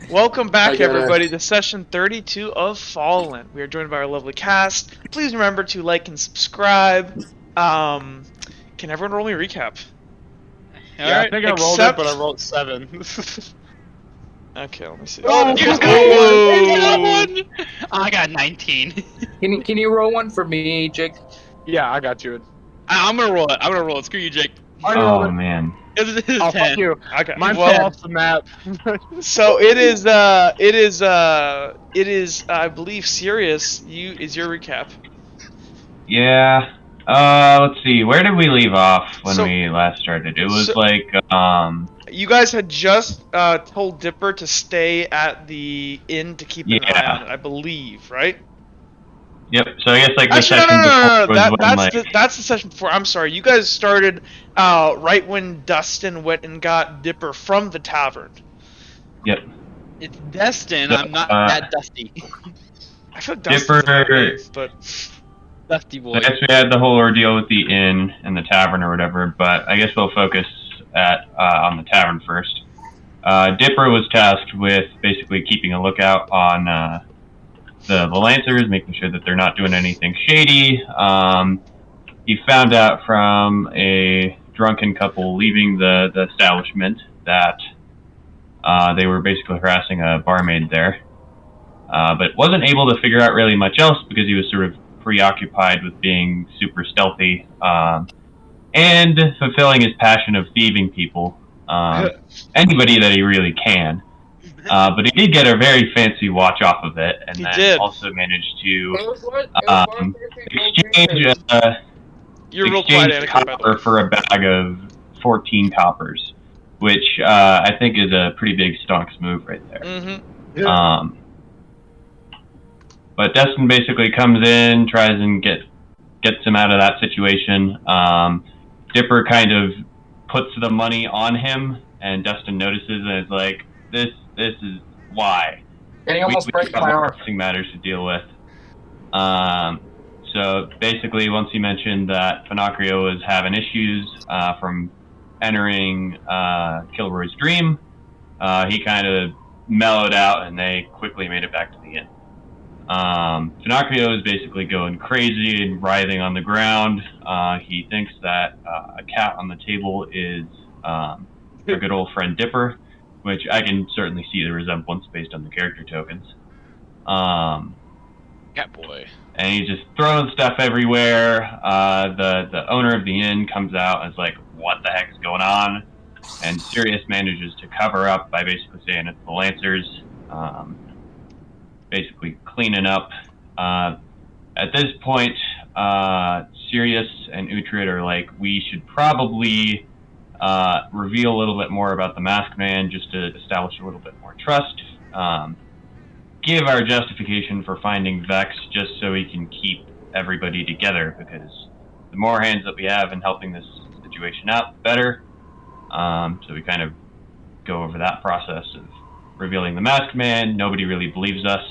Welcome back, gotta- everybody, to session 32 of Fallen. We are joined by our lovely cast. Please remember to like and subscribe. Can everyone roll me a recap? Yeah, I think I rolled it, but I Except- rolled 7. Okay, let me see. Oh, This. he's got one! He's got one! I got 19. Can you roll one for me, Jake? Yeah, I got you. I'm gonna roll it. I'm gonna roll it. Screw you, Jake. I rolled Oh it. man. It's Oh, 10. fuck you. Okay. Mine Well, fell off the map. so it is. I believe Sirius. Is your recap. Yeah. Let's see. Where did we leave off when So- we last started? It was so- like You guys had just told Dipper to stay at the inn to keep an eye Yeah. on it, I believe, right? Yep. So I guess like the Actually, session no. before was when like That's the session before. I'm sorry. You guys started right when Dustin went and got Dipper from the tavern. yep. It's Destin. So, I'm not that dusty. I feel like Dustin's a bad Dipper. name, but Dusty I boy. guess we had the whole ordeal with the inn and the tavern or whatever, but I guess we'll focus on the tavern first. Dipper was tasked with basically keeping a lookout on the Lancers, making sure that they're not doing anything shady. He found out from a drunken couple leaving the establishment that they were basically harassing a barmaid there, but wasn't able to figure out really much else because he was sort of preoccupied with being super stealthy and fulfilling his passion of thieving people, anybody that he really can. But he did get a very fancy watch off of it, and He then did. also managed to Um, exchange you're real quiet, exchange Anakin, by the way. copper for a bag of 14 coppers, which I think is a pretty big stonks move right there. Mm-hmm. But Destin basically comes in, tries and gets him out of that situation. Dipper kind of puts the money on him, and Destin notices and is like, "This is why." and he almost we breaks have my more arm. pressing matters to deal with. So basically, once he mentioned that Finocchio was having issues from entering Kilroy's dream, he kind of mellowed out, and they quickly made it back to the inn. Finocchio is basically going crazy and writhing on the ground. He thinks that a cat on the table is our good old friend Dipper, which I can certainly see the resemblance based on the character tokens. Cat boy. And he's just throwing stuff everywhere. The owner of the inn comes out and is like, "What the heck is going on?" And Sirius manages to cover up by basically saying it's the Lancers, basically cleaning up. At this point, Sirius and Uhtred are like, we should probably reveal a little bit more about the Masked Man just to establish a little bit more trust. Give our justification for finding Vex just so we can keep everybody together, because the more hands that we have in helping this situation out, the better. So we kind of go over that process of revealing the Masked Man. Nobody really believes us,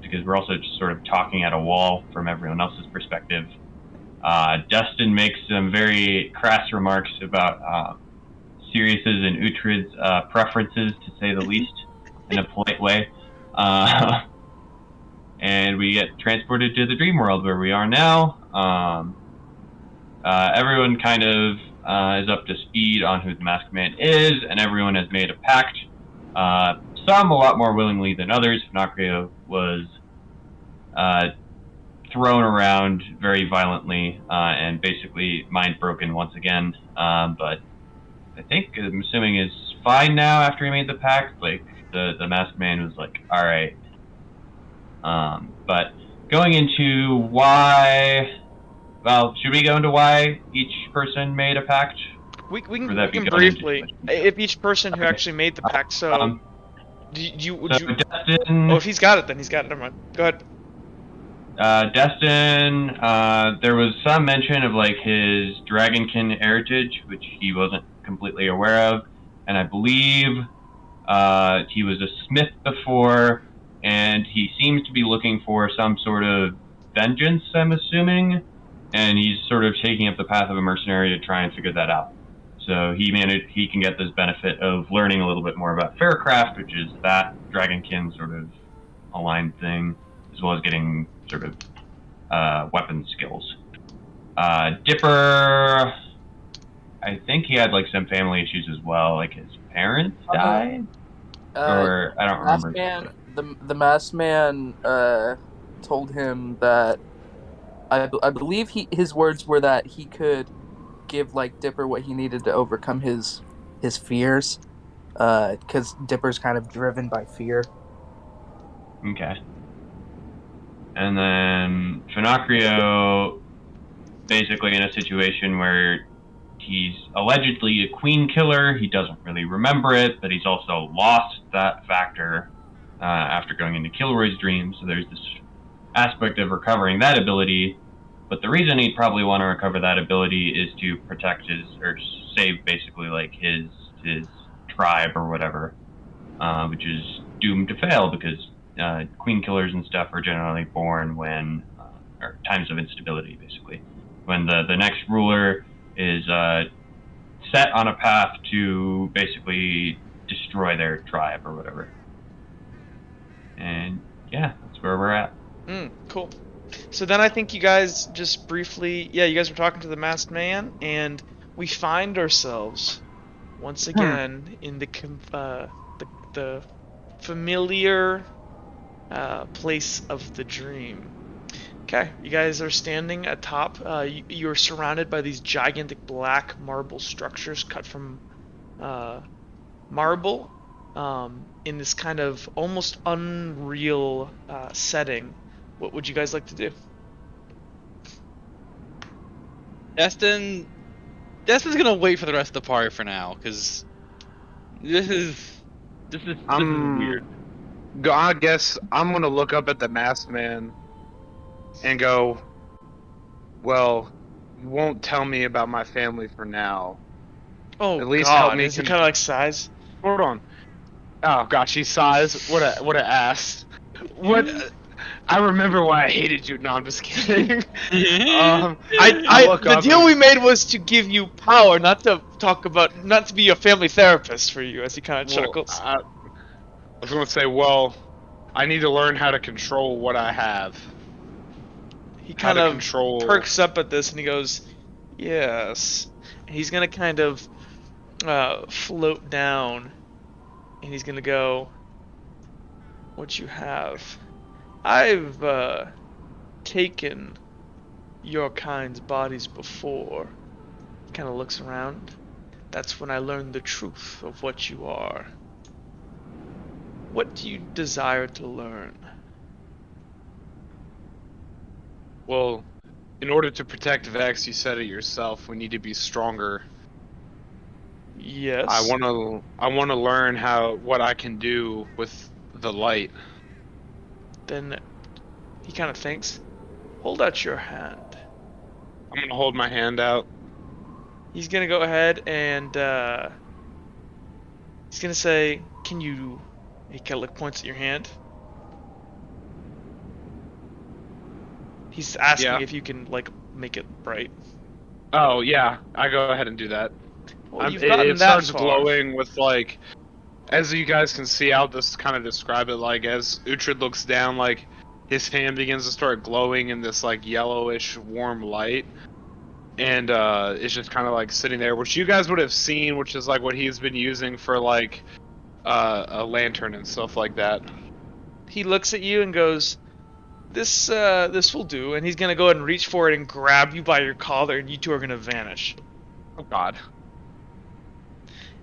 because we're also just sort of talking at a wall from everyone else's perspective. Dustin makes some very crass remarks about Sirius's and Uhtred's preferences, to say the least, in a polite way. And we get transported to the dream world where we are now. Everyone kind of is up to speed on who the Masked Man is, and everyone has made a pact. Some a lot more willingly than others. Finocchio was thrown around very violently and basically mind broken once again. But I think, I'm assuming, is fine now after he made the pact. Like, the Masked Man was like, all right. But going into why, well, should we go into why each person made a pact? We Or can, that we be can going into briefly, discussion? if each person who Okay. actually made the pact. So, would So you? Destin, Oh, if he's got it, then he's got it. Never mind. Go ahead. Destin, there was some mention of like his Dragonkin heritage, which he wasn't completely aware of, and I believe he was a smith before, and he seems to be looking for some sort of vengeance, I'm assuming, and he's sort of taking up the path of a mercenary to try and figure that out. So he can get this benefit of learning a little bit more about Faircraft, which is that Dragonkin sort of aligned thing, as well as getting sort of weapon skills. Dipper, I think he had like some family issues as well, like his parents died, or I don't remember exactly. The masked man told him that I believe his words were that he could give like Dipper what he needed to overcome his fears, because Dipper's kind of driven by fear. Okay. And then Finocchio, basically in a situation where he's allegedly a queen killer. He doesn't really remember it, but he's also lost that factor after going into Kilroy's dream. So there's this aspect of recovering that ability. But the reason he'd probably want to recover that ability is to protect or save basically like his tribe or whatever, which is doomed to fail because queen killers and stuff are generally born when, or times of instability basically, when the next ruler is set on a path to basically destroy their tribe or whatever. And yeah, that's where we're at. Cool. So then I think you guys just briefly, you guys were talking to the masked man, and we find ourselves once again in the familiar place of the dream. Okay, you guys are standing atop. You're surrounded by these gigantic black marble structures cut from marble in this kind of almost unreal setting. What would you guys like to do? Destin's gonna wait for the rest of the party for now, because this is weird. I guess I'm gonna look up at the masked man and go, well, you won't tell me about my family for now. Oh, at least God. help me. Is it kind of like size? Hold on. Oh gosh, he's size. What a ass. What? I remember why I hated you. No, I'm just kidding. The deal we made was to give you power, not to be a family therapist for you. As he kind of chuckles. I was gonna say, well, I need to learn how to control what I have. He kind of perks up at this and he goes, yes. And he's going to kind of float down and he's going to go, what you have. I've taken your kind's bodies before. He kind of looks around. That's when I learned the truth of what you are. What do you desire to learn? Well, in order to protect Vex, you said it yourself, we need to be stronger. Yes. I want to learn what I can do with the light. Then he kind of thinks, hold out your hand. I'm going to hold my hand out. He's going to go ahead and he's going to say, can you... He kind of points at your hand. He's asking if you can, like, make it bright. Oh, yeah. I go ahead and do that. Well, it starts glowing with, like... As you guys can see, I'll just kind of describe it, like, as Uhtred looks down, like, his hand begins to start glowing in this, like, yellowish, warm light. And, it's just kind of, like, sitting there, which you guys would have seen, which is, like, what he's been using for, like, a lantern and stuff like that. He looks at you and goes, this will do, and he's gonna go ahead and reach for it and grab you by your collar, and you two are gonna vanish. Oh God.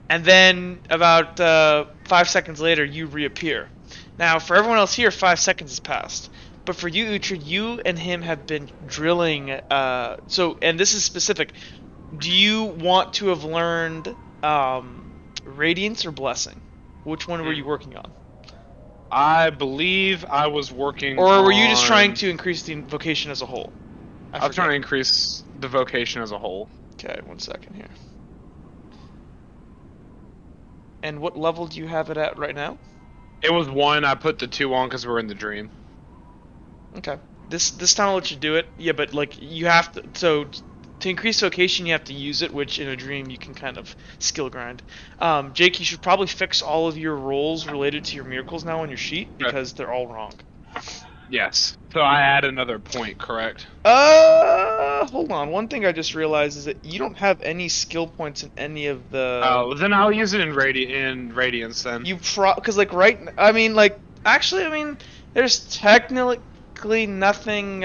And then, about 5 seconds later, you reappear. Now, for everyone else here, 5 seconds has passed. But for you, Uhtred, you and him have been drilling, and this is specific, do you want to have learned Radiance or Blessing? Which one were you working on? I believe I was working Or were you just trying to increase the vocation as a whole? I was trying to increase the vocation as a whole. Okay, 1 second here. And what level do you have it at right now? It was 1. I put the 2 on because we're in the dream. Okay. This time I'll let you do it. Yeah, but like you have to. So To increase location, you have to use it, which in a dream you can kind of skill grind. Jake, you should probably fix all of your rolls related to your miracles now on your sheet because they're all wrong. Yes. So I add another point, correct? Hold on. One thing I just realized is that you don't have any skill points in any of the. Oh, then I'll use it in Radiance then. Because there's technically nothing.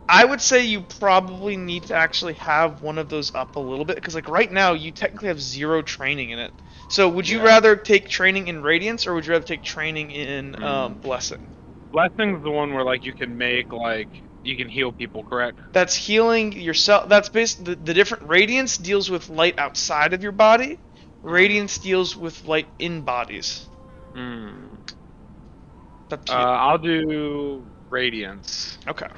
I would say you probably need to actually have one of those up a little bit, because like right now you technically have 0 training in it. So would you rather take training in Radiance, or would you rather take training in Blessing? Blessing's the one where like you can make you can heal people, correct? That's healing yourself. That's basically the different. Radiance deals with light outside of your body. Radiance deals with light in bodies. I'll do Radiance. Okay,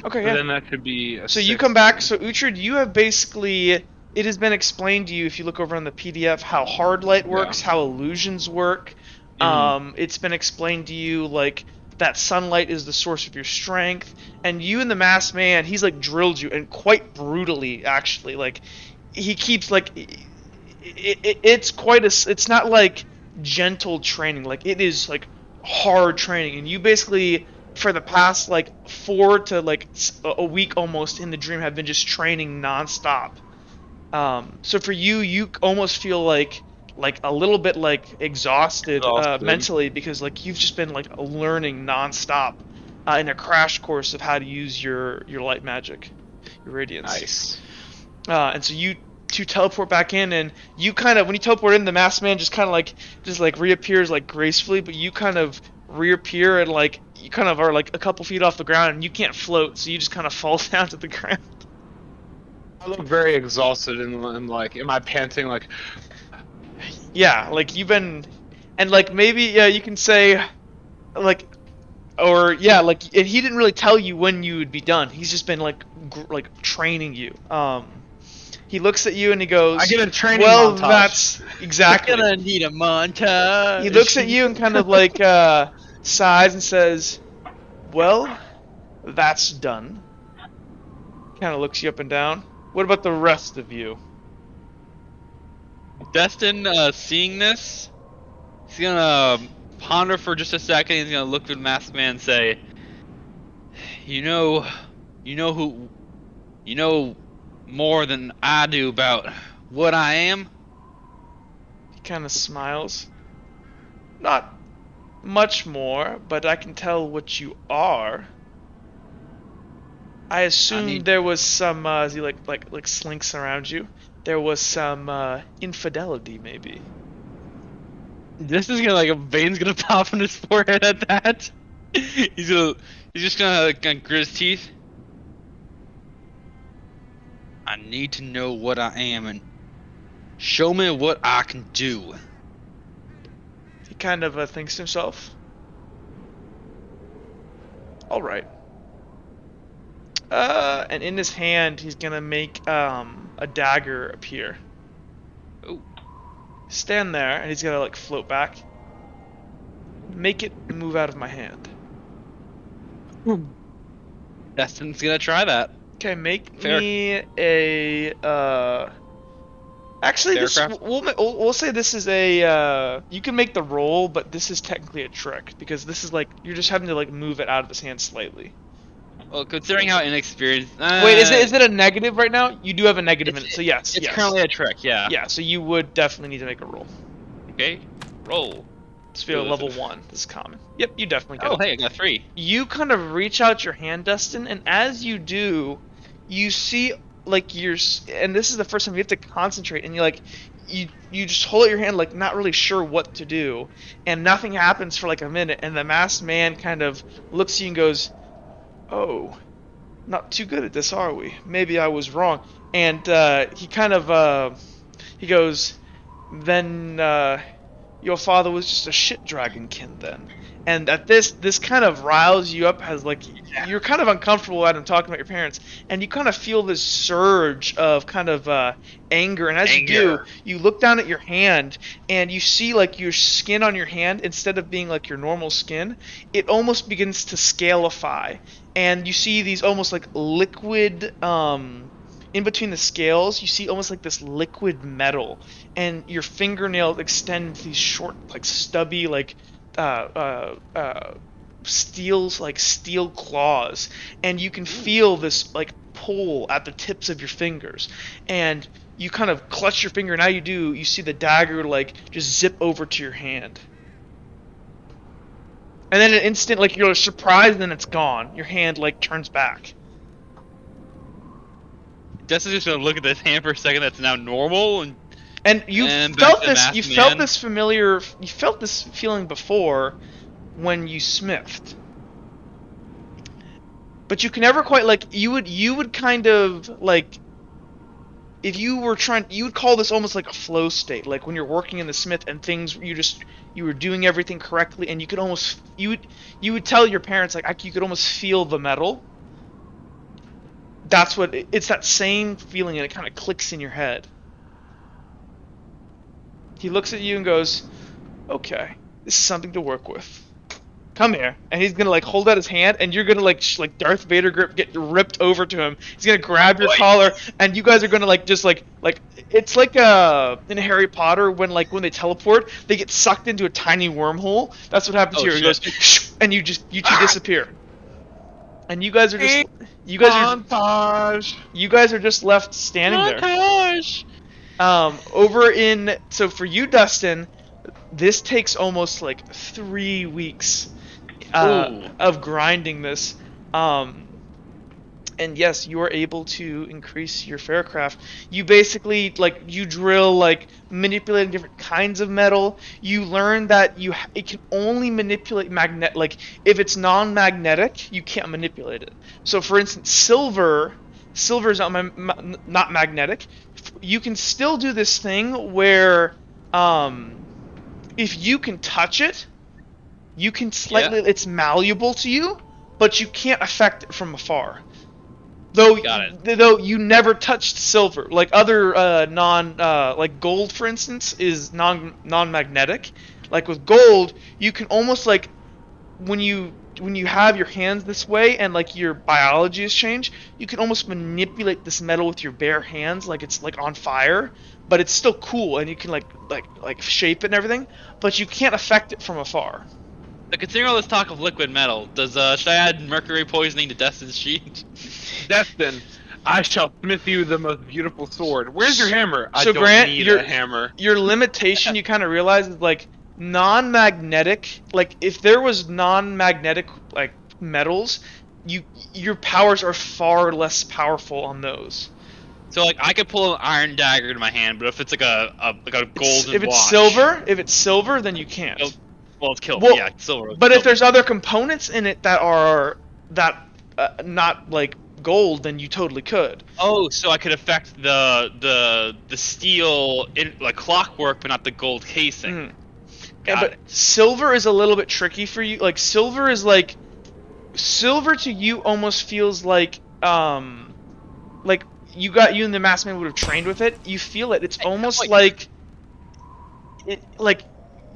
But yeah. then that could be a So you come back. So Uhtred, you have basically. It has been explained to you, if you look over on the PDF, how hard light works, how illusions work. It's been explained to you, like, that sunlight is the source of your strength. And you and the masked man, he's, like, drilled you, and quite brutally, actually. Like, he keeps, like, it's not, like, gentle training. Like, it is, like, hard training. And you basically, for the past, like, 4 to, like, a week almost in the dream, have been just training nonstop. So for you, you almost feel like a little bit like exhausted. Mentally, because like you've just been like learning nonstop in a crash course of how to use your light magic, your radiance. Nice. And so you two teleport back in, and you kind of, when you teleport in, the masked man just kind of like reappears like gracefully, but you kind of reappear and like you kind of are like a couple feet off the ground, and you can't float, so you just kind of fall down to the ground. I look very exhausted and like, am I panting like? Yeah, like you've been, and like maybe you can say, like, or like, and he didn't really tell you when you would be done. He's just been like training you. He looks at you and he goes, I get a training montage. Well, that's exactly. Gonna need a montage. He looks at you and kind of like sighs and says, "Well, that's done." Kind of looks you up and down. What about the rest of you? Destin, seeing this, he's gonna ponder for just a second. He's gonna look at the masked man and say, "You know more than I do about what I am." He kind of smiles. Not much more, but I can tell what you are. I assumed there was some, as he like slinks around you, there was some infidelity, maybe. This is gonna, like, a vein's gonna pop in his forehead at that. He's just gonna, like, grit his teeth. I need to know what I am and show me what I can do. He kind of thinks to himself. All right. And in his hand, he's gonna make a dagger appear. Oh. Stand there, and he's gonna like float back. Make it move out of my hand. Destin's gonna try that. Okay, make Fair. me a. Actually, we'll say this is a. You can make the roll, but this is technically a trick because this is like you're just having to like move it out of his hand slightly. Well, considering how inexperienced. Wait, is it a negative right now? You do have a negative in it, so yes. It's currently a trick, yeah. Yeah, so you would definitely need to make a roll. Okay, roll. It's feel level 1. This is common. Yep, you definitely get it. Oh, hey, I got 3. You kind of reach out your hand, Dustin, and as you do, you see like and this is the first time you have to concentrate, and you just hold out your hand like not really sure what to do, and nothing happens for like a minute, and the masked man kind of looks at you and goes, "Oh, not too good at this, are we? Maybe I was wrong." And he kind of he goes, "Then your father was just a shit dragonkin then." And at this kind of riles you up, as like you're kind of uncomfortable at him talking about your parents, and you kind of feel this surge of kind of anger. And as you do, you look down at your hand and you see like your skin on your hand, instead of being like your normal skin, it almost begins to scalify. and you see these almost like liquid, in between the scales, you see almost like this liquid metal, and your fingernails extend these short, like stubby, like steel claws, and you can feel this like pull at the tips of your fingers, and you kind of clutch your finger. Now you see the dagger like just zip over to your hand. And then in an instant, like, you're surprised, and then it's gone. Your hand, like, turns back. Destin's just gonna look at this hand for a second. That's now normal, and you felt this. You felt this familiar. You felt this feeling before, when you smithed. But you can never quite like. You would kind of like. If you were trying, you would call this almost like a flow state, like when you're working in the smith and things, you were doing everything correctly, and you could almost, you would tell your parents, like, you could almost feel the metal. That's what, it's that same feeling, and it kind of clicks in your head. He looks at you and goes, okay, this is something to work with. Come here. And he's gonna like hold out his hand, and you're gonna like Darth Vader grip, get ripped over to him. He's gonna grab your collar, and you guys are gonna like just like it's like in Harry Potter when they teleport, they get sucked into a tiny wormhole. That's what happens here. It goes, and you two disappear. And you guys are just you guys are just left standing there. Over in, so for you, Dustin, this takes almost like 3 weeks of grinding this, and yes, you are able to increase your faircraft. You basically you drill manipulating different kinds of metal. You learn that it can only manipulate if it's non-magnetic, you can't manipulate it. So for instance, silver is not magnetic. You can still do this thing where if you can touch it, you can it's malleable to you, but you can't affect it from afar. Though you never touched silver. Like other like gold, for instance, is non-magnetic. Like with gold, you can almost when you have your hands this way and your biology has changed, you can almost manipulate this metal with your bare hands, like it's on fire, but it's still cool, and you can like shape it and everything, but you can't affect it from afar. So considering all this talk of liquid metal, should I add mercury poisoning to Destin's sheet? Destin, I shall smith you the most beautiful sword. Where's your hammer? So I don't Grant, need a hammer. Your limitation, you kind of realize, is non-magnetic. If there was non-magnetic metals, your powers are far less powerful on those. So I could pull an iron dagger to my hand, but if it's a golden watch, if it's silver, then you can't. Well, it's killed. Yeah, silver. But if there's other components in it that are not gold, then you totally could. Oh, so I could affect the steel in clockwork, but not the gold casing. Yeah, but silver is a little bit tricky for you. Silver is silver to you almost feels like you and the masked man would have trained with it. You feel it. It's almost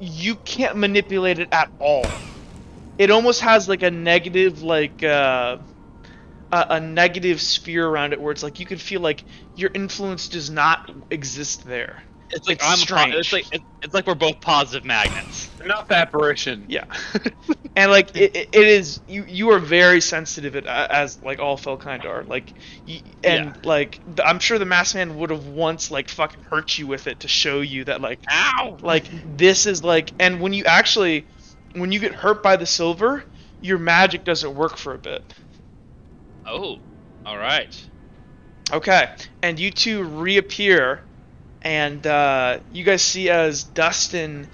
you can't manipulate it at all. It almost has a negative a negative sphere around it, where it's you can feel your influence does not exist there. It's strange. It's like we're both positive magnets. Enough apparition. Yeah. And it is you are very sensitive as all Felkind are. I'm sure the masked man would have once fucking hurt you with it to show you that ow! This is and when you get hurt by the silver, your magic doesn't work for a bit. Oh. Alright. Okay. And you two reappear. And you guys see as Dustin,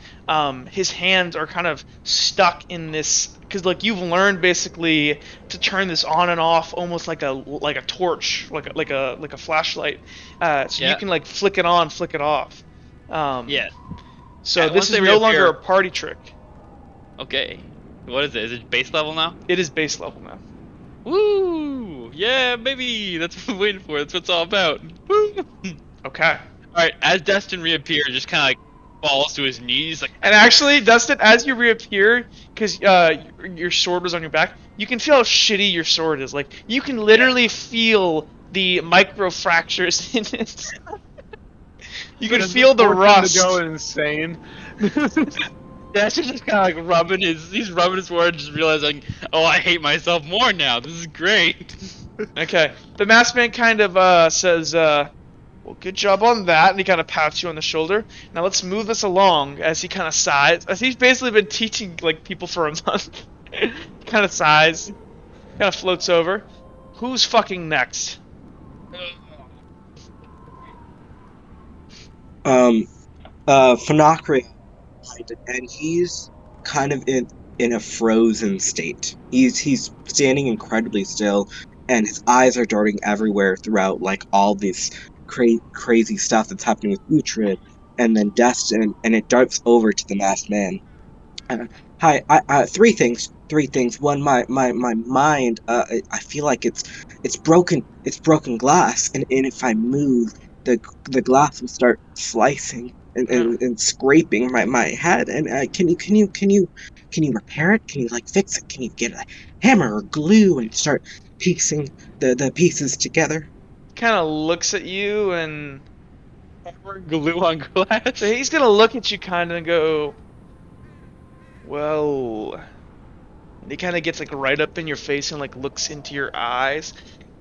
his hands are kind of stuck in this, because you've learned basically to turn this on and off almost like a torch, like a flashlight. You can flick it on, flick it off. Yeah. So this is no longer a party trick. Okay. What is it? Is it base level now? It is base level now. Woo! Yeah, baby. That's what I'm waiting for. That's what it's all about. Woo! Okay. Alright, as Destin reappears, just kind of falls to his knees, like. And actually, Dustin, as you reappear, because your sword was on your back, you can feel how shitty your sword is. Like, you can literally feel the micro fractures in it. You can feel the rust. To go insane. That's just kind of like he's rubbing his sword, just realizing, oh, I hate myself more now. This is great. Okay, the masked man kind of says, well, good job on that, and he kind of pats you on the shoulder. Now let's move this along, as he kind of sighs, as he's basically been teaching like people for a month. Kind of sighs, kind of floats over. Who's fucking next? Finocchio, and he's kind of in a frozen state. He's standing incredibly still, and his eyes are darting everywhere throughout, like all this crazy stuff that's happening with Uhtred, and then Destin, and it darts over to the masked man. Hi, three things. Three things. One, my mind. I feel like it's broken. It's broken glass, and if I move, the glass will start slicing and scraping my head. And can you repair it? Can you like fix it? Can you get a hammer or glue and start piecing the pieces together? Kind of looks at you and Glue on glass. so he's gonna look at you kind of and go, well, and he kind of gets like right up in your face and like looks into your eyes,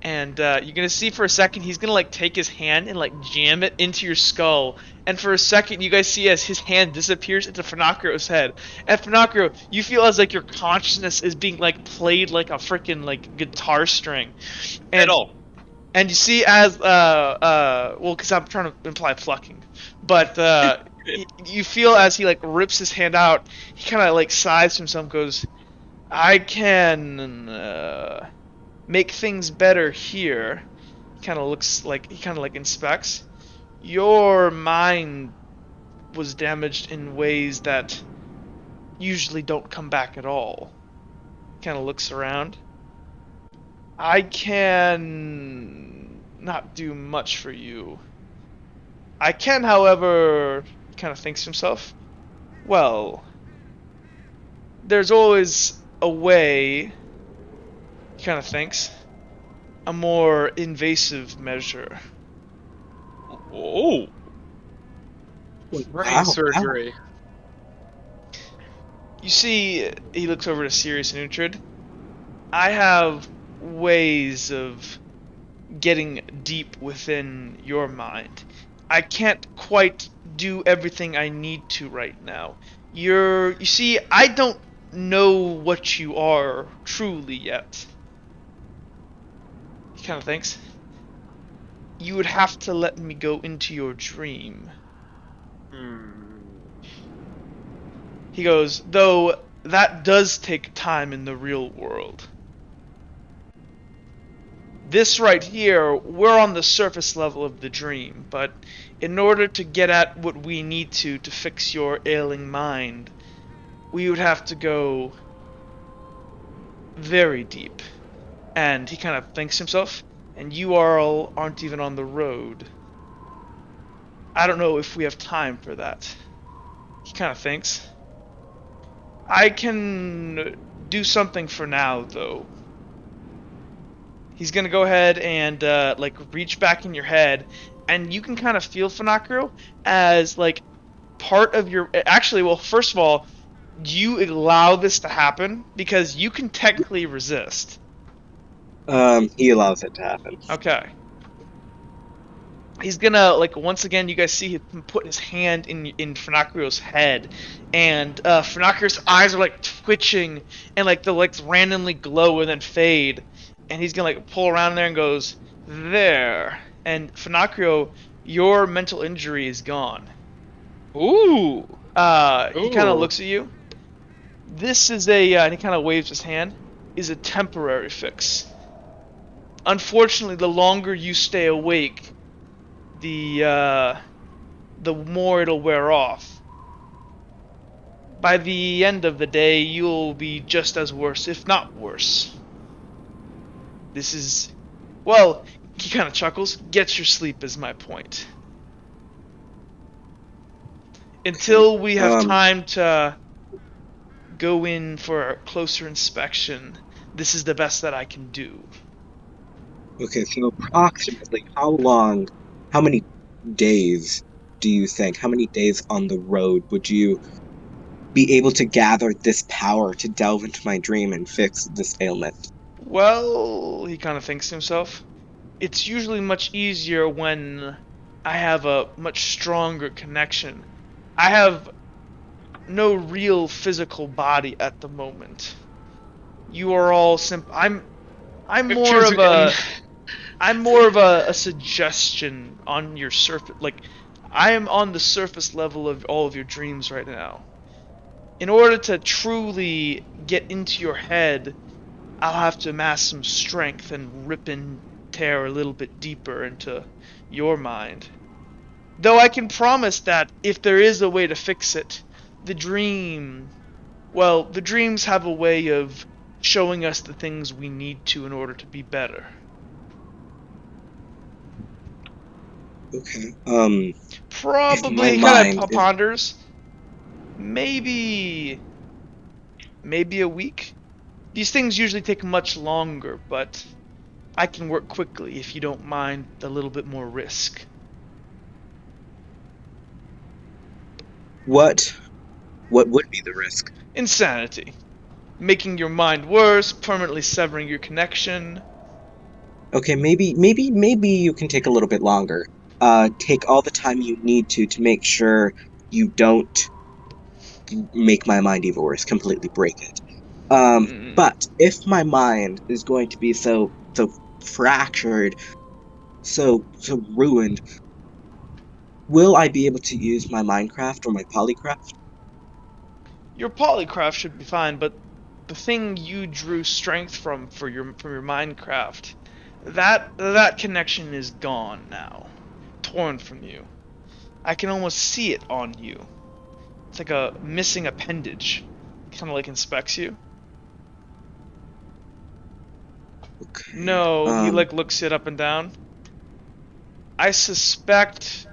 and you're gonna see for a second he's gonna like take his hand and like jam it into your skull, and for a second you guys see as his hand disappears into Finocchio's head, and Finocchio, you feel as like your consciousness is being like played like a freaking like guitar string, and and you see as well, because I'm trying to imply plucking, but you feel as he like rips his hand out, he kind of like sighs to himself, goes, I can make things better here. He kind of looks like, he kind of like inspects. Your mind was damaged in ways that usually don't come back at all. Kind of looks around. I can not do much for you. I can, however, kind of thinks to himself, well, there's always a way, he kind of thinks, a more invasive measure. Oh. Brain surgery. You see, he looks over to Sirius and Uhtred. I have ways of getting deep within your mind. I can't quite do everything I need to right now. You see, I don't know what you are truly yet. He kind of thinks. You would have to let me go into your dream. He goes, though that does take time in the real world. This right here, we're on the surface level of the dream, but in order to get at what we need to fix your ailing mind, we would have to go very deep. And he kind of thinks to himself, and you all aren't even on the road. I don't know if we have time for that. He kind of thinks. I can do something for now, though. He's gonna go ahead and like reach back in your head, and you can kind of feel Finocchio as like part of your. Actually, well, first of all, do you allow this to happen? Because you can technically resist. He allows it to happen. Okay. He's gonna, like, once again, you guys see him put his hand in Finocchio's head, and Finocchio's eyes are like twitching, and like they'll like randomly glow and then fade, and he's gonna like pull around there and goes, there, and Finocchio, your mental injury is gone. Ooh. He kind of looks at you. This is and he kind of waves his hand, is a temporary fix. Unfortunately, the longer you stay awake, the more it'll wear off. By the end of the day, you'll be just as worse, if not worse. This is, well, he kind of chuckles, get your sleep is my point. Until we have time to go in for a closer inspection, this is the best that I can do. Okay, so approximately how many days do you think, how many days on the road would you be able to gather this power to delve into my dream and fix this ailment? Well, he kind of thinks to himself, it's usually much easier when I have a much stronger connection. I have no real physical body at the moment. You are all I'm more of a suggestion on your surface. Like, I am on the surface level of all of your dreams right now. In order to truly get into your head, I'll have to amass some strength and rip and tear a little bit deeper into your mind. Though I can promise that if there is a way to fix it, the dreams have a way of showing us the things we need to in order to be better. Okay. Probably kind of ponders. Maybe a week. These things usually take much longer, but I can work quickly if you don't mind a little bit more risk. What would be the risk? Insanity. Making your mind worse, permanently severing your connection. Okay, maybe you can take a little bit longer. Take all the time you need to make sure you don't make my mind even worse, completely break it. But if my mind is going to be so fractured, so ruined, will I be able to use my Minecraft or my Polycraft? Your Polycraft should be fine, but the thing you drew strength from your Minecraft, that connection is gone now, torn from you. I can almost see it on you. It's like a missing appendage. Kind of like inspects you. Okay. No, he like looks it up and down. I suspect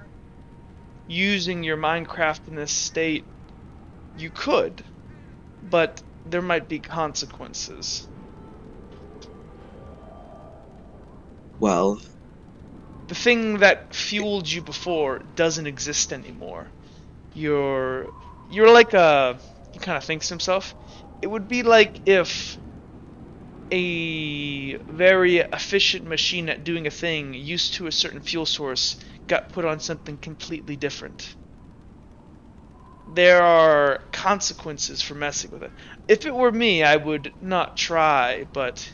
using your Minecraft in this state, you could, but there might be consequences. Well, the thing that fueled you before doesn't exist anymore. You're like he kind of thinks to himself. It would be like if a very efficient machine at doing a thing used to a certain fuel source got put on something completely different. There are consequences for messing with it. If it were me, I would not try, but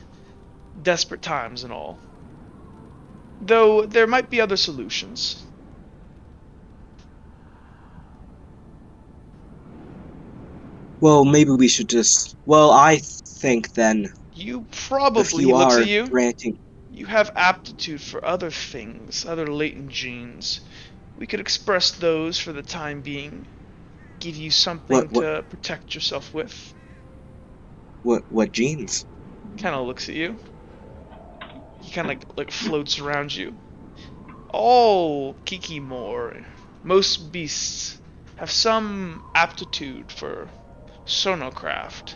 desperate times and all. Though there might be other solutions. Well, maybe we should just... Well, I think then... You probably, he looks at you. Granting... You have aptitude for other things, other latent genes. We could express those for the time being. Give you something to protect yourself with. What genes? Kind of looks at you. He kind of like floats around you. Oh, Kikimore. Most beasts have some aptitude for sonocraft.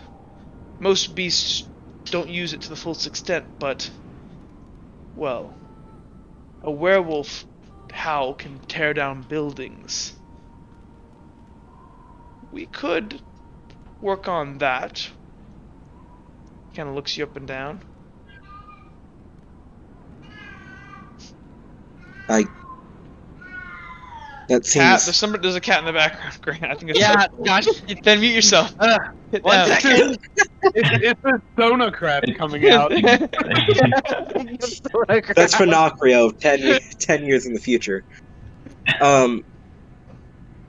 Most beasts don't use it to the fullest extent, but, well, a werewolf howl can tear down buildings. We could work on that. Kind of looks you up and down. That seems... Cat, there's a cat in the background. Great, I think it's... Yeah, gosh. Then mute yourself. One second. It's a sonocraft coming out. That's Finocchio 10 years in the future.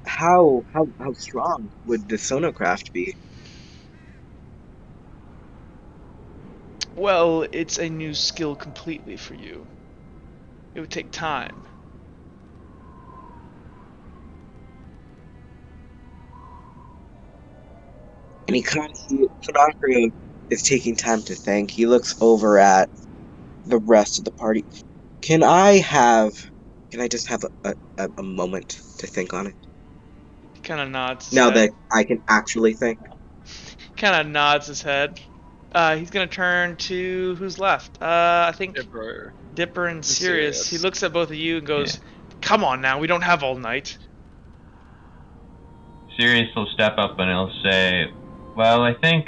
How strong would the sonocraft be? Well, it's a new skill completely for you. It would take time. And he kind of see Finocchio is taking time to think. He looks over at the rest of the party. Can I just have a moment to think on it? He kind of nods his Now head. that I can actually think. Kind of nods his head. He's gonna turn to who's left. I think Dipper and Sirius. He looks at both of you and goes, "Come on now, we don't have all night." Sirius will step up and he'll say, "Well, I think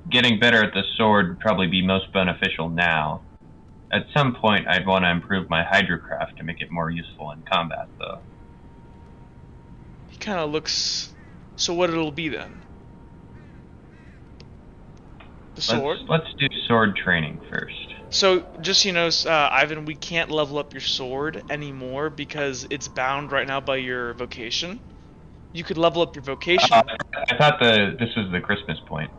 getting better at the sword would probably be most beneficial now. At some point, I'd want to improve my hydrocraft to make it more useful in combat, though." He kind of looks. So what it'll be then? The sword? Let's do sword training first. So, just so you know, Ivan, we can't level up your sword anymore because it's bound right now by your vocation. You could level up your vocation. I thought this was the Christmas point.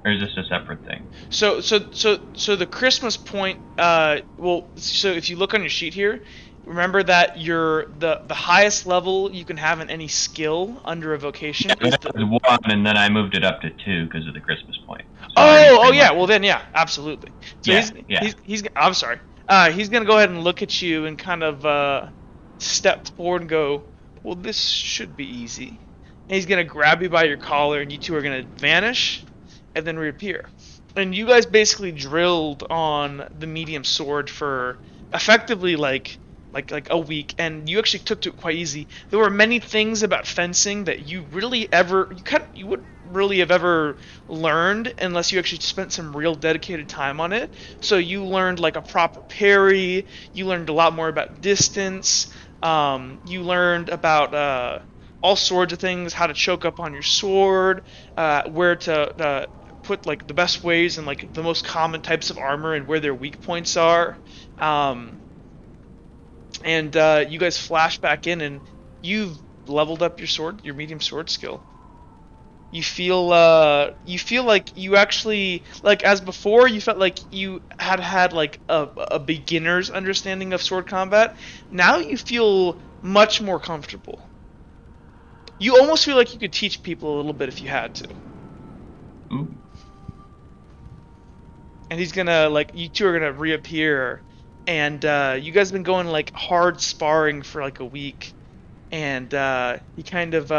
Or is this a separate thing? So the Christmas point, so if you look on your sheet here, remember that the highest level you can have in any skill under a vocation is it was 1, and then I moved it up to 2 because of the Christmas point. So oh yeah, well then yeah, absolutely. So yeah. he's I'm sorry. He's gonna go ahead and look at you and kind of step forward and go, well, this should be easy. And he's gonna grab you by your collar, and you two are gonna vanish and then reappear. And you guys basically drilled on the medium sword for effectively like a week, and you actually took to it quite easy. There were many things about fencing that you wouldn't really have ever learned unless you actually spent some real dedicated time on it. So you learned like a proper parry, you learned a lot more about distance, you learned about all sorts of things, how to choke up on your sword, where to put like the best ways and like the most common types of armor and where their weak points are. And you guys flash back in, and you've leveled up your sword, your medium sword skill. You feel like you actually, like as before, you felt like you had like a beginner's understanding of sword combat. Now you feel much more comfortable. You almost feel like you could teach people a little bit if you had to. Ooh. And he's gonna, like, you two are gonna reappear, and you guys have been going like hard sparring for like a week, and he kind of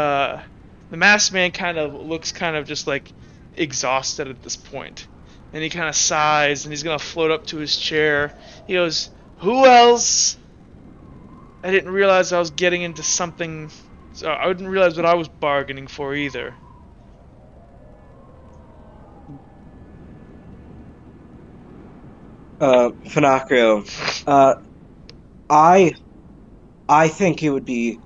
the masked man kind of looks kind of just like exhausted at this point, and he kind of sighs, and he's gonna float up to his chair. He goes, "Who else? I didn't realize I was getting into something. So I didn't realize what I was bargaining for either." Finacrio, I think it would be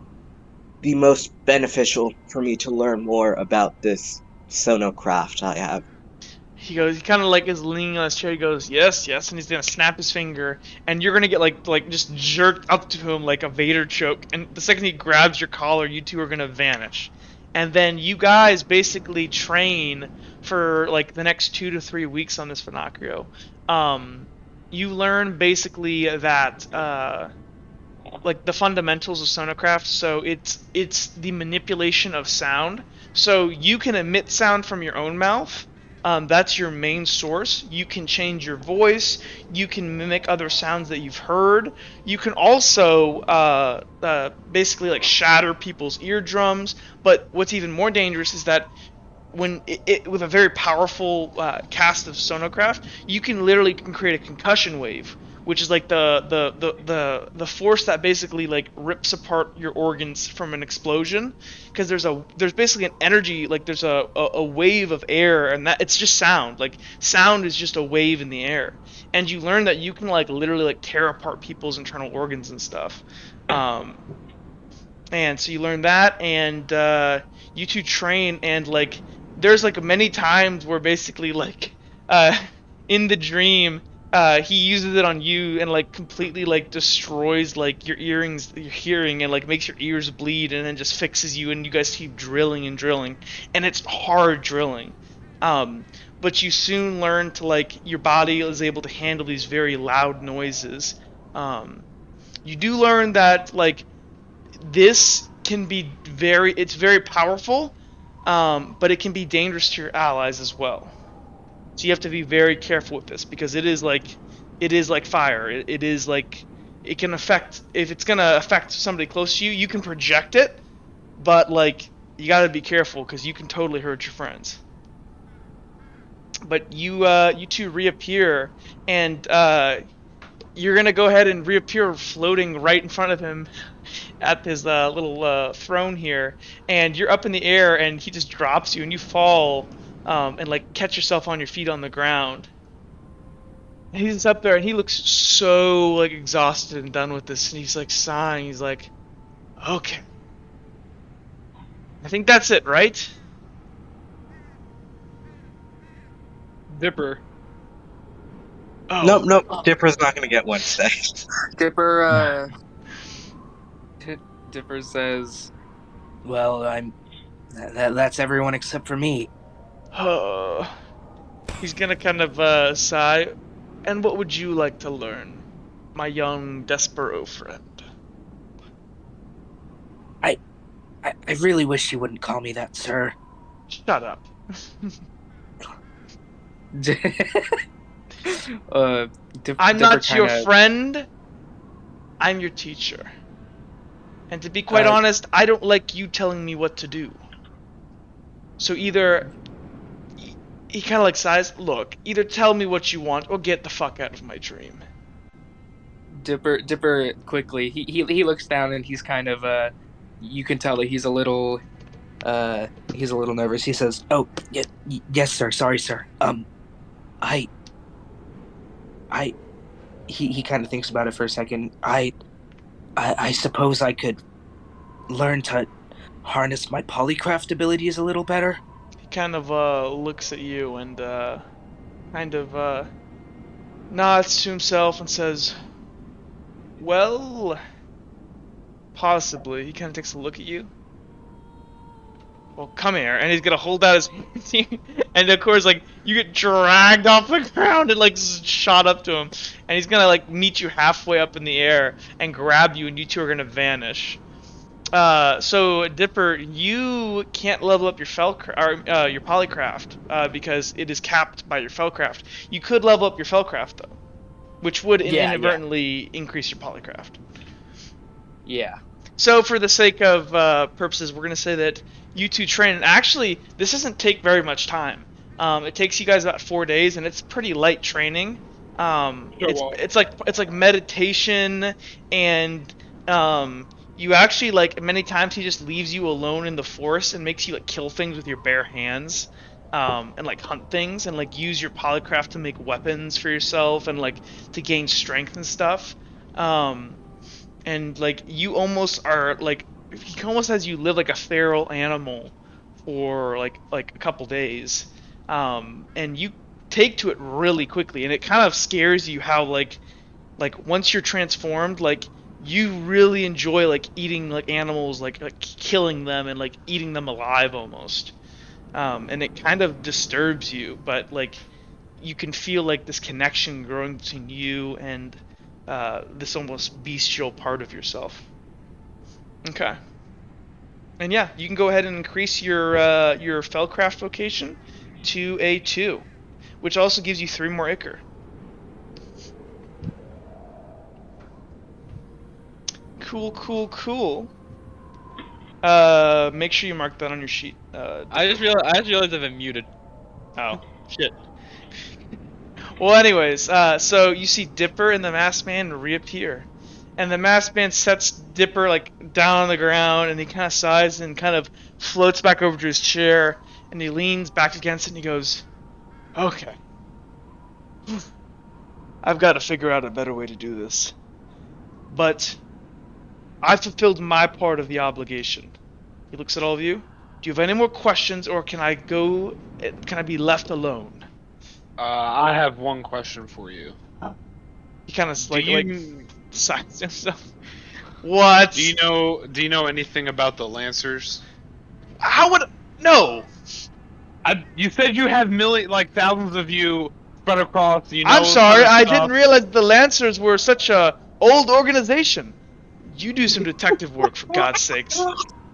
the most beneficial for me to learn more about this sonocraft I have. He goes, he kind of like is leaning on his chair. He goes, yes, and he's gonna snap his finger, and you're gonna get like just jerked up to him like a Vader choke. And the second he grabs your collar, you two are gonna vanish. And then you guys basically train for like the next 2 to 3 weeks on this Finacrio. You learn basically that like the fundamentals of sonocraft. So it's the manipulation of sound. So you can emit sound from your own mouth. That's your main source. You can change your voice. You can mimic other sounds that you've heard. You can also basically like shatter people's eardrums. But what's even more dangerous is that when with a very powerful cast of sonocraft, you can literally create a concussion wave, which is like the force that basically like rips apart your organs from an explosion, because there's basically an energy, like there's a wave of air, and that it's just sound. Like sound is just a wave in the air, and you learn that you can like literally like tear apart people's internal organs and stuff. And so you learn that, and you two train, and like there's like many times where basically like in the dream he uses it on you and like completely like destroys like your earrings, your hearing, and like makes your ears bleed, and then just fixes you, and you guys keep drilling, and it's hard drilling. But you soon learn to like your body is able to handle these very loud noises. You do learn that like this can be it's very powerful, but it can be dangerous to your allies as well. So you have to be very careful with this, because it is like fire. It is like, it can affect, if it's gonna affect somebody close to you, you can project it, but like you gotta be careful because you can totally hurt your friends. But you two reappear, and you're gonna go ahead and reappear floating right in front of him at his little throne here, and you're up in the air, and he just drops you, and you fall, and like catch yourself on your feet on the ground. And he's up there, and he looks so like exhausted and done with this, and he's like sighing. He's like, "Okay, I think that's it, right?" Dipper. Oh. Nope. Dipper's not gonna get one today. Dipper says, Well, that's everyone except for me. He's gonna kind of sigh. And what would you like to learn, my young Despero friend? I really wish you wouldn't call me that, sir. Shut up. I'm not your friend. I'm your teacher. And to be quite honest, I don't like you telling me what to do. So either... He kind of like sighs. Look, either tell me what you want or get the fuck out of my dream. Dipper quickly. He looks down and he's kind of you can tell that he's a little nervous. He says, Oh, yes, sir. Sorry, sir. He kind of thinks about it for a second. I suppose I could learn to harness my polycraft abilities a little better. He kind of looks at you and kind of nods to himself and says, well, possibly. He kind of takes a look at you. Well, come here. And he's going to hold out his hands. And of course, like, you get dragged off the ground and like shot up to him. And he's going to like meet you halfway up in the air and grab you, and you two are going to vanish. So Dipper, you can't level up your your polycraft because it is capped by your felcraft. You could level up your felcraft though, which would inadvertently increase your polycraft. Yeah. So for the sake of purposes, we're gonna say that you two train. And actually, this doesn't take very much time. It takes you guys about 4 days, and it's pretty light training. It's like meditation, and you actually, like, many times he just leaves you alone in the forest and makes you like kill things with your bare hands, and like hunt things and like use your polycraft to make weapons for yourself and like to gain strength and stuff. And like you almost are like, he almost has you live like a feral animal for like a couple days, and you take to it really quickly, and it kind of scares you how like once you're transformed, like you really enjoy like eating like animals, like killing them and like eating them alive almost, and it kind of disturbs you, but like you can feel like this connection growing between you and this almost bestial part of yourself. Okay. And yeah, you can go ahead and increase your Felcraft vocation to a 2, which also gives you 3 more Ichor. Cool. Make sure you mark that on your sheet. I just realized I've been muted. Oh. Shit. Well, anyways, so you see Dipper and the Masked Man reappear, and the Masked Man sets Dipper like down on the ground, and he kind of sighs and kind of floats back over to his chair, and he leans back against it, and he goes, "Okay, I've got to figure out a better way to do this, but I've fulfilled my part of the obligation." He looks at all of you. Do you have any more questions, or can I go? Can I be left alone? I have one question for you. He kind of like signs himself. What? Do you know anything about the Lancers? How would no? You said you have thousands of you spread across. I'm sorry, I didn't realize the Lancers were such a old organization. You do some detective work, for God's sakes.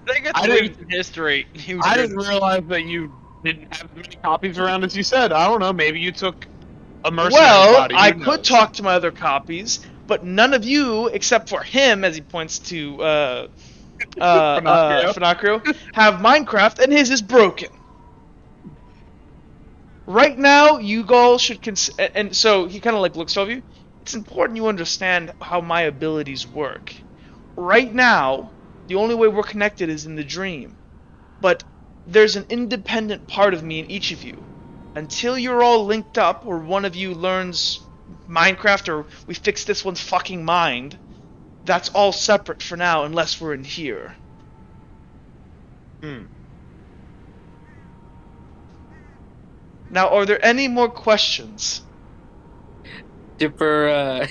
They get to read in history. I didn't realize that you didn't have as many copies around as you said. I don't know. Maybe you took a mercenary body. Well, I could talk to my other copies, but none of you, except for him, as he points to Finacrio, have Minecraft, and his is broken. Right now, you all should and so he kind of like looks over you. It's important you understand how my abilities work. Right now, the only way we're connected is in the dream. But there's an independent part of me in each of you. Until you're all linked up, or one of you learns Minecraft, or we fix this one's fucking mind, that's all separate for now, unless we're in here. Now, are there any more questions? Dipper,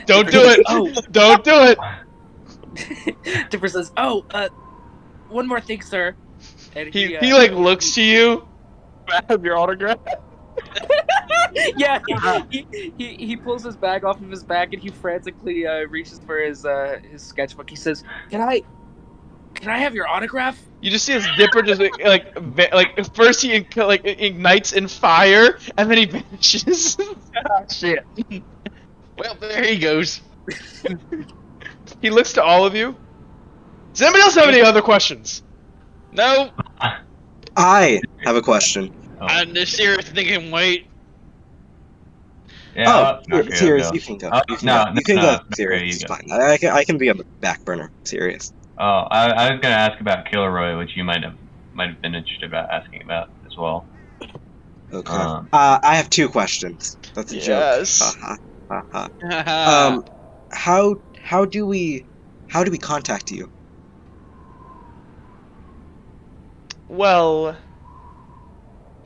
Don't do it! Oh, don't do it! Dipper says, one more thing, sir. And he like looks to you. I have your autograph. Yeah, he pulls his bag off of his back and he frantically reaches for his sketchbook. He says, "Can I have your autograph?" You just see his Dipper just like first he ignites in fire and then he vanishes. Shit. Well, there he goes. He looks to all of you. Does anybody else have any other questions? No. I have a question. I'm just serious thinking. Wait. Yeah, Sirius, you can go. You can go. Sirius, it's fine. I can be on the back burner. Sirius. Oh, I was gonna ask about Kilroy, which you might have been interested about asking about as well. Okay. I have 2 questions. That's a joke. How do we contact you? Well,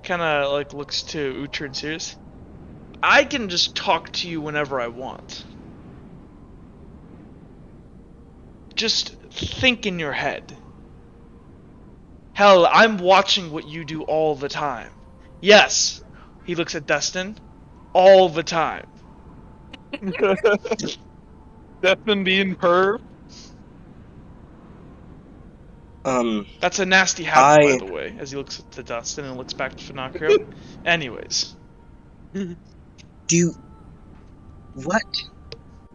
kind of like looks to Uhtred and Sirius. I can just talk to you whenever I want. Just think in your head. Hell, I'm watching what you do all the time. Yes, he looks at Destin. All the time. Destin being perv. That's a nasty habit, by the way, as he looks at the Dustin and looks back to Finacrio. Anyways.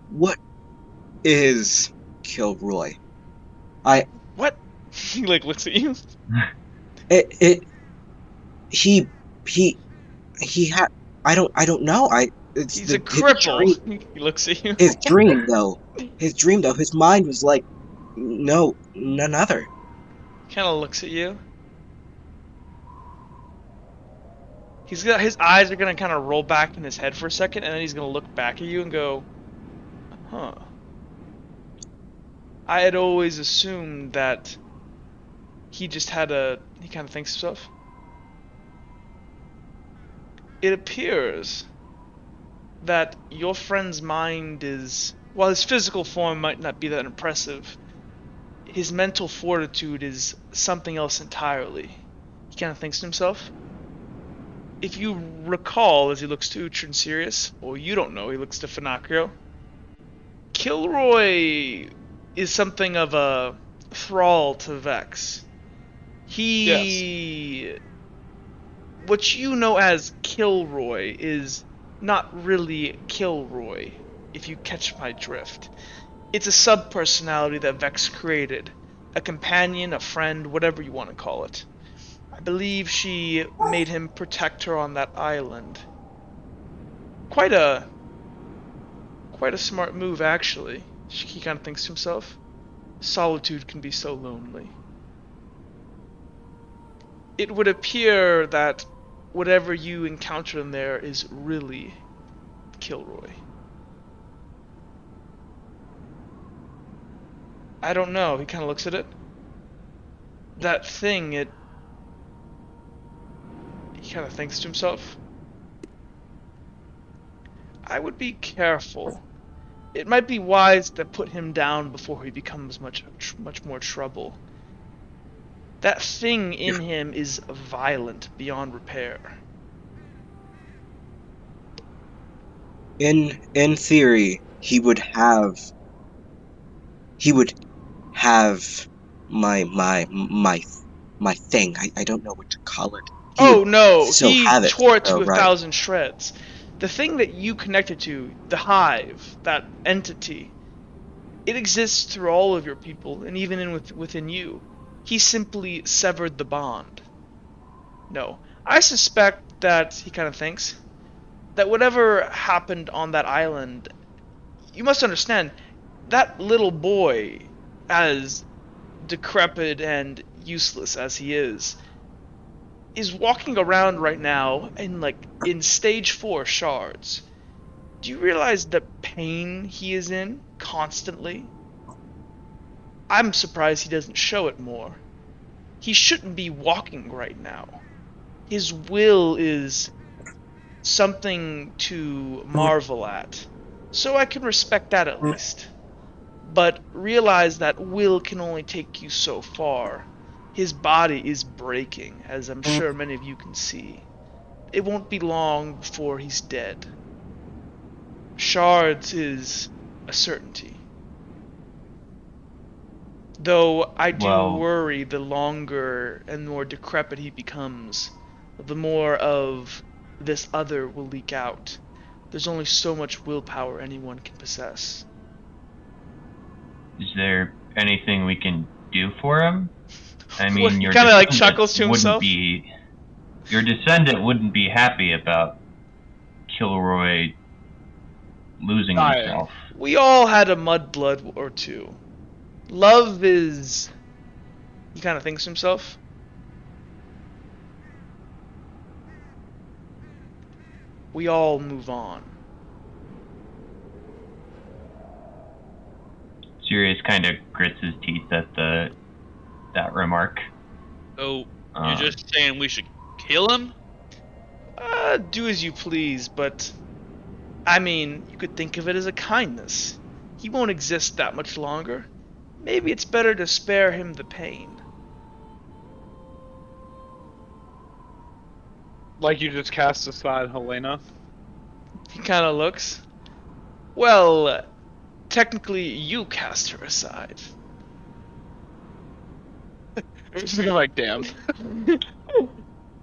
What is Kilroy? What? He like looks at you. He had. I don't know. He's a cripple. He looks at you. His dream though. His mind was like, no, none other. Kind of looks at you. His eyes are gonna kind of roll back in his head for a second, and then he's gonna look back at you and go, "Huh. I had always assumed that he just had a." He kind of thinks to himself. It appears that your friend's mind is, while his physical form might not be that impressive, his mental fortitude is something else entirely. He kind of thinks to himself. If you recall, as he looks to Uhtred and Sirius, or you don't know, he looks to Finacrio, Kilroy is something of a thrall to Vex. What you know as Kilroy is not really Kilroy, if you catch my drift. It's a sub-personality that Vex created. A companion, a friend, whatever you want to call it. I believe she made him protect her on that island. Quite a smart move, actually. He kind of thinks to himself. Solitude can be so lonely. It would appear that whatever you encounter in there is really Kilroy. I don't know. He kind of looks at it. That thing, he kind of thinks to himself. I would be careful. It might be wise to put him down before he becomes much more trouble. That thing in him is violent beyond repair. In theory, he would have my thing. I don't know what to call it. He tore it to 1,000 shreds. The thing that you connected to, the hive, that entity, It exists through all of your people, and even within you. He simply severed the bond. No, I suspect that, he kind of thinks, that whatever happened on that island, you must understand, that little boy, as decrepit and useless as he is walking around right now in stage 4 shards. Do you realize the pain he is in constantly? I'm surprised he doesn't show it more. He shouldn't be walking right now. His will is something to marvel at. So I can respect that at least. But realize that will can only take you so far. His body is breaking, as I'm sure many of you can see. It won't be long before he's dead. Shards is a certainty. Though I do worry the longer and more decrepit he becomes, the more of this other will leak out. There's only so much willpower anyone can possess. Is there anything we can do for him? I mean, well, he kind of like chuckles to himself. Your descendant wouldn't be happy about Kilroy losing himself. We all had a mudblood or two. Love is... He kind of thinks to himself. We all move on. Sirius kind of grits his teeth at that remark. So, you're just saying we should kill him? Do as you please, but... I mean, you could think of it as a kindness. He won't exist that much longer. Maybe it's better to spare him the pain. Like you just cast aside Helena? He kind of looks. Well, technically you cast her aside. I'm just thinking like, damn.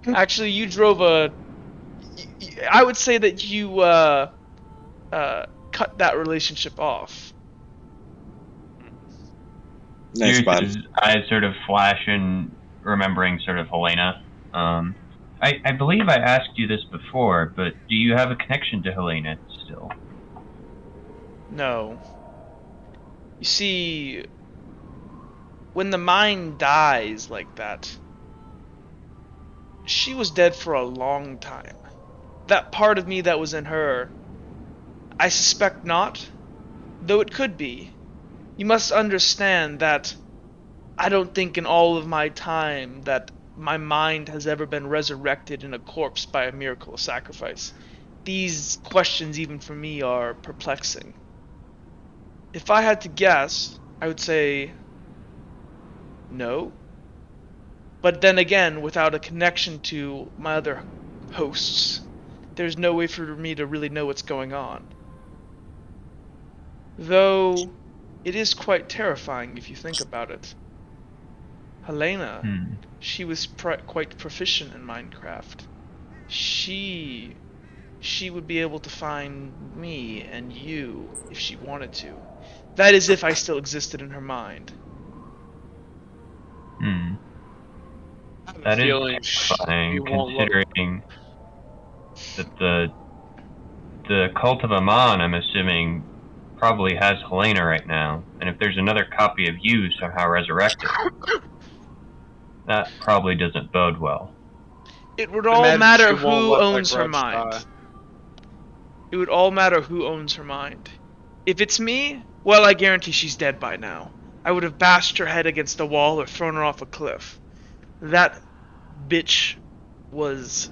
Actually, you drove I would say that you cut that relationship off. Nice, bud. His eyes sort of flash in remembering sort of Helena. I believe I asked you this before, but do you have a connection to Helena still? No. You see, when the mind dies like that, she was dead for a long time. That part of me that was in her, I suspect not, though it could be. You must understand that I don't think in all of my time that my mind has ever been resurrected in a corpse by a miracle of sacrifice. These questions, even for me, are perplexing. If I had to guess, I would say no. But then again, without a connection to my other hosts, there's no way for me to really know what's going on. Though, it is quite terrifying if you think about it. Helena, she was quite proficient in Minecraft. She would be able to find me and you if she wanted to. That is if I still existed in her mind. That is terrifying, considering that the Cult of Amon, I'm assuming, probably has Helena right now, and if there's another copy of you somehow resurrected, that probably doesn't bode well. It would all matter who owns her mind. It would all matter who owns her mind. If it's me, well, I guarantee she's dead by now. I would have bashed her head against a wall or thrown her off a cliff. That bitch was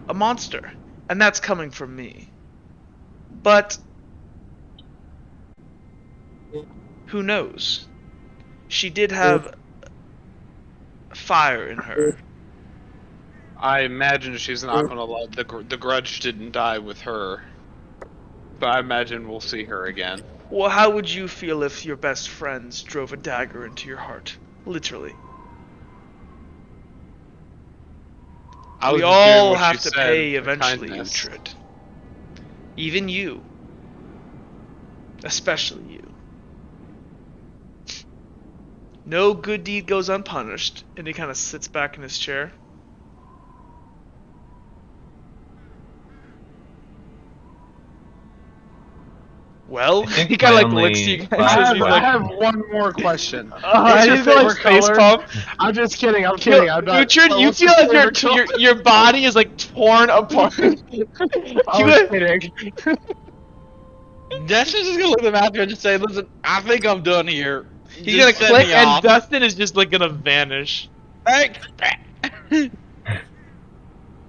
a monster, and that's coming from me. But who knows? She did have fire in her. I imagine she's not going to let the grudge didn't die with her. But I imagine we'll see her again. Well, how would you feel if your best friends drove a dagger into your heart? Literally. We all have to pay eventually, No good deed goes unpunished. And he kind of sits back in his chair. Well, he kind of like looks at you guys. I have one more question. What's your favorite color? I'm just kidding. I'm kidding. I'm not. Uhtred, you feel like your body is like torn apart. I was kidding. Dustin's just gonna look at the map and just say, "Listen, I think I'm done here." He's gonna click, and Dustin is just like gonna vanish.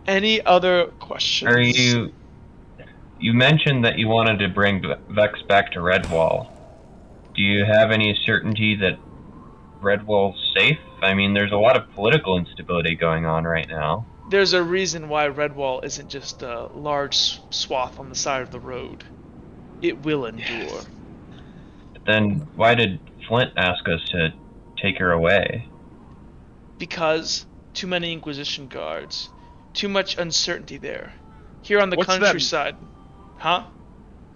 Any other questions? Are you mentioned that you wanted to bring Vex back to Redwall. Do you have any certainty that Redwall's safe? I mean, there's a lot of political instability going on right now. There's a reason why Redwall isn't just a large swath on the side of the road. It will endure. But then why did Flint ask us to take her away? Because too many Inquisition guards. Too much uncertainty there. Here on the countryside. Huh?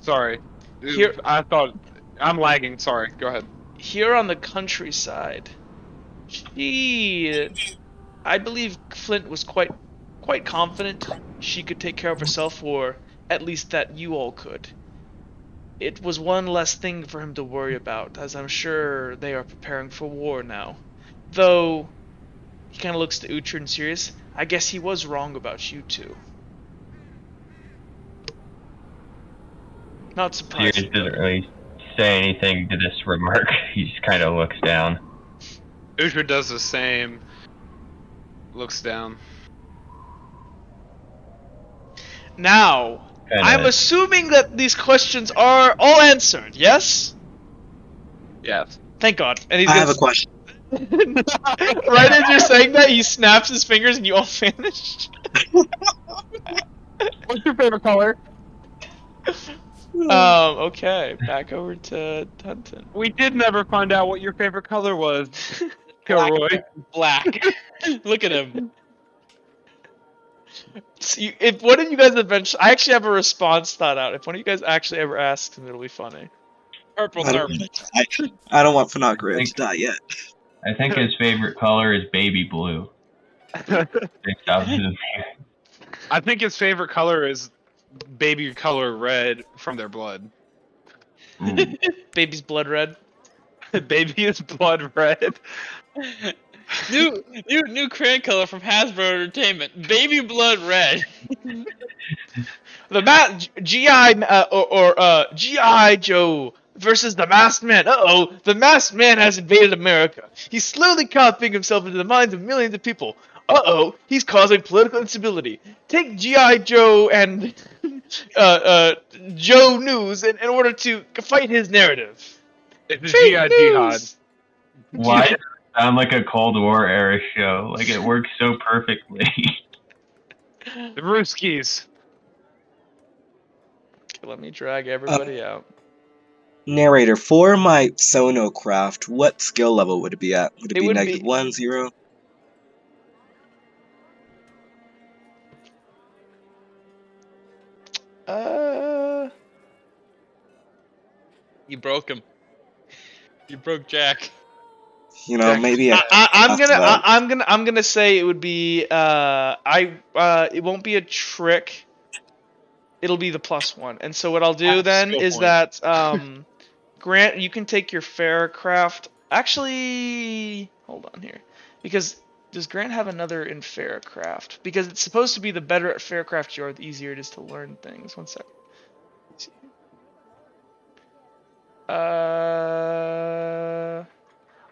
Sorry. Here, I thought... I'm lagging. Sorry. Go ahead. Here on the countryside, I believe Flint was quite confident she could take care of herself, or at least that you all could. It was one less thing for him to worry about, as I'm sure they are preparing for war now. Though, he kind of looks to Uhtred and Sirius. I guess he was wrong about you two. Not surprised. Sirius doesn't really say anything to this remark. He just kind of looks down. Uhtred does the same. Looks down. Now, I'm assuming that these questions are all answered, yes? Yes. Thank God. And I have a question. Right as you're saying that, he snaps his fingers and you all vanish. What's your favorite color? Okay, back over to Tunton. We did never find out what your favorite color was, Kilroy. Black. Look at him. See, if one of you guys eventually, I actually have a response thought out. If one of you guys actually ever asks him, it'll be funny. Purple I don't want Fanakra to die yet. I think his favorite color is baby blue. I think his favorite color is baby color red from their blood. Baby's blood red. Baby is blood red. New crayon color from Hasbro Entertainment. Baby blood red. The G.I. Joe versus the Masked Man. Uh-oh, the Masked Man has invaded America. He's slowly copying himself into the minds of millions of people. Uh-oh, he's causing political instability. Take G.I. Joe and Joe News in order to fight his narrative. It's a G.I. Jihad. Why does it sound like a Cold War era show? Like, it works so perfectly. The Ruskies. Okay, let me drag everybody out. Narrator, for my Sonocraft, what skill level would it be at? Would it be -1, 0? You broke him. You broke Jack. You know, maybe I'm gonna say it would be it won't be a trick. It'll be the +1. And so what I'll do then is that Grant, you can take your Faircraft. Actually, hold on here, because does Grant have another in Faircraft? Because it's supposed to be the better at Faircraft you are, the easier it is to learn things. One sec.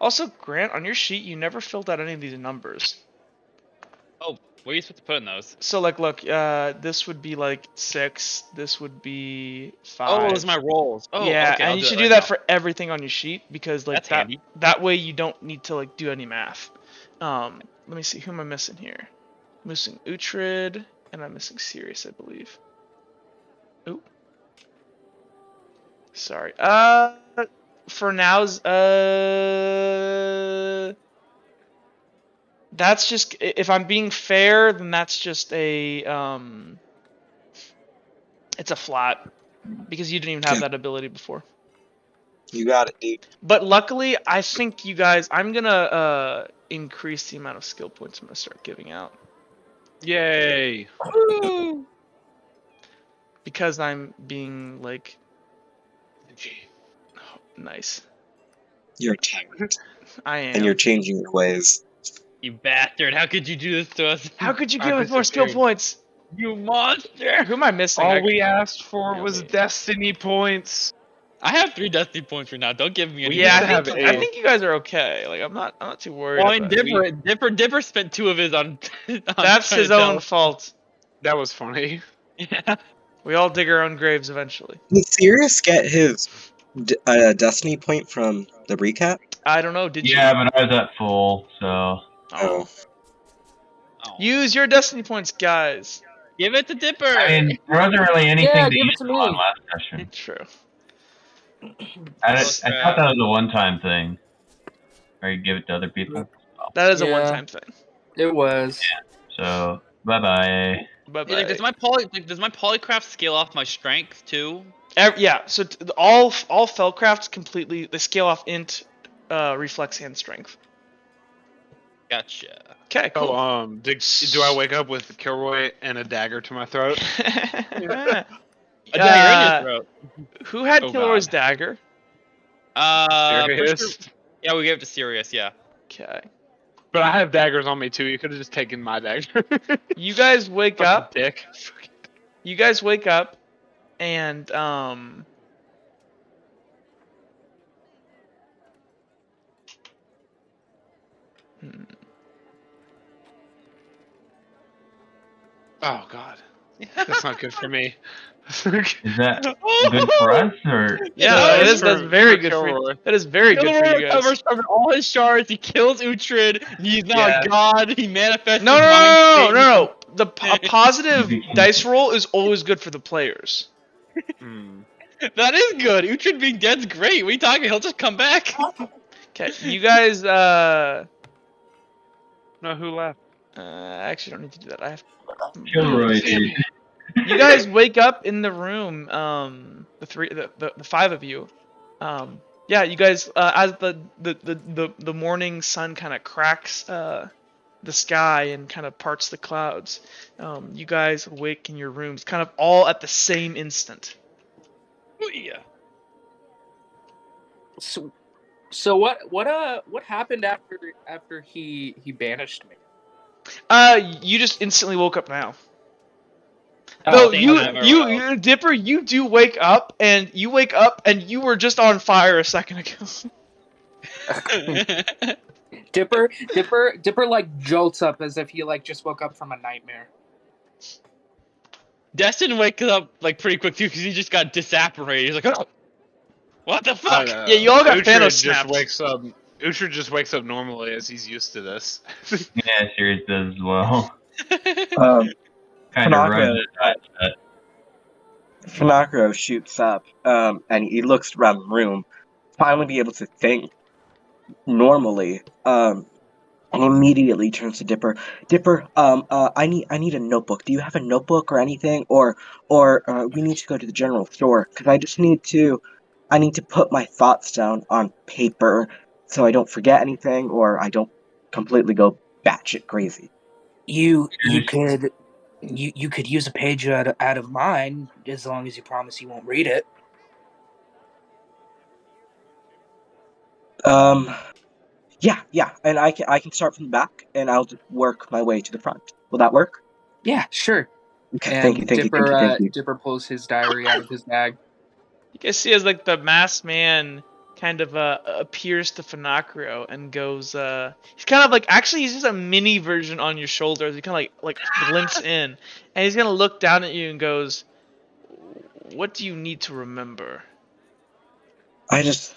Also, Grant, on your sheet, you never filled out any of these numbers. Oh, what are you supposed to put in those? So, like, look, this would be like 6. This would be 5. Oh, those are my rolls. Oh, yeah, okay, and you should do that for everything on your sheet, because like that way you don't need to like do any math. Let me see, who am I missing here? I'm missing Uhtred, and I'm missing Sirius, I believe. Ooh. Sorry. For now's that's just, if I'm being fair, then that's just a it's a flat, because you didn't even have that ability before. You got it, dude. But luckily, I think you guys. I'm gonna increase the amount of skill points I'm gonna start giving out Yay! because I'm being like nice. You're a tyrant, I am. and you're changing your ways. You bastard! How could you do this to us? How could you I give us more skill disappeared. points? You monster! Who am I missing? All we asked for Yeah, was me. destiny points. I have 3 destiny points right now. Don't give me any. We Yeah, used to have I 8. think you guys are okay. Like I'm not too worried Well, about it. Dipper spent 2 of his on. That's trying his to tell own us. fault. That was funny. Yeah. We all dig our own graves eventually. Did Sirius get his destiny point from the recap? I don't know. Did you? Yeah, but I was at full, so. Oh. Oh. Use your destiny points, guys. Give it to Dipper. I mean, there wasn't really anything Yeah, to give it use to them on me. last session. True. I thought that was a one-time thing. Or you give it to other people. That is a Yeah. one-time thing. It was. So, bye-bye. Bye Yeah, bye. does my polycraft scale off my strength too? Yeah. So all Felcrafts completely they scale off int, reflex, and strength. Gotcha. Okay. Cool. Oh, do I wake up with Kilroy and a dagger to my throat? A dagger in your throat. Who had Oh, Kilroy's God. dagger? Sirius? Yeah, we gave it to Sirius. Yeah. Okay. But I have daggers on me too. You could have just taken my dagger. You guys wake Fucking up. dick. You guys wake up, and Oh God, that's not good for me. Is that good for us, or? Yeah, it it is is. That's for very good for Kilroy. you. That is very good for Kilroy you guys. recovers from all his shards. He kills Uhtred. He's now Yeah. a god. He manifests. No, his no, mind no, state. no, no, no. A positive dice roll is always good for the players. Hmm. That is good. Uhtred being dead's great. What are you talking? He'll just come back. Okay, you guys. No, who left? I actually don't need to do that. I have. Kilroy, dude. You guys wake up in the room. The 5 of you. Yeah, you guys. As the morning sun kind of cracks the sky and kind of parts the clouds, you guys awake in your rooms, kind of all at the same instant. Yeah. So what happened after he banished me? You just instantly woke up now. Oh, No, you, Dipper, you do wake up, and you were just on fire a second ago. Dipper like jolts up as if he like just woke up from a nightmare. Destin wakes up like pretty quick too because he just got disapparated. He's like, oh, what the fuck? Yeah, you all got Uhtred Thanos just snapped. wakes up. Uhtred just wakes up normally as he's used to this. Yeah, Sirius does as well. Kind of Panagro, runs. Panagro shoots up, and he looks around the room, finally be able to think normally, and immediately turns to Dipper. Dipper, I need a notebook. Do you have a notebook or anything, or we need to go to the general store because I need to put my thoughts down on paper so I don't forget anything or I don't completely go batshit crazy. You could use a page out of mine as long as you promise you won't read it. Yeah, and I can start from the back and I'll just work my way to the front. Will that work? Yeah, sure. Okay, And thank you. Dipper pulls his diary out of his bag. You guys see as like the masked man kind of appears to Finacrio and goes. He's kind of like actually he's just a mini version on your shoulders. He kind of like blinks in, and he's gonna look down at you and goes, "What do you need to remember?" I just.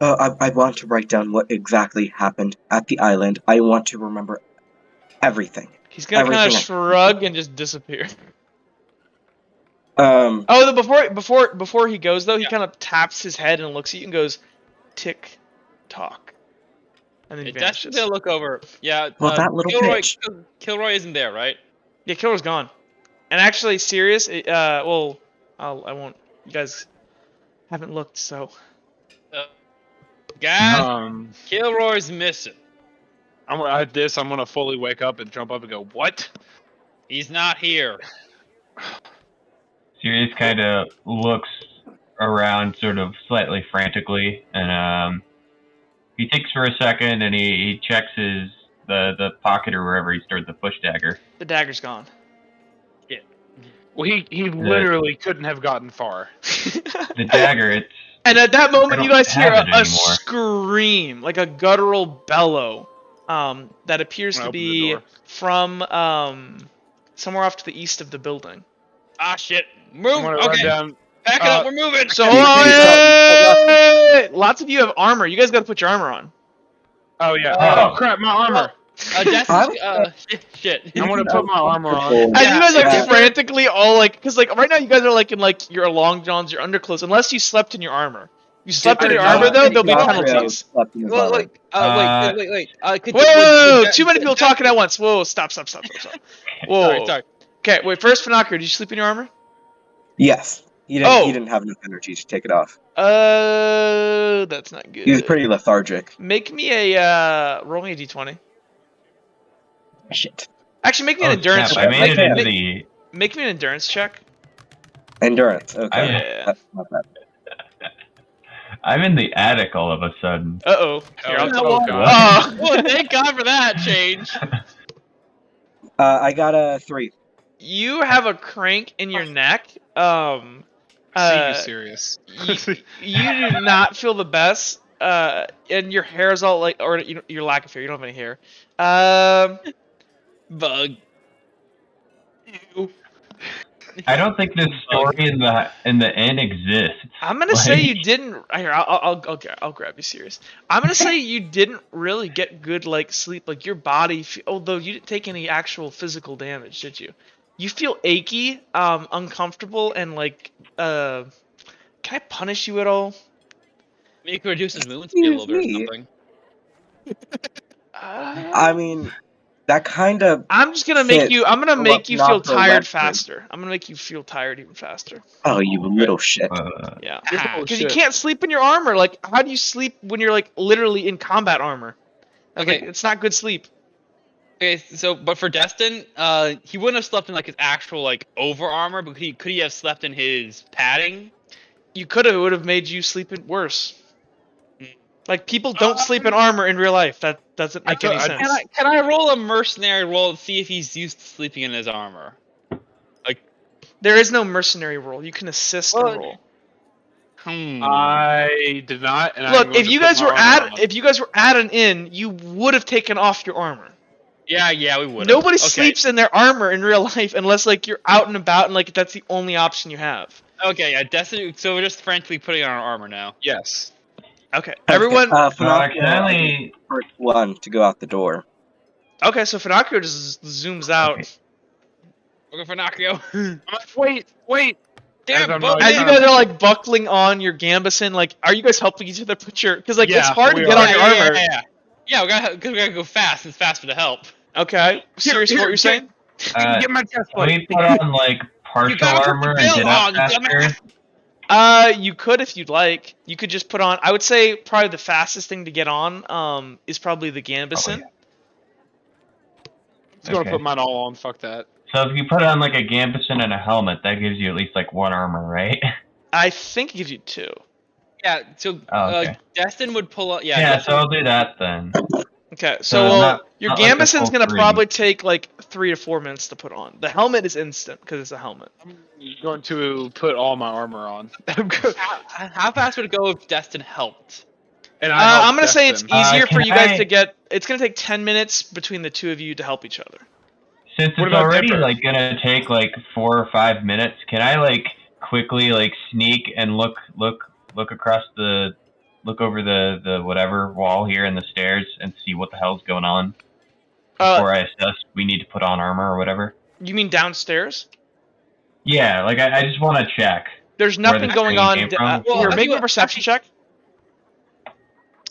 I want to write down what exactly happened at the island. I want to remember everything. He's gonna kind of shrug and just disappear. Before he goes though, he kind of taps his head and looks at you and goes, "Tick, tock," and then he vanishes. Destin's gonna look over. Yeah. Well, that little bitch. Kilroy isn't there, right? Yeah, Kilroy's gone. And actually, Sirius. I won't. You guys haven't looked, so Guys, Kilroy's missing. I'm gonna fully wake up and jump up and go, what? He's not here. Sirius kind of looks around sort of slightly frantically, and he thinks for a second, and he checks the pocket or wherever he stored the push dagger. The dagger's gone. Yeah. Well, he literally couldn't have gotten far. The dagger, it's... And at that moment, you guys hear a anymore. scream, like a guttural bellow, that appears to be from somewhere off to the east of the building. Ah, shit. Move! Run Okay. down. Pack it up, we're moving! So hold on, wait. Lots of you have armor. You guys gotta put your armor on. Oh yeah. Oh. Oh crap, my armor. Shit. I want to put my armor on. And you guys are frantically all like, because like right now you guys are like in like your long johns, your underclothes, unless you slept in your armor. You slept in your armor though, there'll be penalties. Well, wait. Whoa! Too many people talking at once. Whoa! Stop. Whoa. Sorry. Okay, wait. First, Fanakir, did you sleep in your armor? Yes. He didn't have enough energy to take it off. That's not good. He was pretty lethargic. Make me a roll me a d20. Shit. Actually, make me an endurance snap. check. I made it into the... Make me an endurance check. Endurance. Okay. Yeah. That's not bad. I'm in the attic all of a sudden. Uh-oh. Here, I'll Oh, oh, God. Well, thank God for that change. I got a 3. You have a crank in your neck. See you serious. You do not feel the best. And your hair is all like, or your lack of hair. You don't have any hair. Bug. Ew. I don't think this story in the inn exists. I'm gonna say you didn't. Here, I'll grab you serious. I'm gonna say you didn't really get good like sleep. Like your body, although you didn't take any actual physical damage, did you? You feel achy, uncomfortable, and like, can I punish you at all? Maybe you could reduce his movement speed a little bit or something. I mean, that kind of. I'm just gonna make you. I'm gonna make you feel not tired electric. faster. I'm gonna make you feel tired even faster. Oh, you little shit. Yeah, Oh, because you shit. can't sleep in your armor. Like, how do you sleep when you're like literally in combat armor? Like, Okay. it's not good sleep. Okay, so but for Destin, he wouldn't have slept in like his actual like over armor, but could he have slept in his padding? You could have. It would have made you sleep in worse. Like, people don't sleep in armor in real life. That doesn't make any sense. Can I roll a mercenary roll to see if he's used to sleeping in his armor? There is no mercenary roll. You can assist a Well, roll. I did not. And I'm Look, going if to you put guys my were armor on. at an inn, you would have taken off your armor. Yeah, we would. Nobody sleeps in their armor in real life unless like you're out and about and like that's the only option you have. Okay, yeah, Destin. So we're just frantically putting on our armor now. Yes. Okay, everyone. Accidentally... First one to go out the door. Okay, so Finocchio just zooms out. Okay. We're going for Nakrio. Wait. Damn, I'm both not- As you guys are like buckling on your gambison, like, are you guys helping each other put your? Because like it's Yeah, hard to we get are. on your armor. Yeah, we gotta go fast. It's faster to help. Okay, serious. What you're saying? Get my chest Can we put on like partial gotta put armor the and bill get out on, you faster? You could if you'd like. You could just put on. I would say probably the fastest thing to get on, is probably the gambison. Oh, I'm just gonna Okay. put mine all on. Fuck that. So if you put on like a gambison and a helmet, that gives you at least like one armor, right? I think it gives you 2. Yeah, so Oh, okay. Destin would pull up. Yeah, Destin, so I'll do that then. Okay, So so not- your not like a gambison's full gonna 3. probably take like 3 to 4 minutes to put on. The helmet is instant because it's a helmet. I'm going to put all my armor on. I'm good. how fast would it go if Destin helped? And I help I'm gonna say it's Destin. easier for can you guys I- to get. It's gonna take 10 minutes between the two of you to help each other. Since What it's about already Dipper? like gonna take like 4 or 5 minutes, can I like quickly like sneak and look across look over the whatever wall here in the stairs and see what the hell's going on before I assess we need to put on armor or whatever? You mean downstairs? Yeah, like I just want to check. There's Where nothing the going scream on. came from? Here, Well, make me a perception check.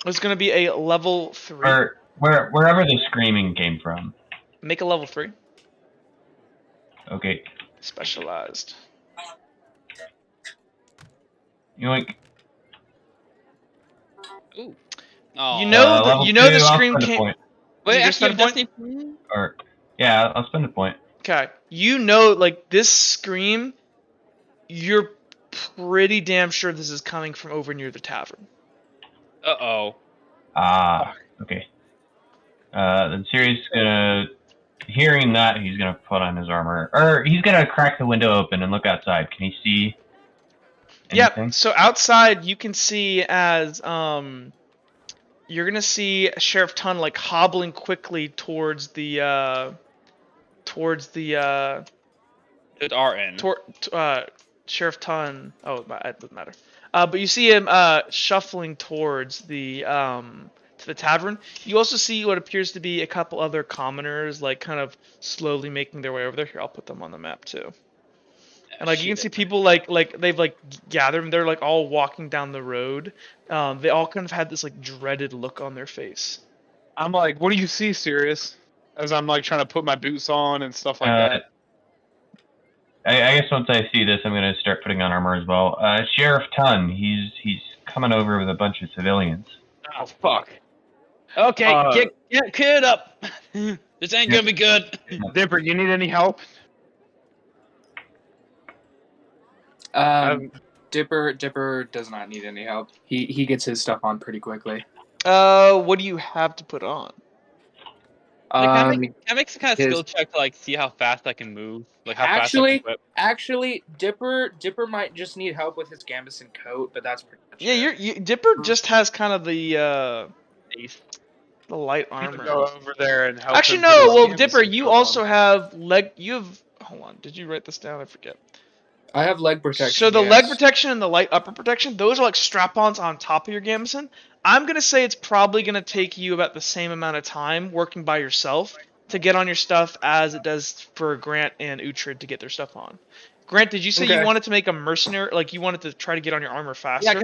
It's gonna be a level 3. Or wherever the screaming came from. Make a level 3. Okay. Specialized. You know, like Ooh. Oh. You know level you know 2, the I'll scream spend a can't. point. Wait, You gonna actually, spend a point? Destiny. Or yeah, I'll spend a point. Okay. You know, like this scream, you're pretty damn sure this is coming from over near the tavern. Uh-oh. Okay. Then Sirius gonna, hearing that, he's gonna put on his armor, or he's gonna crack the window open and look outside. Can he see anything? Yep. So outside, you can see as you're gonna see Sheriff Tun like hobbling quickly towards the It's our end. Sheriff Tun. Oh, it doesn't matter. But you see him shuffling towards the to the tavern. You also see what appears to be a couple other commoners, like kind of slowly making their way over there. Here, I'll put them on the map too. And like you can see people like they've like gathered, and they're like all walking down the road. They all kind of had this like dreaded look on their face. I'm like, what do you see, Sirius? As I'm like trying to put my boots on and stuff like that. I guess once I see this, I'm gonna start putting on armor as well. Sheriff Tun, he's coming over with a bunch of civilians. Oh fuck. Okay, get kid up. This ain't gonna be good. Dipper, you need any help? Dipper does not need any help. He gets his stuff on pretty quickly. What do you have to put on? Can I make some kind of skill check to like see how fast I can move? Like how fast I can whip? Actually, Dipper might just need help with his gambeson coat, but that's pretty much it. Dipper just has kind of the light armor. Go over there and help. Actually, no. Well, Dipper, you also have leg. You have. Hold on. Did you write this down? I forget. I have leg protection. So the leg protection and the light upper protection, those are like strap-ons on top of your gambeson. I'm gonna say it's probably gonna take you about the same amount of time working by yourself to get on your stuff as it does for Grant and Uhtred to get their stuff on. Grant, did you say you wanted to make a mercenary, like you wanted to try to get on your armor faster? Yeah,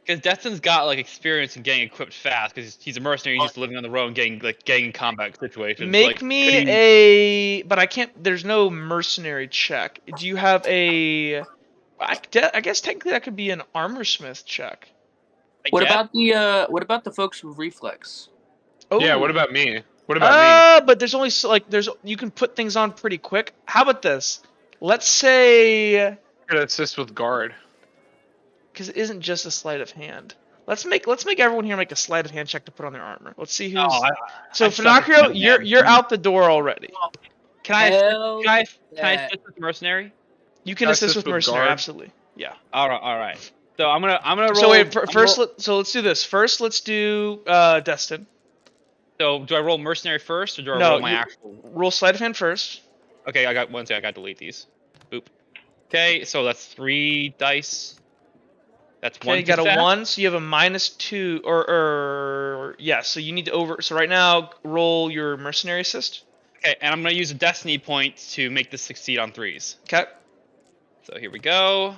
because Destin's got like experience in getting equipped fast because he's a mercenary, he's just living on the road and getting in combat situations. Make like, me but I can't. There's no mercenary check. Do you have a? I guess technically that could be an armor smith check. What about the folks with reflex? Oh. Yeah, what about me? What about me? But there's only you can put things on pretty quick. How about this? Let's say I'm gonna assist with guard. Because it isn't just a sleight of hand. Let's make everyone here make a sleight of hand check to put on their armor. Let's see who's. So Finocchio, you're out the door already. Can I assist with mercenary? You can assist with mercenary, absolutely. Yeah. All right. So I'm gonna roll. So wait, let's do this. First, let's do Destin. So do I roll mercenary first, or do I roll my actual? Roll sleight of hand first. Okay, I got one. I got to delete these. Boop. Okay, so that's 3 dice. That's one. Okay, you got a 1, so you have a -2, or yeah. So you need to So right now, roll your mercenary assist. Okay, and I'm gonna use a destiny point to make this succeed on 3s. Okay. So here we go.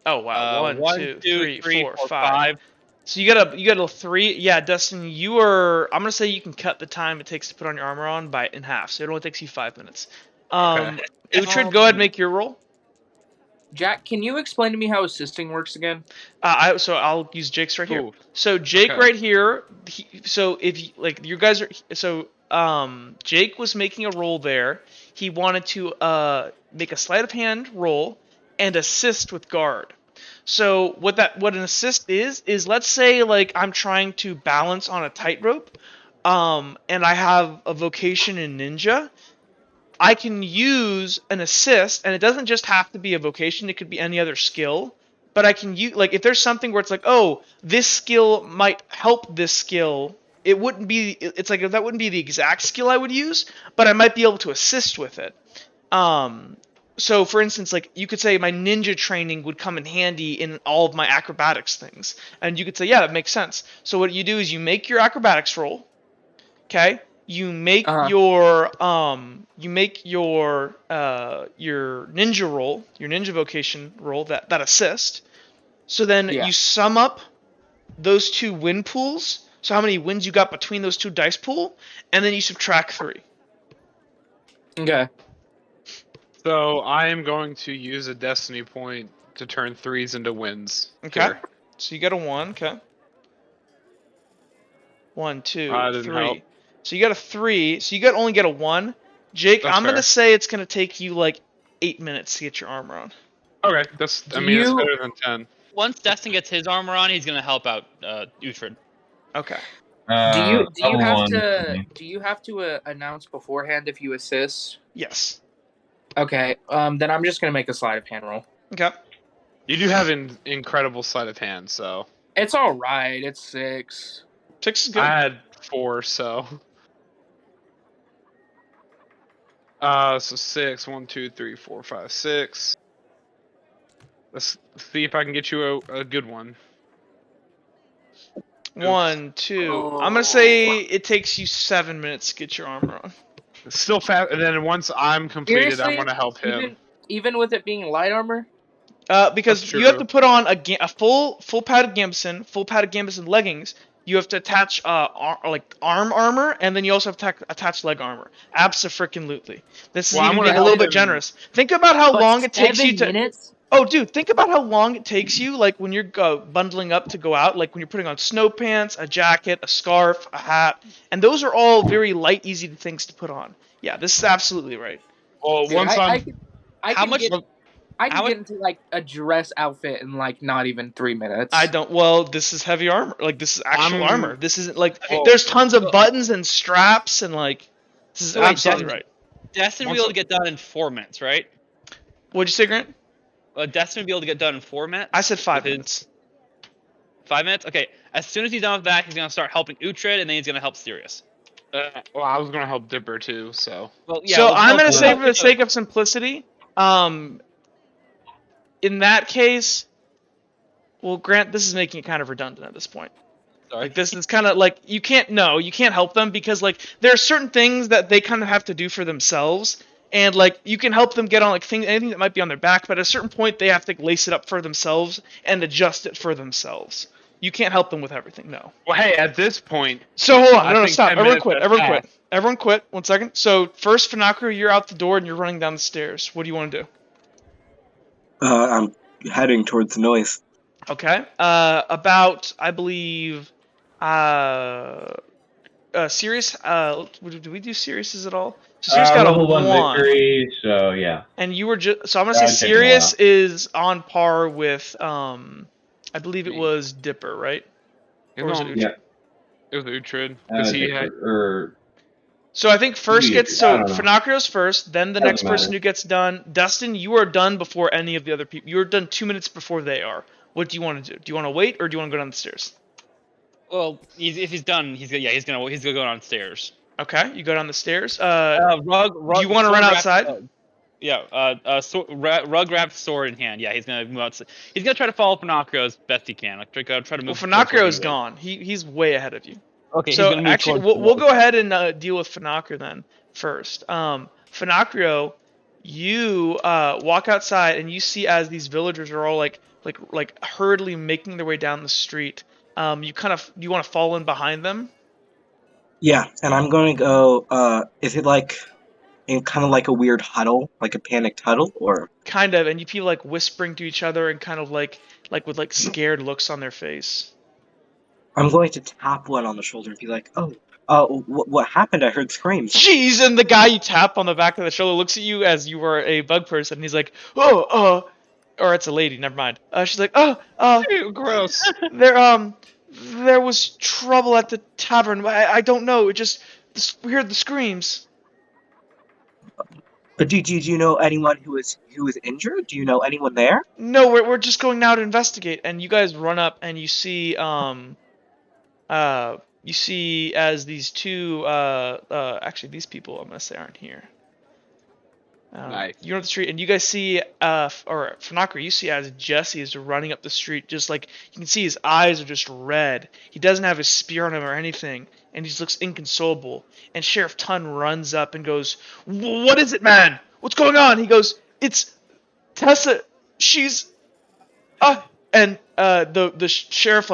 Oh wow! 1, 2, 3, 4, 5. So you got a 3. Yeah, Dustin, I'm gonna say you can cut the time it takes to put on your armor on in half. So it only takes you 5 minutes. Uhtred, go ahead and make your roll. Jack, can you explain to me how assisting works again? So I'll use Jake's right here. So Jake right here. If you guys are Jake was making a roll there. He wanted to make a sleight of hand roll and assist with guard. So what an assist is let's say like I'm trying to balance on a tightrope, and I have a vocation in ninja. I can use an assist, and it doesn't just have to be a vocation, it could be any other skill. But I can use, like, if there's something where it's like, oh, this skill might help this skill, that wouldn't be the exact skill I would use, but I might be able to assist with it. So for instance, like, you could say my ninja training would come in handy in all of my acrobatics things. And you could say, yeah, that makes sense. So what you do is you make your acrobatics roll, okay? You make your ninja roll, your ninja vocation roll, that assist. So then you sum up those 2 win pools. So how many wins you got between those 2 dice pool, and then you subtract 3. Okay. So I am going to use a destiny point to turn 3s into wins. Okay. Here. So you got a 1. Okay. 1, 2, That didn't 3. help. So you got a 3. So you only get a 1. Jake, That's I'm gonna fair. say it's gonna take you like 8 minutes to get your armor on. Okay, that's. I Do mean, it's you- better than 10. Once Destin gets his armor on, he's gonna help out Uhtred. Okay. Do you level have 1 for to me. announce beforehand if you assist? Yes. Okay. Then I'm just gonna make a sleight of hand roll. Okay. You do have an incredible sleight of hand, so. It's all right. It's 6. 6 is good. I had 4, so. So 6, 1, 2, 3, 4, 5, 6. Let's see if I can get you a good one. 1, 2. I'm gonna Oh. say it takes you 7 minutes to get your armor on. It's still fast, and then once I'm completed, Seriously? I'm gonna help him. Even with it being light armor? Because That's you have true. to put on a full padded gambeson, full padded gambeson leggings. You have to attach arm armor, and then you also have to attach leg armor. Abso-freaking-lutely. This is Well, I'm even gonna being a little help bit him- generous. Think about how But long it takes you 7 to. minutes? Oh, dude, think about how long it takes you, like when you're bundling up to go out, like when you're putting on snow pants, a jacket, a scarf, a hat, and those are all very light, easy things to put on. Yeah, this is absolutely right. Well, Dude, once I I'm. can How much- get I how can much- get into like a dress outfit in like not even 3 minutes. I don't. Well, this is heavy armor. Like this is actual I'm- armor. This isn't like Well, there's tons of well- buttons and straps and like this is So wait, absolutely Destin- right. Destin will be able to get done in 4 minutes, right? What'd you say, Grant? Destin will be able to get done in 4 minutes. I said 5 with his- minutes. 5 minutes. Okay. As soon as he's done with that, he's gonna start helping Uhtred, and then he's gonna help Sirius. Well, I was gonna help Dipper too, so. Well, yeah. So we'll I'm help- gonna we'll say help for the each other. sake of simplicity, in that case, well, Grant, this is making it kind of redundant at this point. Sorry. Like this is kind of like you can't help them because like there are certain things that they kind of have to do for themselves, and like you can help them get on like anything that might be on their back, but at a certain point they have to lace it up for themselves and adjust it for themselves. You can't help them with everything, no. Well, hey, at this point. So hold on, I no, think stop. 10 Everyone minutes quit. has Everyone quit. passed. Everyone quit. 1 second. So first, Fanakru, you're out the door and you're running down the stairs. What do you want to do? I'm heading towards the noise. Okay. About I believe, Sirius. Do we do Sirius's at all? So Sirius got level a 1 1. victory, so yeah. And you were just so I'm gonna say Taking a Sirius while. is on par with I believe it was Dipper, right? Or was it Uhtred? Yeah. It was Uhtred. Because he had. So I think first Maybe, gets I so don't know. Fanakrios first, then the Doesn't next person matter. who gets done. Dustin, you are done before any of the other people. You are done 2 minutes before they are. What do you want to do? Do you want to wait or do you want to go down the stairs? Well, if he's done, he's gonna go downstairs. Okay, you go down the stairs. Rug. Do you want to run outside? Rug wrapped sword in hand. Yeah, he's gonna move outside. He's gonna try to follow Finocchio as best he can. Like try to Well, move. Finocchio's gone. He's way ahead of you. Okay, So he's gonna move actually, towards we'll go ahead and deal with Finocchio then first. Finocchio, you walk outside and you see as these villagers are all like hurriedly making their way down the street. You want to fall in behind them? Yeah, and I'm going to go. Is it like in kind of like a weird huddle, like a panicked huddle, or Kind of, and you people like whispering to each other and kind of like with like scared looks on their face. I'm going to tap one on the shoulder and be like, "Oh, what happened? I heard screams." Jeez, and the guy you tap on the back of the shoulder looks at you as you were a bug person, and he's like, or it's a lady, never mind. She's like, Ew, gross. there was trouble at the tavern. I don't know, we heard the screams. But do you know anyone who is injured? Do you know anyone there? No, we're just going now to investigate, and you guys run up and you see as these two actually these people I'm gonna say aren't here. Nice. You're on the street and you guys see or Fanakri, you see as Jesse is running up the street, just like you can see his eyes are just red. He doesn't have his spear on him or anything, and he just looks inconsolable. And Sheriff Tun runs up and goes, "What is it, man? What's going on?" He goes, "It's Tessa. She's and the sheriff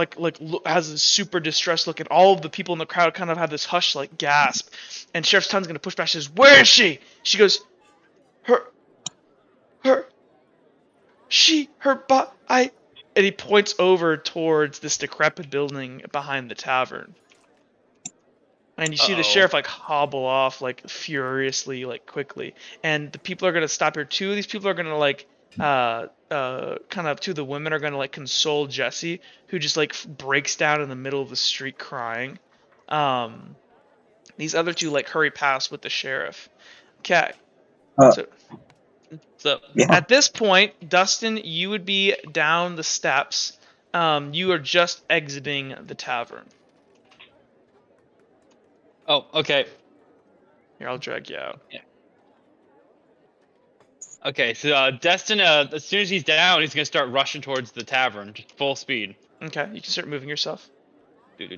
has a super distressed look, and all of the people in the crowd kind of have this hush like gasp. And Sheriff Tun's gonna push back. She says, "Where is she?" She goes, and he points over towards this decrepit building behind the tavern. And you see the sheriff like hobble off like furiously, like quickly. And the people are gonna stop here. Two of these people are gonna like kind of two of the women are gonna like console Jesse, who just like breaks down in the middle of the street crying. These other two like hurry past with the sheriff. Okay. So at this point, Dustin, you would be down the steps. You are just exiting the tavern. Oh, okay. Here, I'll drag you out. Yeah. Okay, so Destin, as soon as he's down, he's gonna start rushing towards the tavern, just full speed. Okay, you can start moving yourself. Do.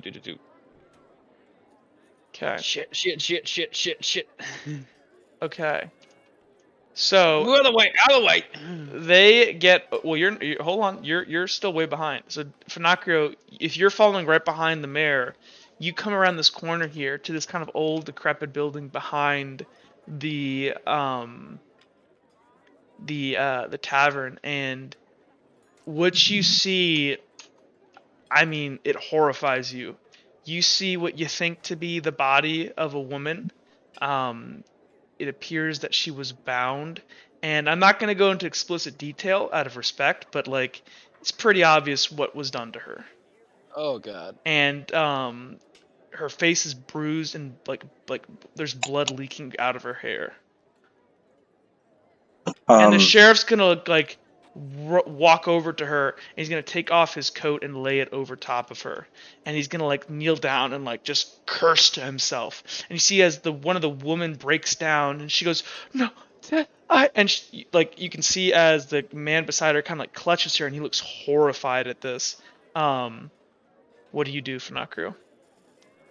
Okay. Shit. Okay. So move out of the way. They get you're hold on. You're still way behind. So Finacrio, if you're following right behind the mayor, you come around this corner here to this kind of old decrepit building behind the tavern, and what you see, I mean, it horrifies you. You see what you think to be the body of a woman. It appears that she was bound, and I'm not going to go into explicit detail out of respect, but like it's pretty obvious what was done to her. Oh god. And her face is bruised and like there's blood leaking out of her hair. And the sheriff's gonna like walk over to her, and he's gonna take off his coat and lay it over top of her, and he's gonna like kneel down and like just curse to himself. And you see as one of the women breaks down, and she goes, "No, and she, like you can see as the man beside her kind of like clutches her, and he looks horrified at this. What do you do, Finacrio?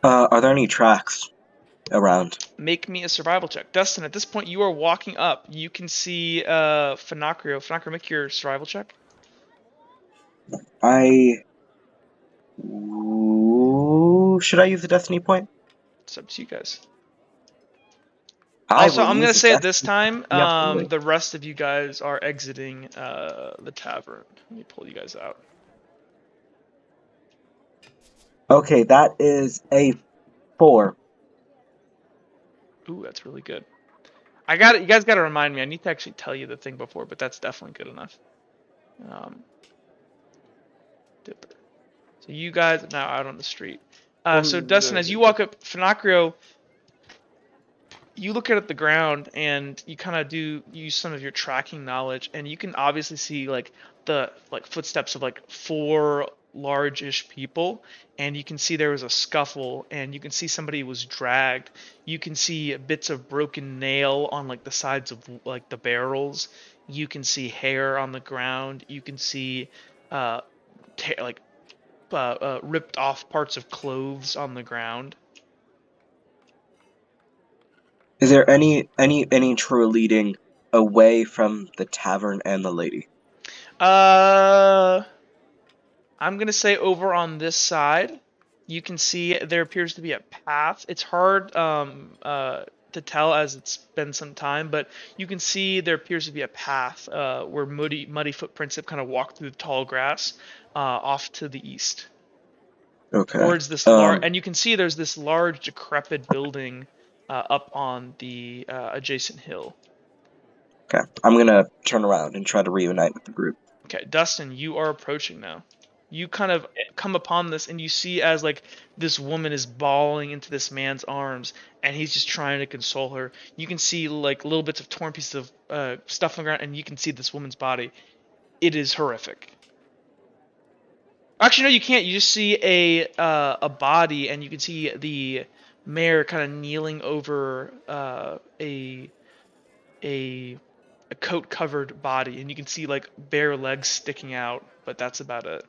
Are there any tracks around? Make me a survival check. Dustin, at this point, you are walking up. You can see Finacrio. Finacrio, make your survival check. Should I use the destiny point? It's up to you guys. Also, I'm going to say at this time, Absolutely. the rest of you guys are exiting the tavern. Let me pull you guys out. Okay, that is a 4. Ooh, that's really good. You guys got to remind me. I need to actually tell you the thing before, but that's definitely good enough. So you guys are now out on the street. So Dustin, as you walk up, Finacrio, you look at the ground and you kind of use some of your tracking knowledge, and you can obviously see like the footsteps of like 4 large-ish people, and you can see there was a scuffle, and you can see somebody was dragged. You can see bits of broken nail on like the sides of like the barrels. You can see hair on the ground. You can see ripped off parts of clothes on the ground. Is there any trail leading away from the tavern and the lady? I'm gonna say over on this side, you can see there appears to be a path. It's hard to tell as it's been some time, but you can see there appears to be a path where muddy footprints have kind of walked through the tall grass off to the east. Okay. Towards this large, and you can see there's this large decrepit building up on the adjacent hill. Okay, I'm gonna turn around and try to reunite with the group. Okay, Dustin, you are approaching now. You kind of come upon this, and you see as like this woman is bawling into this man's arms, and he's just trying to console her. You can see like little bits of torn pieces of stuff on the ground, and you can see this woman's body. It is horrific. Actually, no, you can't. You just see a body, and you can see the mayor kind of kneeling over a coat-covered body, and you can see like bare legs sticking out, but that's about it.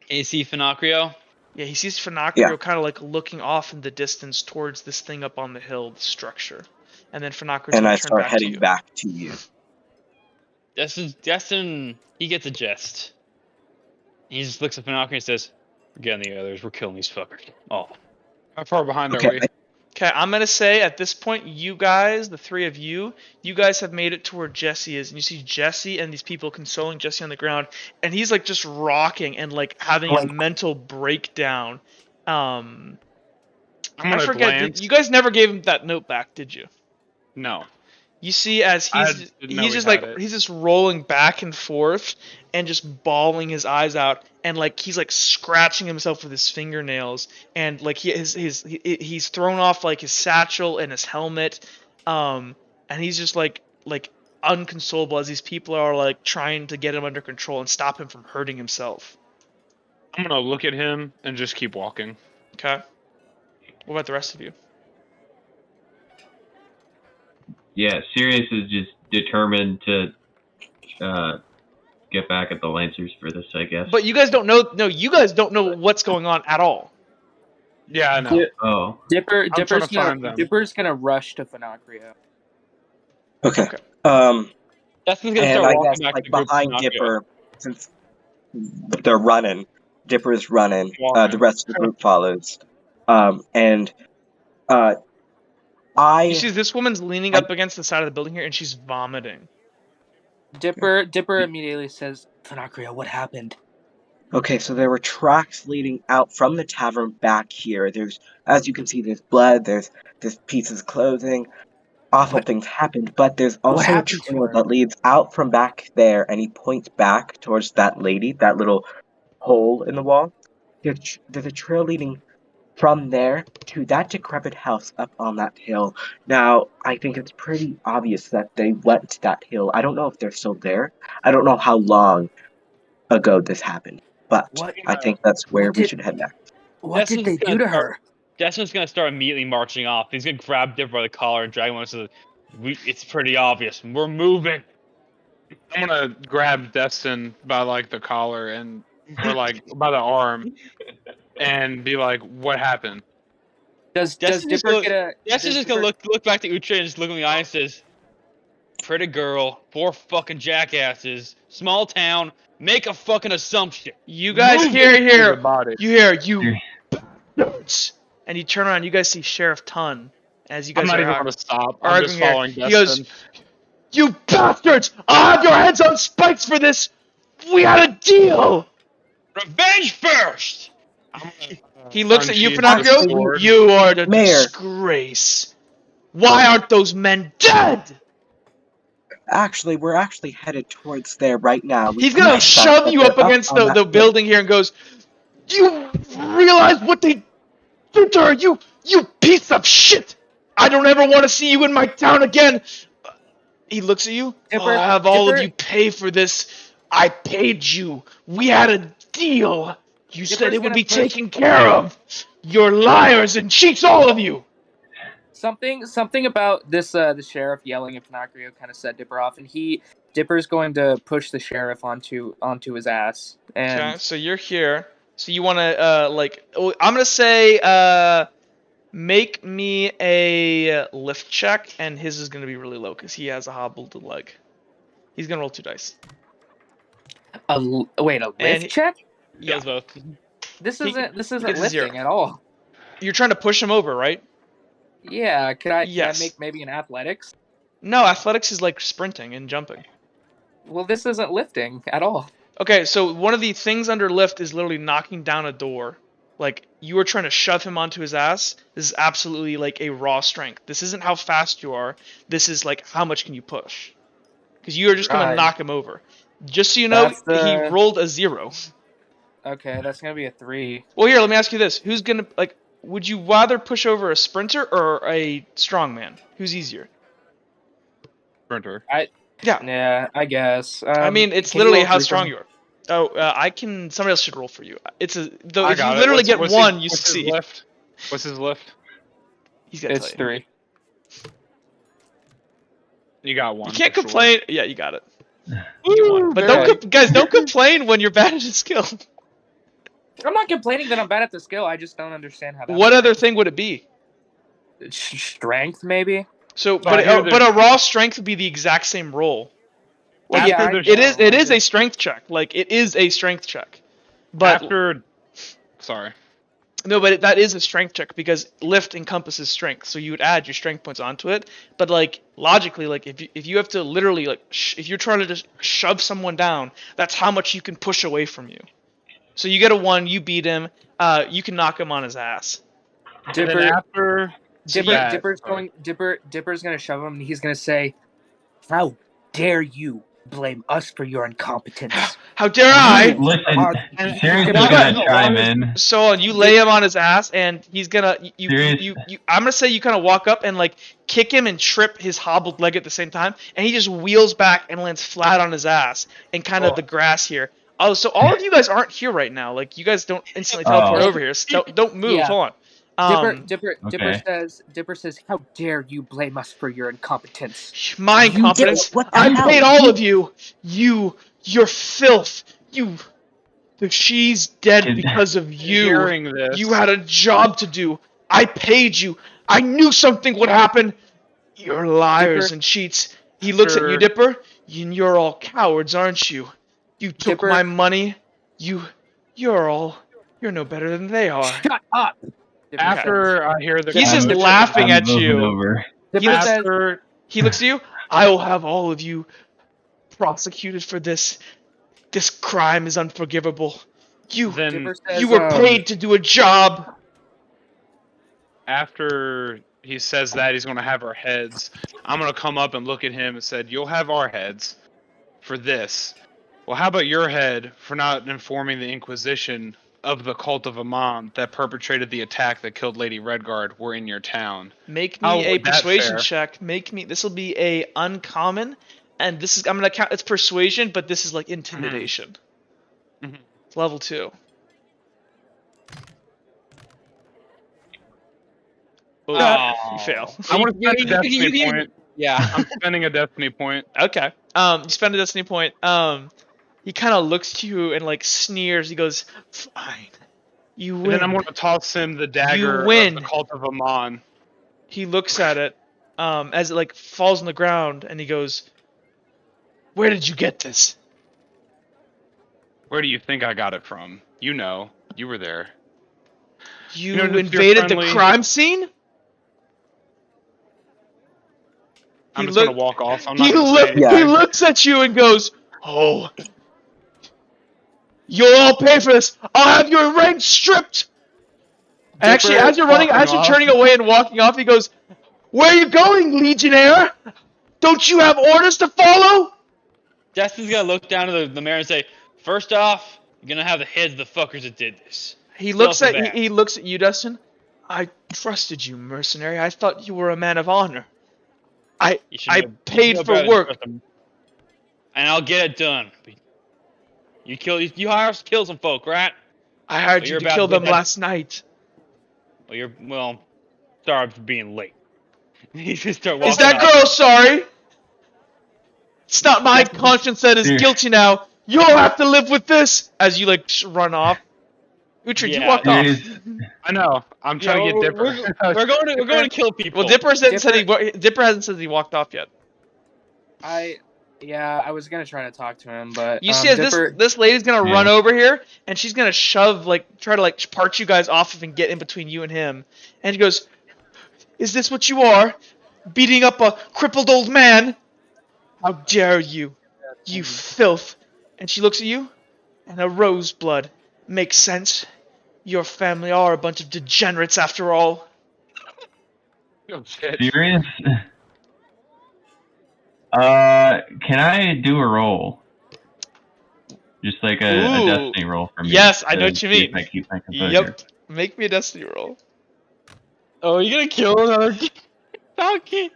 Can you see Finacrio? Yeah, he sees Finacrio kind of like looking off in the distance towards this thing up on the hill, the structure, and then Finacrio's and gonna I turn start back heading to you. back to you. Destin, he gets a gist. He just looks at Finacrio and says, "We're getting the others. We're killing these fuckers." Oh, how far behind are we? Okay, I'm gonna say at this point, you guys, the 3 of you guys have made it to where Jesse is, and you see Jesse and these people consoling Jesse on the ground, and he's like just rocking and like having a mental breakdown. I'm gonna forget. glance. You guys never gave him that note back, did you? No. You see, as he's just rolling back and forth and just bawling his eyes out, and like he's like scratching himself with his fingernails, and like he's thrown off like his satchel and his helmet, and he's just like unconsolable as these people are like trying to get him under control and stop him from hurting himself. I'm gonna look at him and just keep walking. Okay. What about the rest of you? Yeah, Sirius is just determined to get back at the Lancers for this, I guess. But you guys don't know. No, you guys don't know what's going on at all. Yeah, I know. Oh. Dipper's gonna rush to Finocchio. Okay. Destin's gonna And start I walking guess back like to the group behind Pinocchio. Dipper, since they're running, Dipper's running. The rest of the group follows. And You see, this woman's leaning up against the side of the building here, and she's vomiting. Dipper immediately says, "Finocchio, what happened?" Okay, so there were tracks leading out from the tavern back here. There's, as you can see, there's blood, there's pieces of clothing. Awful things happened, but there's also a trail that leads out from back there, and he points back towards that lady, that little hole in the wall. There's a trail leading from there to that decrepit house up on that hill. Now, I think it's pretty obvious that they went to that hill. I don't know if they're still there. I don't know how long ago this happened, but I think that's where we should head next. What did they do to her? Destin's gonna start immediately marching off. He's gonna grab Dipper by the collar and drag him on. So it's pretty obvious. We're moving. I'm gonna grab Destin by like the collar or like by the arm, and be like, "What happened?" Does Dipper get a? Destin's just gonna look back to Uhtred and just look in the eye and says, "Pretty girl, 4 fucking jackasses, small town, make a fucking assumption." You guys hear, you bastards! And you turn around, you guys see Sheriff Tun. As you guys I'm not are even gonna stop. I'm just following Destin. He goes, "You bastards! I'll have your heads on spikes for this! We had a deal!" Revenge first! He looks at you, Pinocchio. You are a disgrace. Why aren't those men dead? Actually, we're headed towards there right now. He's gonna shove you up against the building here and goes, "You realize what they did to her? You piece of shit! I don't ever want to see you in my town again." He looks at you. I'll have all of you pay for this. I paid you. We had a deal. You said it would be taken care of. You're liars and cheats, all of you. Something about this the sheriff yelling at Pinocchio kind of set Dipper off, and Dipper's going to push the sheriff onto his ass. And okay, so you're here. So you want to I'm gonna say make me a lift check, and his is gonna be really low because he has a hobbled leg. He's gonna roll 2 dice. A lift check? Yeah. Both. This isn't lifting at all. You're trying to push him over, right? Yeah. Can I make maybe an athletics? No, athletics is like sprinting and jumping. Well, this isn't lifting at all. Okay, so one of the things under lift is literally knocking down a door. Like, you are trying to shove him onto his ass. This is absolutely like a raw strength. This isn't how fast you are. This is like how much can you push. Because you are just going to knock him over. Just so you know, he rolled a 0. Okay, that's going to be a 3. Well, here, let me ask you this. Who's going to, would you rather push over a sprinter or a strongman? Who's easier? Sprinter. Yeah, I guess. I mean, it's literally how strong you are. Oh, somebody else should roll for you. If you literally get 1, you succeed. What's his lift? He's gonna tell you. 3. You got 1. You can't complain. Sure. Yeah, you got it. You won. But don't complain when you're bad at a skill. I'm not complaining that I'm bad at the skill. I just don't understand how that What other thing would it be? Strength, maybe? So, but a raw strength would be the exact same roll. Like, it is a strength check. Like, it is a strength check. But sorry. No, but that is a strength check because lift encompasses strength. So you would add your strength points onto it. But like logically, like if you have to literally if you're trying to just shove someone down, that's how much you can push away from you. So you get a 1, you beat him, you can knock him on his ass. Dipper, Dipper's gonna shove him, and he's gonna say, "How dare you blame us for your incompetence? How dare I?" Listen, Sirius is gonna chime in. So you lay him on his ass, and he's gonna I'm gonna say you kind of walk up and like kick him and trip his hobbled leg at the same time, and he just wheels back and lands flat on his ass in kind of the grass here. Oh, so all of you guys aren't here right now. Like you guys don't instantly teleport over here. So don't move. Yeah. Hold on. Dipper says, "How dare you blame us for your incompetence? My incompetence? I paid all of you. You're filth. She's dead because of you. Hearing this. You had a job to do. I paid you. I knew something would happen. You're liars Dipper, and cheats." He looks at you, Dipper. You're all cowards, aren't you? You took Dipper, my money. You're no better than they are. Shut up. Dipper After I hear the... He's just laughing at you. Over. He looks at you. I will have all of you prosecuted for this. This crime is unforgivable. You were paid to do a job. After he says that, he's going to have our heads. I'm going to come up and look at him and said, "You'll have our heads for this. Well, how about your head for not informing the Inquisition of the cult of Amon that perpetrated the attack that killed Lady Redguard were in your town?" Make me a persuasion check. This will be a uncommon, and this is I'm gonna count. It's persuasion, but this is like intimidation. Mm-hmm. It's level 2. You fail. I want to spend a destiny point. Yeah. I'm spending a destiny point. Okay. You spend a destiny point. He kind of looks to you and like sneers. He goes, "Fine, you win." And then I'm going to toss him the dagger You win. of the cult of Amon. He looks at it as it like falls on the ground, and he goes, "Where did you get this?" Where do you think I got it from? You know, you were there. You invaded the crime scene? I'm just gonna walk off. He looks at you and goes, "Oh, you'll all pay for this. I'll have your rank stripped." And actually, as you're turning away and walking off, he goes, "Where are you going, Legionnaire? Don't you have orders to follow?" Justin's gonna look down to the mayor and say, "First off, you're gonna have the heads of the fuckers that did this." He looks at you, Dustin. "I trusted you, mercenary. I thought you were a man of honor. I paid for work, and I'll get it done. You hire us to kill some folk, right? I hired you to kill them last night." Well, sorry for being late. He just start walking. Is that girl sorry? It's not my conscience that is guilty now. You'll have to live with this. As you like run off. Uhtred, you walked off. I know. I'm trying to get Dipper. We're going to kill people. Well, Dipper hasn't said he walked off yet. I was gonna try to talk to him, but you see, as this lady's gonna run over here, and she's gonna try to part you guys off and get in between you and him. And he goes, "Is this what you are? Beating up a crippled old man? How dare you, you filth!" And she looks at you, and a roseblood. Makes sense. Your family are a bunch of degenerates after all. Oh, shit. Serious? Can I do a roll? Just like a destiny roll for me. Yes, I know what you mean. I keep my composure. Yep. Make me a destiny roll. Oh, you're gonna kill another donkey?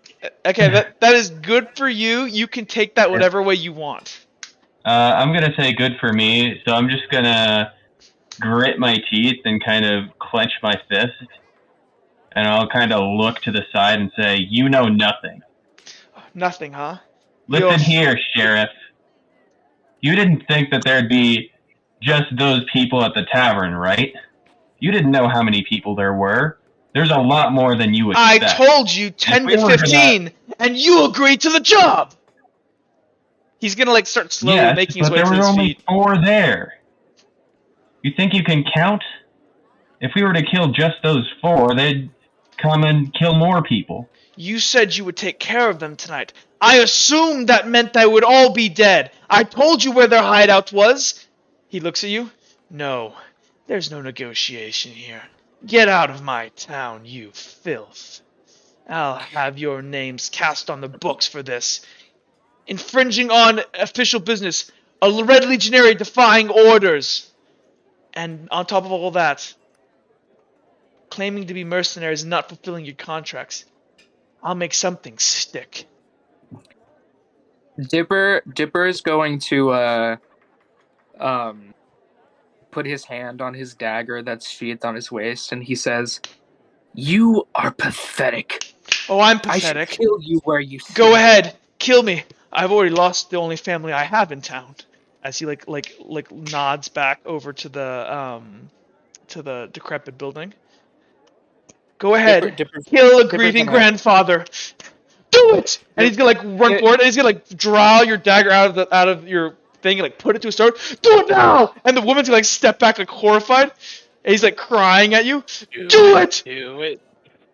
Okay, that is good for you. You can take that whatever way you want. I'm gonna say good for me, so I'm just gonna grit my teeth and kind of clench my fist, and I'll kind of look to the side and say, "You know nothing." Nothing, huh? Listen here, Sheriff. You didn't think that there'd be just those people at the tavern, right? You didn't know how many people there were. There's a lot more than you expect. I told you 10 to 15, and you agreed to the job! He's gonna start slowly making his way to his feet. But there were only 4 there. You think you can count? If we were to kill just those 4, they'd come and kill more people. You said you would take care of them tonight. I assumed that meant they would all be dead. I told you where their hideout was. He looks at you. No, there's no negotiation here. Get out of my town, you filth. I'll have your names cast on the books for this. Infringing on official business, a Red Legionary defying orders. And on top of all that, claiming to be mercenaries and not fulfilling your contracts. I'll make something stick. Dipper is going to put his hand on his dagger that's sheathed on his waist, and he says, "You are pathetic. Oh, I'm I should pathetic. kill you where you sit." Go ahead, kill me. I've already lost the only family I have in town. As he like nods back over to the decrepit building. Go ahead, kill a grieving grandfather. Do it! And he's gonna like run forward, and he's gonna like draw your dagger out of your thing, and like put it to his sword. Do it now! And the woman's gonna like step back like horrified, and he's like crying at you. Do it! Do it.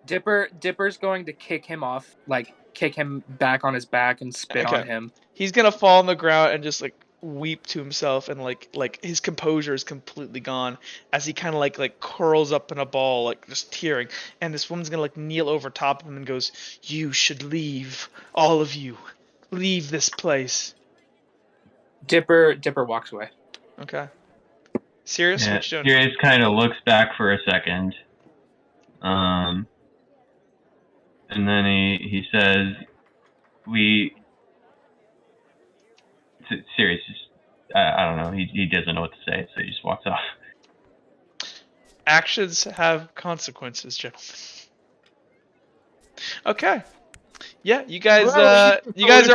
Dipper's going to kick him off, like kick him back on his back and spit on him. He's gonna fall on the ground and just like weep to himself, and like his composure is completely gone as he kind of like curls up in a ball, like just tearing. And this woman's gonna like kneel over top of him and goes, "You should leave, all of you, leave this place." Dipper walks away. Okay. Sirius, what you doing? Sirius kind of looks back for a second, and then he says, Sirius just, I don't know, he doesn't know what to say, so he just walks off. Actions have consequences, gentlemen. Okay. Yeah, you guys are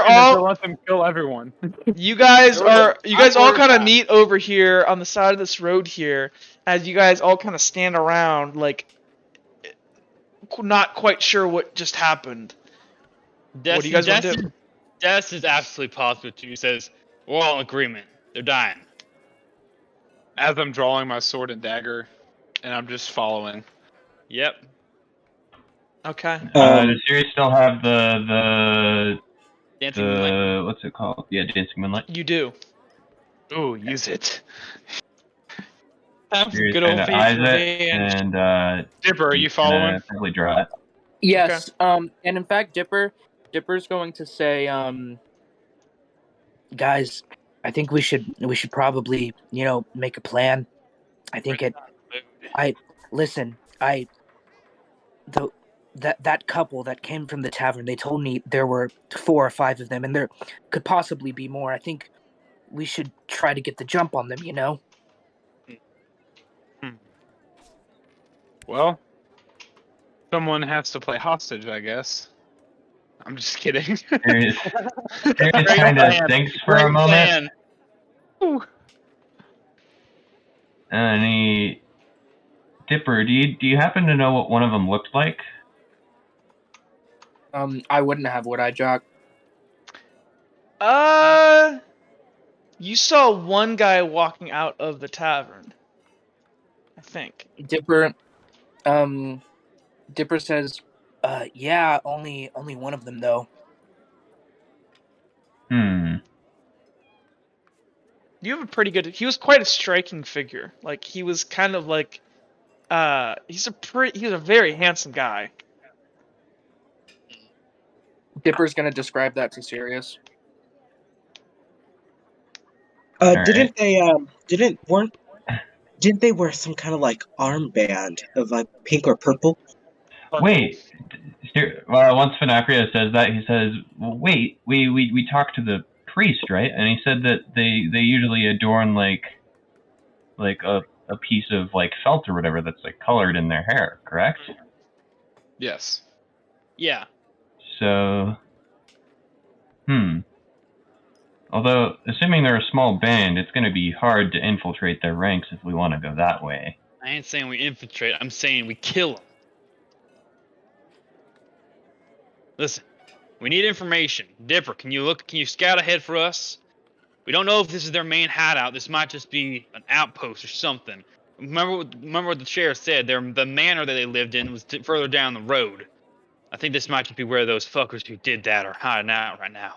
all. Let them kill everyone. You guys all kind of meet over here on the side of this road here, as you guys all kind of stand around, like not quite sure what just happened. What do you guys want to do? Des is absolutely positive too. He says, "We're all in agreement. They're dying." As I'm drawing my sword and dagger, and I'm just following. Yep. Okay. Does Sirius still have the Dancing Moonlight? what's it called? Yeah, Dancing Moonlight. You do. Ooh, use it. Have some Sirius good old kinda eyes it, faithful and Dipper, are you following? Probably draw it. Yes. And in fact, Dipper's going to say, guys, I think we should probably, make a plan. I think that couple that came from the tavern, they told me there were 4 or 5 of them, and there could possibly be more. I think we should try to get the jump on them, Well, someone has to play hostage, I guess. I'm just kidding. Sirius kind of thinks for a moment. And Dipper, do you happen to know what one of them looked like? I wouldn't have, would I, Jock? You saw one guy walking out of the tavern, I think. Dipper says, yeah, only one of them, though. You have a pretty good. He was quite a striking figure. Like he was kind of like, he's a very handsome guy. Dipper's gonna describe that to Sirius. Didn't they wear some kind of like armband of like pink or purple? Wait. Once Finacria says that, he says, well, wait, we talked to the priest, right? And he said that they usually adorn like a piece of like felt or whatever that's like colored in their hair, correct? Yes. Yeah. So, although, assuming they're a small band, it's going to be hard to infiltrate their ranks if we want to go that way. I ain't saying we infiltrate. I'm saying we kill them. Listen, we need information. Dipper, can you scout ahead for us? We don't know if this is their main hideout. This might just be an outpost or something. Remember what the sheriff said. The manor that they lived in was further down the road. I think this might just be where those fuckers who did that are hiding out right now.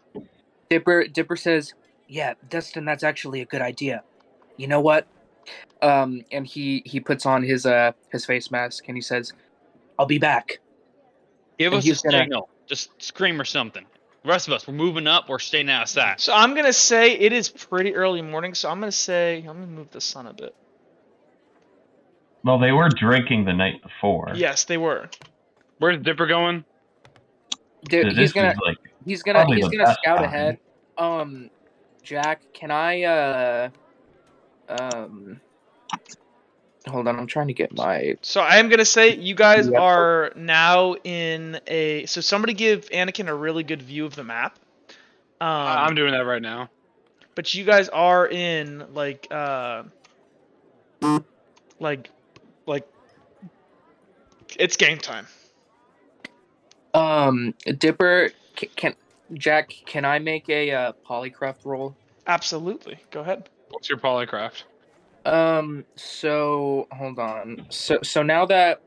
Dipper says, yeah, Dustin, that's actually a good idea. You know what? And he puts on his face mask and he says, "I'll be back." Give And us a he's gonna- signal. Just scream or something. The rest of us, we're moving up. We're staying outside. So I'm gonna say it is pretty early morning. So I'm gonna move the sun a bit. Well, they were drinking the night before. Yes, they were. Where's Dipper going? He's gonna probably the best scout time. ahead. Jack, can I hold on, I'm trying to get my. So I am gonna say you guys are now in a. So somebody give Anakin a really good view of the map. I'm doing that right now. But you guys are in like it's game time. Dipper, Jack, can I make a polycraft roll? Absolutely. Go ahead. What's your polycraft? So hold on. So now that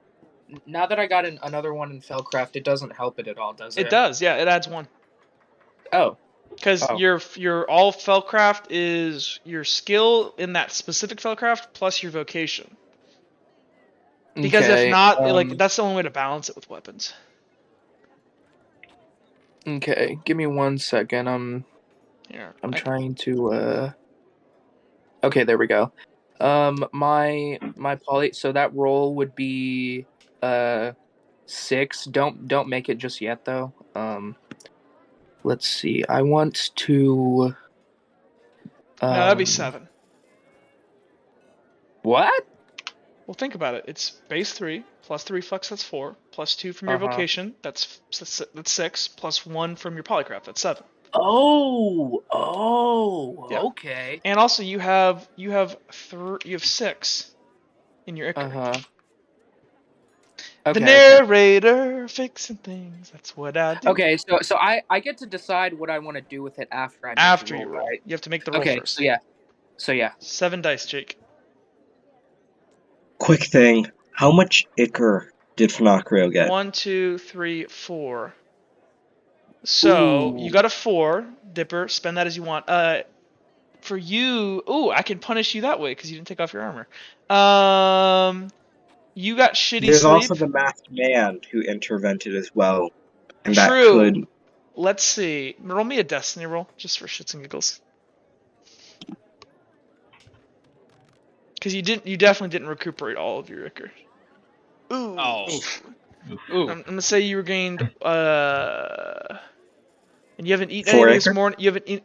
I got another one in Fellcraft, it doesn't help it at all, does it? It does. Yeah, it adds 1. Oh. Because your all Fellcraft is your skill in that specific Fellcraft plus your vocation. Because if not, like that's the only way to balance it with weapons. Okay, give me 1 second. I'm trying to. Okay, there we go. My poly. So that roll would be 6. Don't make it just yet though. Let's see. I want to. No, that'd be 7. What? Well, think about it. It's base 3 plus the reflex. That's 4 plus 2 from your vocation. That's 6 plus 1 from your polycraft. That's 7. Oh, yeah. Okay. And also you have 6 in your Icar. Okay, the narrator fixing things. That's what I do. Okay, so I get to decide what I want to do with it after I make the roll, you roll, right? You have to make the roll first. So yeah. 7 dice, Jake. Quick thing. How much Icar did Finocchio get? 1, 2, 3, 4. So you got a 4, Dipper. Spend that as you want. For you, I can punish you that way because you didn't take off your armor. You got shitty There's sleep. also the masked man who intervented as well, and True. that could. Let's see. Roll me a destiny roll just for shits and giggles. Because you definitely didn't recuperate all of your Icar. Ooh. Oh. Ooh. I'm gonna say you regained and you haven't eaten 4 anything Icar? this morning.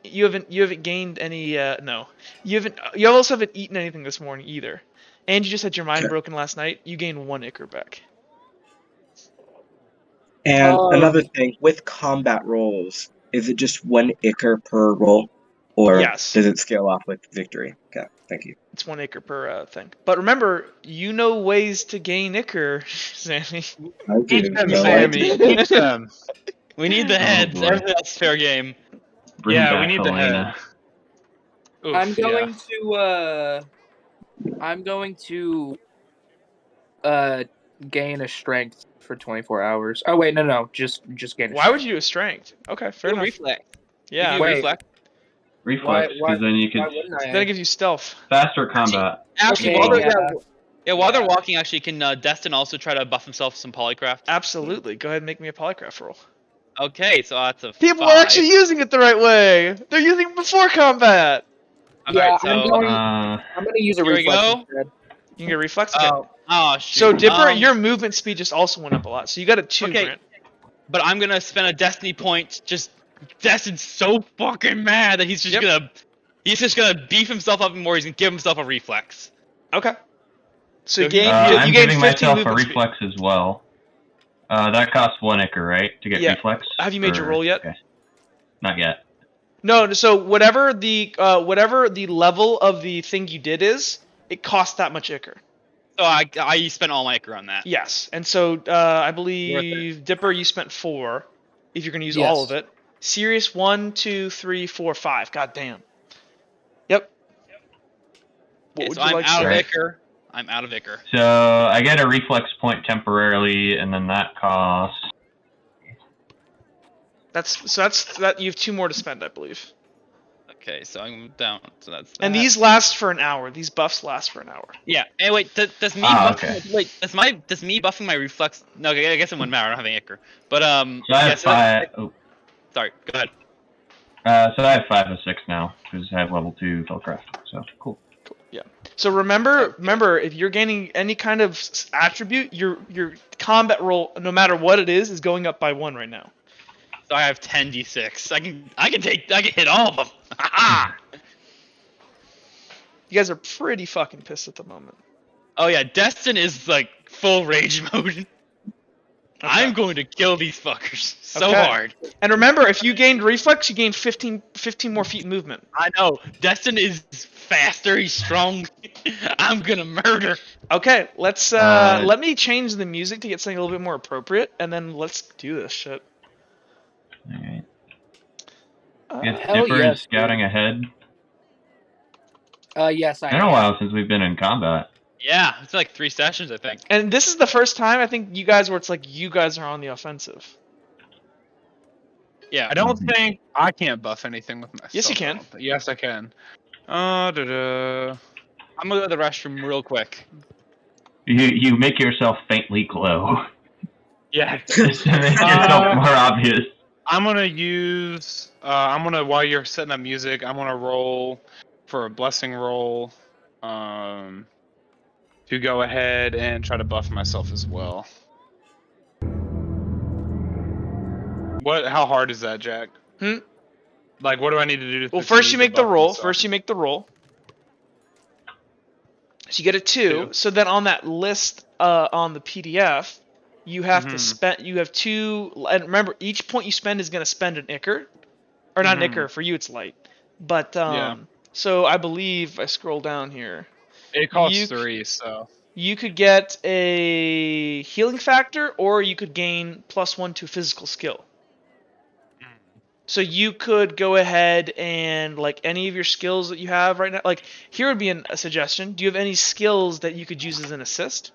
You haven't gained any no. You also haven't eaten anything this morning either. And you just had your mind broken last night. You gained 1 Icar back. And another thing, with combat rolls, is it just 1 Icar per roll? Or yes. Does it scale off with victory? Okay, thank you. It's 1 Icar per thing. But remember, you know ways to gain Icar, Sammy. Teach them, Sammy. Teach them. We need the heads. That's fair game. Bring back we need Helena. the head. I'm going to gain a strength for 24 hours. Oh wait, no, just gain. Why would you do a strength? Okay, fair enough. Reflex. Yeah. Reflex. Reflex, because then you can Then it gives you stealth. faster combat. Actually, Okay, while they're walking, actually, can Destin also try to buff himself with some polycraft? Absolutely. Go ahead and make me a polycraft roll. Okay, so that's a People 5. are actually using it the right way. They're using it before combat. Yeah, so I'm going to use a here we reflex go. instead. You can get reflex. Okay. Oh shoot. So Dipper, your movement speed just also went up a lot. So you got a 2, Grant. But I'm gonna spend a destiny point. Just Destin's so fucking mad that he's just gonna beef himself up more. He's gonna give himself a reflex. Okay. So you I'm gain giving 15 myself a movement reflex as well. That costs 1 Icar, right, to get reflex? Have you made your roll yet? Okay. Not yet. No. So whatever the level of the thing you did is, it costs that much Icar. So I spent all my Icar on that. Yes, and so I believe Dipper, you spent 4. If you're gonna use all of it. Sirius 1, 2, 3, 4, 5. God damn. Yep. What would so you I'm like out to of say? Icar. I'm out of Icar. So I get a reflex point temporarily, and then that costs. That's you have 2 more to spend, I believe. Okay, so I'm down. So that's that. And these last for an hour. These buffs last for an hour. Yeah. Hey, wait. Does me does me buffing my reflex? No, I guess it wouldn't matter. I don't have an Ichor. But So I have five. Sorry. Go ahead. So I have 5 of 6 now because I have level 2 Felcraft. So cool. Yeah. So remember, if you're gaining any kind of attribute, your combat roll, no matter what it is going up by 1 right now. So I have 10d6. I can hit all of them. Ha! You guys are pretty fucking pissed at the moment. Oh yeah, Destin is like full rage mode. Okay. I'm going to kill these fuckers so hard. And remember, if you gained reflex, you gained 15 more feet movement. I know. Destin is faster. He's strong. I'm gonna murder. Okay, let's let me change the music to get something a little bit more appropriate, and then let's do this shit. All right. Dipper is scouting ahead. Yes, It's been a while since we've been in combat. Yeah, it's like 3 sessions, I think. And this is the first time I think you guys where it's like you guys are on the offensive. Yeah. I don't think I can't buff anything with myself. Yes, you can. Yes, I can. I'm gonna go to the restroom real quick. You make yourself faintly glow. Yeah. Just to make yourself more obvious. I'm gonna use. While you're setting up music, I'm gonna roll for a blessing roll. To go ahead and try to buff myself as well. How hard is that, Jack? Like, what do I need to do? Well, first you make the roll. First you make the roll. So you get a 2. So then on that list on the PDF, you have to spend. You have 2. And remember, each point you spend is going to spend an Ichor, or not an Ichor. For you, it's light. But so I believe I scroll down here. It costs 3, so you could get a healing factor, or you could gain +1 to physical skill. So you could go ahead and, like, any of your skills that you have right now, like, here would be a suggestion. Do you have any skills that you could use as an assist?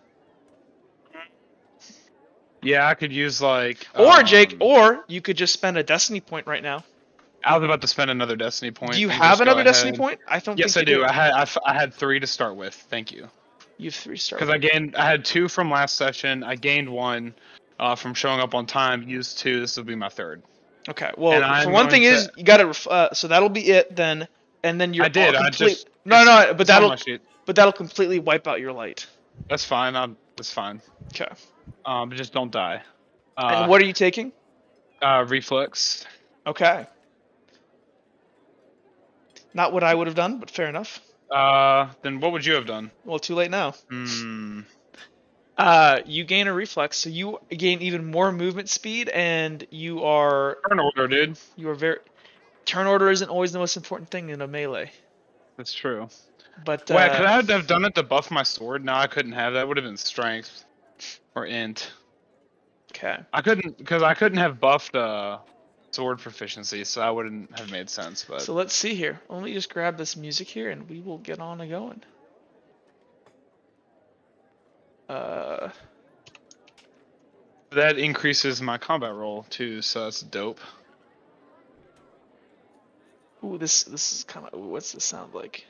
Yeah, I could use, like... Or, Jake, or you could just spend a destiny point right now. I was about to spend another destiny point. Do you have another destiny point? I don't Yes, think you do. I had 3 to start with. Thank you. You have 3 start. Because I had 2 from last session. I gained 1 from showing up on time. Used 2. This will be my 3rd. Okay. Well, for one thing is you got to. So that'll be it then, and then you're. I did. But that'll completely wipe out your light. That's fine. That's fine. Okay. But just don't die. And what are you taking? Reflex. Okay. Not what I would have done, but fair enough. Then what would you have done? Well, too late now. You gain a reflex, so you gain even more movement speed, and you are... Turn order, dude. You are very... Turn order isn't always the most important thing in a melee. That's true. But, wait, could I have done it to buff my sword? No, I couldn't have. That would have been strength. Or int. Okay. I couldn't have buffed, sword proficiency, so that wouldn't have made sense. But so let's see here. Let me just grab this music here, and we will get on and going. That increases my combat roll too, so that's dope. Ooh, this is kind of. What's this sound like?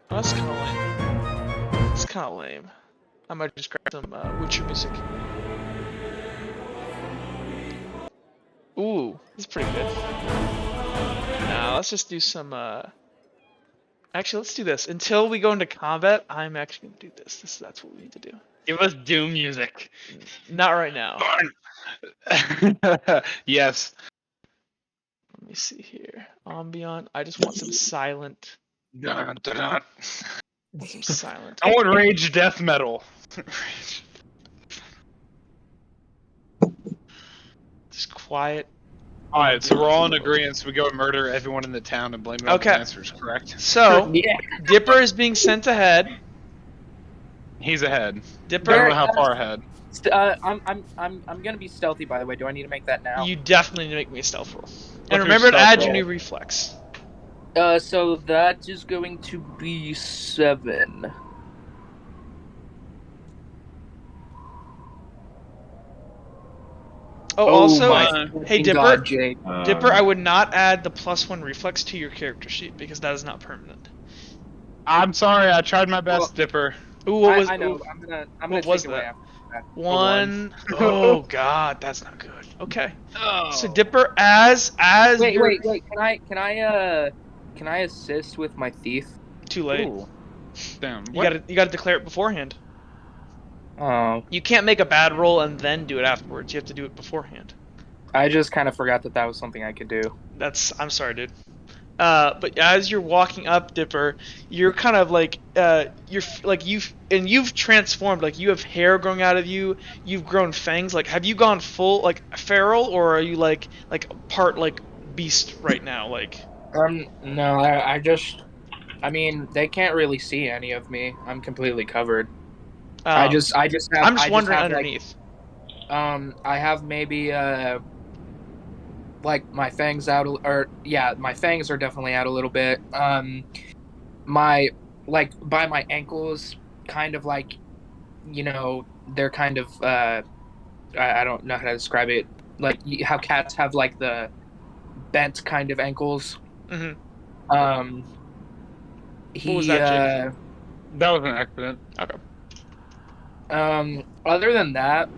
Oh, that's kind of lame. It's kind of lame. I might just grab some Witcher music. Ooh, this is pretty good. Now let's just do some. Actually, let's do this. Until we go into combat, I'm actually gonna do this. That's what we need to do. Give us Doom music. Not right now. Yes. Let me see here. Ambient. I just want some silent. Dun, dun, dun. Some silent. I want rage death metal. Just quiet. Alright, so we're all in agreement. We go and murder everyone in the town and blame it on the dancers, correct? So, Dipper is being sent ahead. He's ahead. Dipper, I don't know how far ahead. I'm gonna be stealthy, by the way. Do I need to make that now? You definitely need to make me a stealth roll. And remember to add your new reflex. So that is going to be 7. Oh, Oh also, my hey fucking Dipper, God, Jake. Dipper, I would not add the +1 reflex to your character sheet because that is not permanent. I'm sorry, I tried my best, Well, Dipper. Ooh, what was? I know. Ooh, I'm gonna what take was it away that? after that. One. Oh God, that's not good. Okay. So Oh. Dipper, as Wait, you're wait. Can I assist with my thief? too late. Ooh. Damn. You What? gotta declare it beforehand. Oh, You can't make a bad roll and then do it afterwards. You have to do it beforehand. I just kind of forgot that was something I could do. I'm sorry, dude. But as you're walking up, Dipper, you're kind of like you've transformed. Like you have hair growing out of you. You've grown fangs. Like have you gone full like feral, or are you like part like beast right now? Like No, I mean, they can't really see any of me. I'm completely covered. um, I'm just I just wondering have like, underneath. I have maybe like my fangs out, or yeah, my fangs are definitely out a little bit. My like by my ankles, kind of like, they're kind of I don't know how to describe it. Like how cats have like the bent kind of ankles. Hmm. Um, What was he that, Jake? That was an accident. Okay. Other than that,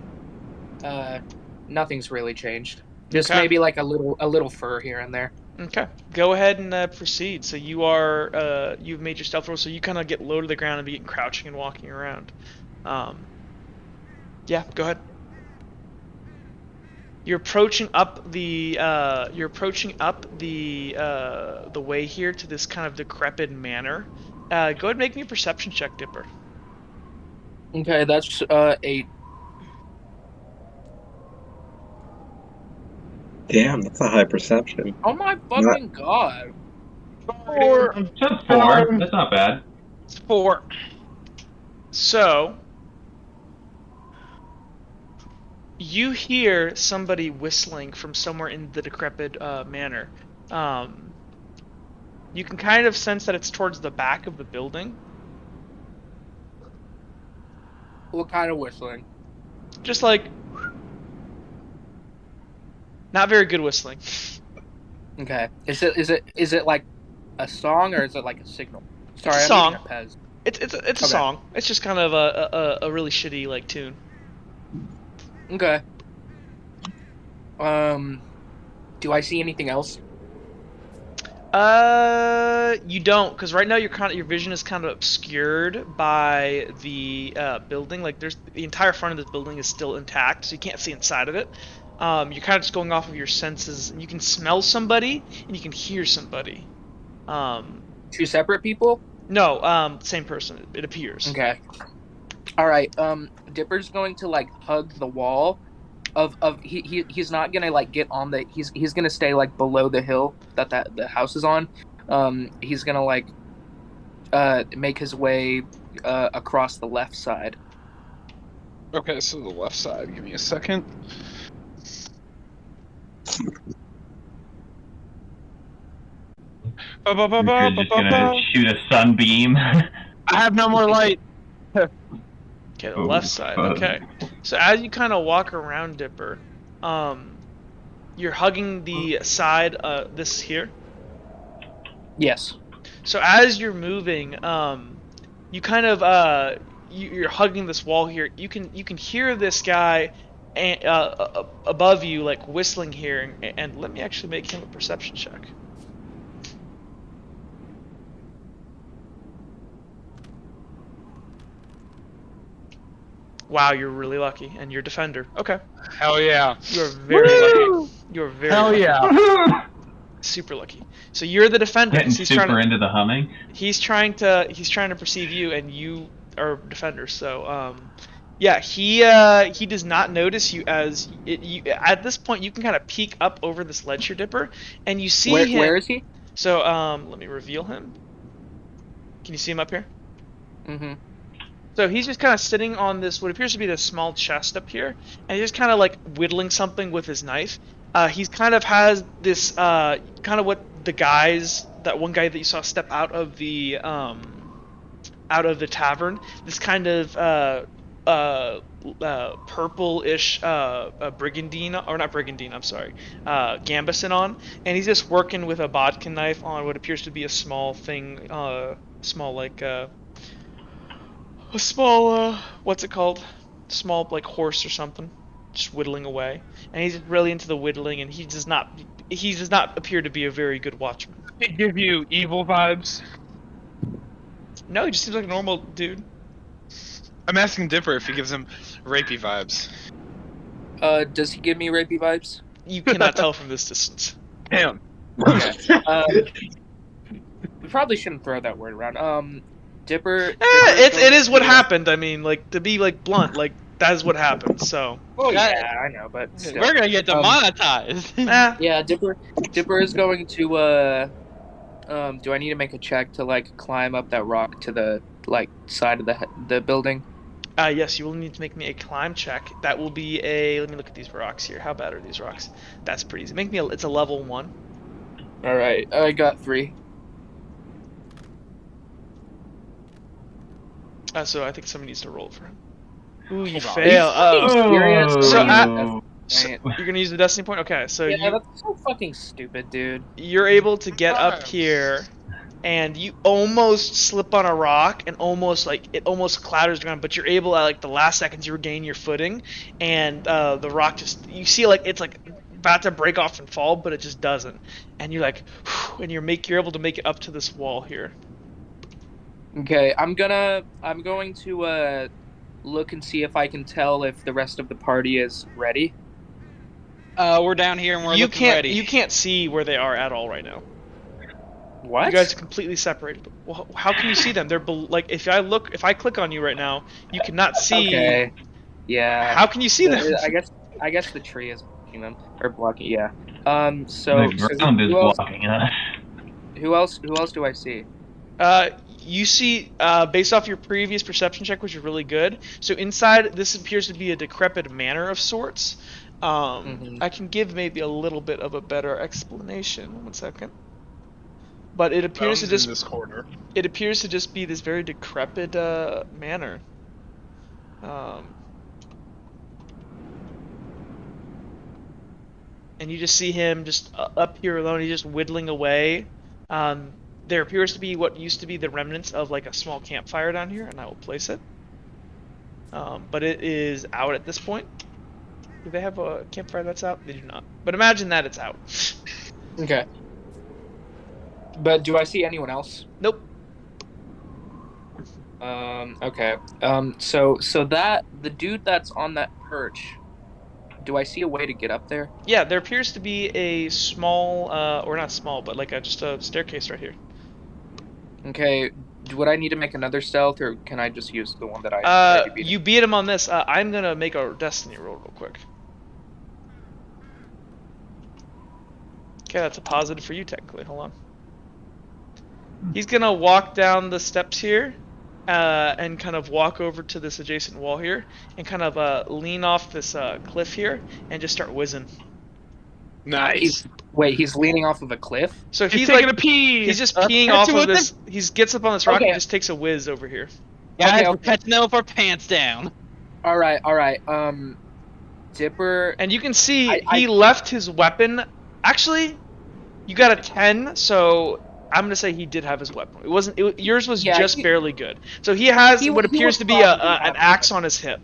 nothing's really changed. Just Okay. maybe like a little fur here and there. Okay. Go ahead and proceed. So you've made your stealth roll, so you kind of get low to the ground and begin crouching and walking around. Yeah, go ahead. You're approaching up the the way here to this kind of decrepit manor. Go ahead and make me a perception check, Dipper. Okay, that's 8. Damn, that's a high perception. Oh my fucking god! Just 4. That's not bad. It's 4. So you hear somebody whistling from somewhere in the decrepit manor. You can kind of sense that it's towards the back of the building. What kind of whistling? Just like not very good whistling. Okay, is it like a song or is it like a signal? Sorry, It's a I'm song. eating a Pez. It's a Okay. song. It's just kind of a really shitty like tune. Okay. Do I see anything else? You don't, because right now your vision is kind of obscured by the building. Like the entire front of this building is still intact, so you can't see inside of it. You're kind of just going off of your senses, and you can smell somebody and you can hear somebody. 2 separate people? No, same person. It appears. Okay. All right. Dipper's going to like hug the wall. He's not gonna like get on the he's gonna stay like below the hill that the house is on. He's gonna like make his way across the left side. Okay, so the left side. Give me a second. You're just gonna shoot a sunbeam. I have no more light. Okay, the left side. Okay. So as you kind of walk around, Dipper, you're hugging the side. This here. Yes. So as you're moving, you kind of you're hugging this wall here. You can hear this guy above you like whistling here, and let me actually make him a perception check. Wow, you're really lucky, and you're defender. Okay. Hell yeah. You are very lucky. You are very Hell lucky. yeah. Super lucky. So you're the defender. Getting super into the humming. He's trying to perceive you, and you are defender. So yeah, he does not notice you as at this point. You can kind of peek up over this ledge here, Dipper, and you see him. Where is he? So let me reveal him. Can you see him up here? Mm-hmm. So he's just kind of sitting on this, what appears to be this small chest up here, and he's just kind of like whittling something with his knife. He's kind of has this, kind of what that one guy that you saw step out of the tavern, this kind of purple-ish brigandine, or not brigandine, I'm sorry, gambeson on, and he's just working with a bodkin knife on what appears to be a small thing, small like a small what's it called? Small like horse or something, just whittling away, and he's really into the whittling, and he does not appear to be a very good watchman. They give you evil vibes. No, he just seems like a normal dude. I'm asking Dipper if he gives him rapey vibes. Does he give me rapey vibes? You cannot tell from this distance. Damn. Okay. We probably shouldn't throw that word around. Dipper. It is what happened. I mean, like, to be like blunt, like that is what happened. So. Oh yeah, I know, but still. We're gonna get demonetized. Yeah, Dipper is going to. Do I need to make a check to like climb up that rock to the like side of the building? Yes, you will need to make me a climb check. That will be a. Let me look at these rocks here. How bad are these rocks? That's pretty easy. It's a level 1. All right, I got 3. So I think somebody needs to roll for him. Ooh, you fail. So you're gonna use the destiny point? Okay, so yeah, that's so fucking stupid, dude. You're able to get up here, and you almost slip on a rock, and it almost clatters down, but you're able at like the last seconds you regain your footing, and the rock you see like it's like about to break off and fall, but it just doesn't, and you're like, whew, and you're able to make it up to this wall here. Okay, I'm going to look and see if I can tell if the rest of the party is ready. We're down here and we're looking ready. You can't see where they are at all right now. What? You guys are completely separated. Well, how can you see them? They're like if I click on you right now, you cannot see. Okay. Yeah. How can you see them? I guess the tree is blocking them or blocking. Yeah. So the ground is blocking us. Who else do I see? You see, based off your previous perception check, which is really good. So inside, this appears to be a decrepit manor of sorts. I can give maybe a little bit of a better explanation. 1 second. But it appears to just in this corner. It appears to just be this very decrepit manor. And you just see him just up here alone. He's just whittling away. There appears to be what used to be the remnants of like a small campfire down here, and I will place it. But it is out at this point. Do they have a campfire that's out? They do not. But imagine that it's out. Okay. But do I see anyone else? Nope. Okay. So that the dude that's on that perch. Do I see a way to get up there? Yeah, there appears to be a small, or not small, but like just a staircase right here. Okay, would I need to make another stealth, or can I just use the one that I already beat? You beat him on this. I'm gonna make a destiny roll real quick. Okay, that's a positive for you technically. Hold on. He's gonna walk down the steps here, and kind of walk over to this adjacent wall here, and kind of lean off this cliff here, and just start whizzing. Nice. He's leaning off of a cliff? So he's taking like a pee. He's just peeing off of this. He gets up on this rock and just takes a whiz over here. Guys, we're catching them with our pants down. All right. Dipper. And you can see he left his weapon. Actually, you got a 10, so I'm gonna say he did have his weapon. It wasn't. Yours was just barely good. So he has what appears to be an axe on his hip,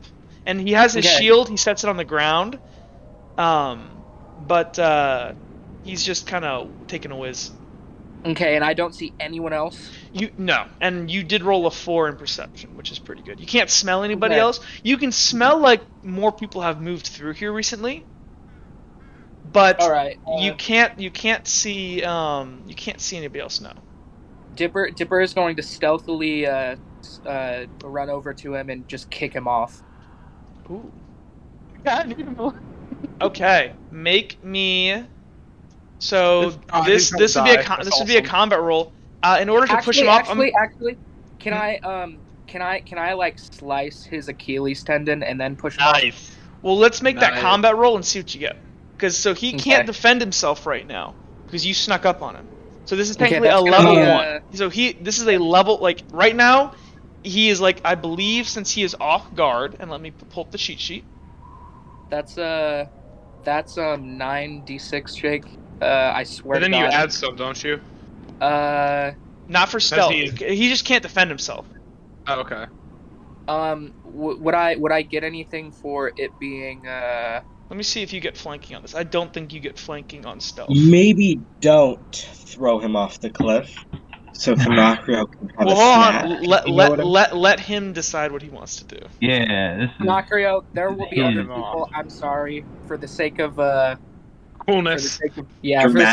and he has his shield. He sets it on the ground. But he's just kind of taking a whiz. Okay, and I don't see anyone else? No, and you did roll a 4 in perception, which is pretty good. You can't smell anybody else. You can smell like more people have moved through here recently. But you can't see anybody else now. Dipper is going to stealthily run over to him and just kick him off. Ooh. Okay, make me. So this would be a combat roll. In order to push him off. Actually, can I like slice his Achilles tendon and then push him off? Nice. Well, let's make that combat roll and see what you get. Because he can't defend himself right now because you snuck up on him. So this is technically a level 1. So this is a level right now. he is like, I believe, since he is off guard, and let me pull up the cheat sheet. That's 9d6, Jake. I swear But then to you God. add some, don't you? Not for stealth. He just can't defend himself. Oh, okay. Would I get anything for it being Let me see if you get flanking on this. I don't think you get flanking on stealth. Maybe don't throw him off the cliff. So Kanakrio can have a snack. Let him decide what he wants to do. Yeah, this is. Kanakrio, there will be other people. I'm sorry for the sake of coolness. For the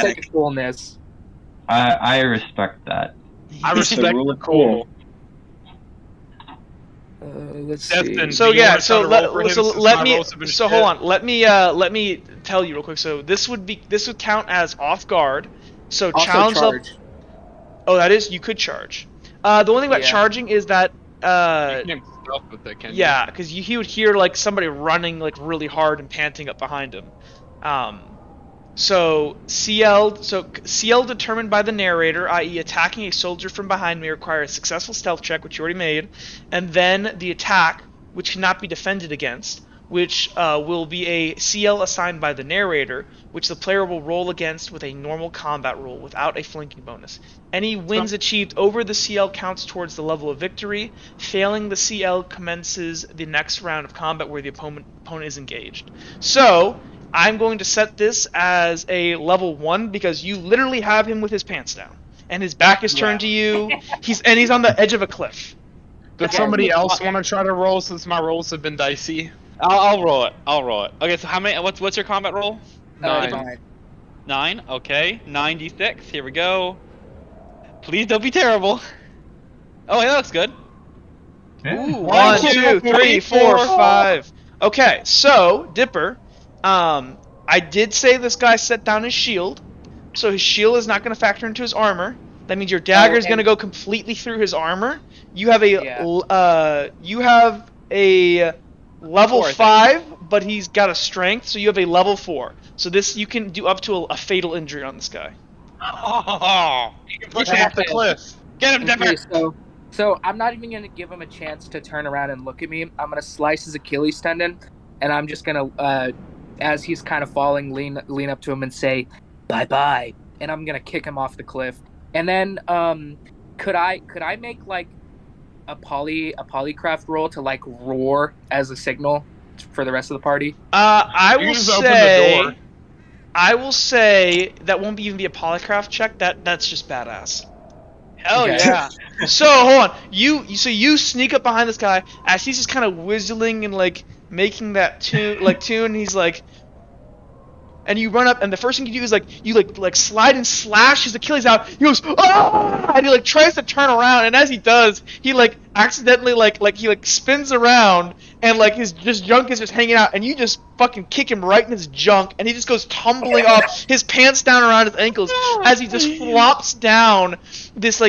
sake of coolness. I respect that. I respect the cool. Let's see. So yeah, hold on. Let me tell you real quick. So this would count as off guard. So also challenge charge. Oh, that is, you could charge. The only thing about charging is that you can't stealth with it, can you? Yeah, because he would hear like somebody running like really hard and panting up behind him. So CL determined by the narrator, i.e. attacking a soldier from behind may require a successful stealth check, which you already made, and then the attack, which cannot be defended against, which will be a CL assigned by the narrator, which the player will roll against with a normal combat roll without a flanking bonus. Any wins achieved over the CL counts towards the level of victory. Failing the CL commences the next round of combat where the opponent is engaged. So I'm going to set this as a level 1 because you literally have him with his pants down and his back is turned to you. He's on the edge of a cliff. Does somebody else want to try to roll since my rolls have been dicey? I'll roll it. Okay, so how many? What's your combat roll? 9. 9. Okay, 9d6. Here we go. Please don't be terrible. Oh, yeah, that looks good. Ooh, 1, 2, 3, 4, 5. Okay, so Dipper, I did say this guy set down his shield, so his shield is not going to factor into his armor. That means your dagger is going to go completely through his armor. You have a level 5, but he's got a strength, so you have a level 4. So this you can do up to a fatal injury on this guy. Oh, you can push him off the cliff. Get him, Dipper. So I'm not even gonna give him a chance to turn around and look at me. I'm gonna slice his Achilles tendon, and I'm just gonna, as he's kind of falling, lean up to him and say, "Bye-bye," and I'm gonna kick him off the cliff. And then, could I make like a polycraft roll to like roar as a signal for the rest of the party? I will say that won't even be a polycraft check. That's just badass. Hell yeah. So hold on, you sneak up behind this guy as he's just kind of whistling and like making that tune, and he's like, and you run up, and the first thing you do is you slide and slash his Achilles out. He goes, "Ah!" And he tries to turn around, and as he does, he accidentally he spins around, and his junk is just hanging out, and you just fucking kick him right in his junk, and he just goes tumbling off, his pants down around his ankles as he just flops down this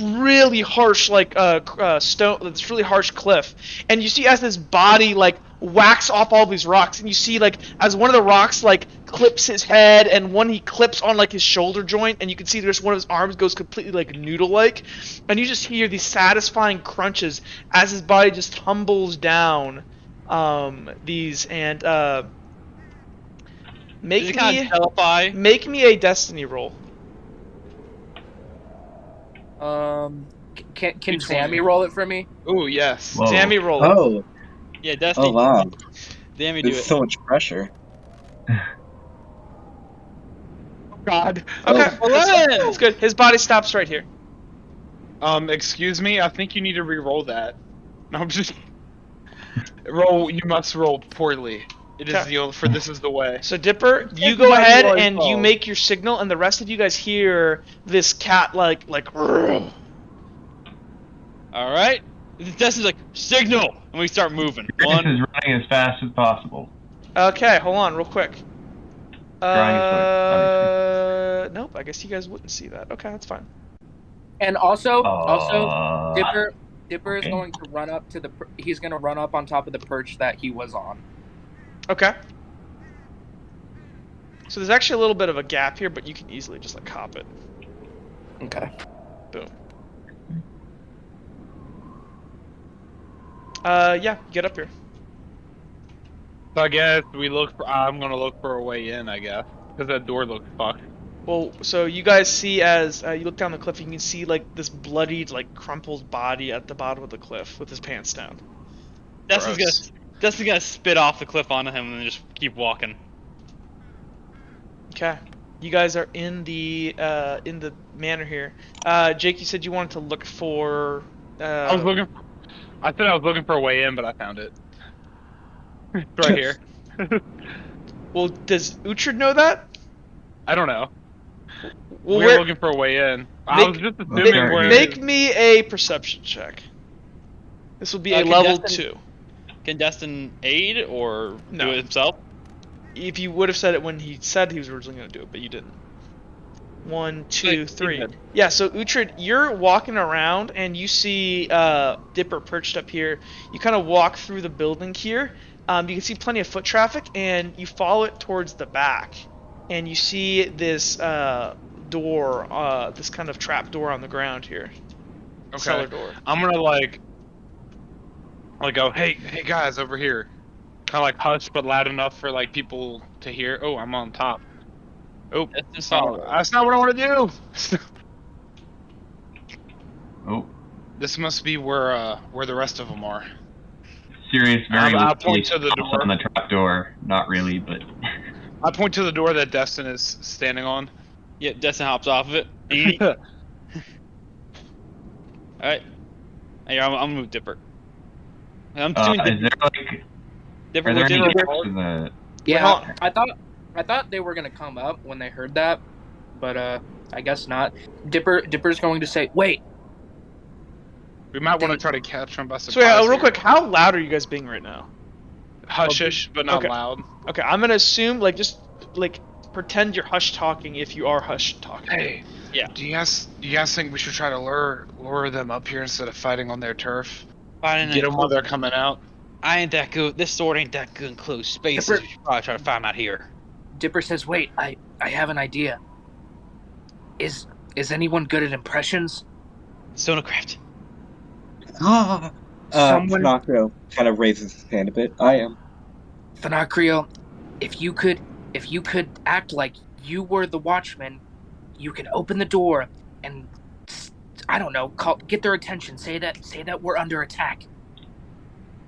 really harsh stone, this really harsh cliff, and you see as this body whacks off all these rocks, and you see as one of the rocks clips his head, and one he clips on his shoulder joint, and you can see there's one of his arms goes completely noodle-like, and you just hear these satisfying crunches as his body just tumbles down make me a destiny roll. Can Sammy roll it for me? Ooh, yes. Whoa. Sammy roll it. Oh. Yeah, Destiny. Oh, wow. Sammy do it. There's so much pressure. God. Okay, that's good. His body stops right here. Excuse me, I think you need to re-roll that. No, I'm just... You must roll poorly. It is this is the way. So Dipper, you go ahead and you make your signal, and the rest of you guys hear this cat like All right. This is signal, and we start moving. One is running as fast as possible. Okay, hold on, real quick. Nope. I guess you guys wouldn't see that. Okay, that's fine. And also, Dipper is going to run up to he's going to run up on top of the perch that he was on. Okay. So there's actually a little bit of a gap here, but you can easily just hop it. Okay. Boom. Yeah, get up here. So I guess I'm gonna look for a way in, I guess, because that door looks fucked. Well, so you guys see as you look down the cliff, you can see like this bloodied, like crumpled body at the bottom of the cliff with his pants down. Gross. Dustin's gonna spit off the cliff onto him and then just keep walking. Okay. You guys are in the manor here. Jake, you said you wanted to look for. I said I was looking for a way in, but I found it. It's right here. Well, does Uhtred know that? I don't know. Well, we're looking for a way in. I was just assuming Make me a perception check. This will be a level 2. Can Dustin aid or do it himself? If you would have said it when he said he was originally going to do it, but you didn't. 1, 2, 3. Yeah, so Uhtred, you're walking around and you see Dipper perched up here. You kind of walk through the building here. You can see plenty of foot traffic, and you follow it towards the back. And you see this door, this kind of trap door on the ground here. Okay. Cellar door. I'm gonna like go, hey guys, over here. Kind of like hush, but loud enough for like people to hear. Oh, I'm on top. Oh, that's not what I want to do. Oh. This must be where the rest of them are. Sirius I'll point to the door. On the trap door. Not really, but. I point to the door that Destin is standing on. Yeah, Destin hops off of it. Alright. Hey, I'm gonna move Dipper. I'm assuming is there like... Dipper, are there any Dipper, gaps in the... Yeah, I thought they were gonna come up when they heard that, but I guess not. Dipper's going to say, "Wait." We might want to try to catch them by surprise. So yeah, real quick, how loud are you guys being right now? Hushish, but not loud. Okay, I'm gonna assume just pretend you're hush talking if you are hush talking. Hey, yeah. Do you guys think we should try to lure them up here instead of fighting on their turf? Get them while they're coming out. I ain't that good. This sword ain't that good in closed spaces. We should probably try to find them out here. Dipper says, "Wait, I have an idea. Is anyone good at impressions?" Stonecraft. Finocchio kind of raises his hand a bit. I am. Finocchio, if you could act like you were the watchman, you can open the door and, I don't know, get their attention. Say that we're under attack.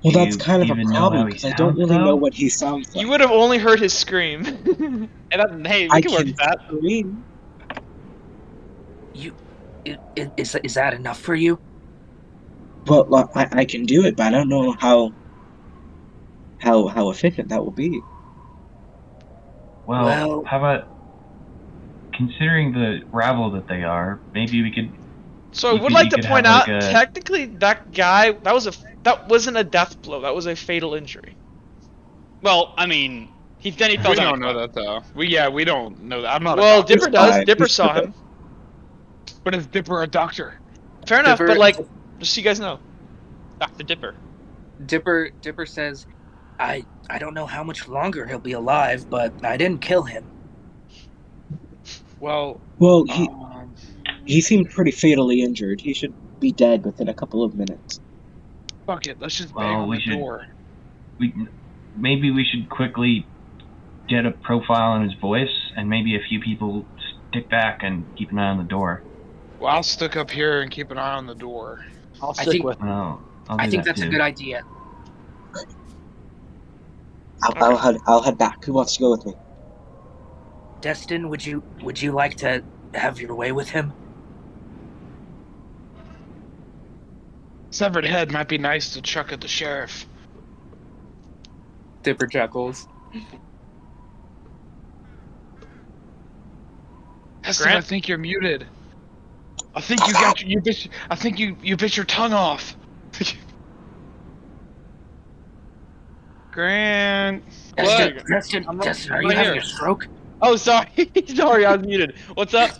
Well, that's kind of a problem because I don't really know what he sounds like. You would have only heard his scream. Hey, we can work that. Scream. Is that enough for you? Well, I can do it, but I don't know how efficient that will be. Well, how about, considering the rabble that they are, maybe we could... So I would like to point out, technically, that guy, that wasn't a death blow. That was a fatal injury. Well, I mean, he fell down. We don't know that though. We don't know that. I'm not. Well, Dipper does. Dipper saw him. But is Dipper a doctor? Fair enough, but just so you guys know, Dr. Dipper. Dipper says, I don't know how much longer he'll be alive, but I didn't kill him. Well, he seemed pretty fatally injured. He should be dead within a couple of minutes. Fuck it, let's just bang on the door. Maybe we should quickly get a profile on his voice, and maybe a few people stick back and keep an eye on the door. Well, I'll stick up here and keep an eye on the door. I'll stick with him. I think that's a good idea. I'll head back. Who wants to go with me? Destin, would you like to have your way with him? Severed head might be nice to chuck at the sheriff. Dipper chuckles. Destin, I think you're muted. I think you bit your tongue off. Grant. Destin, are you having a stroke? Oh, sorry. Sorry, I was muted. What's up?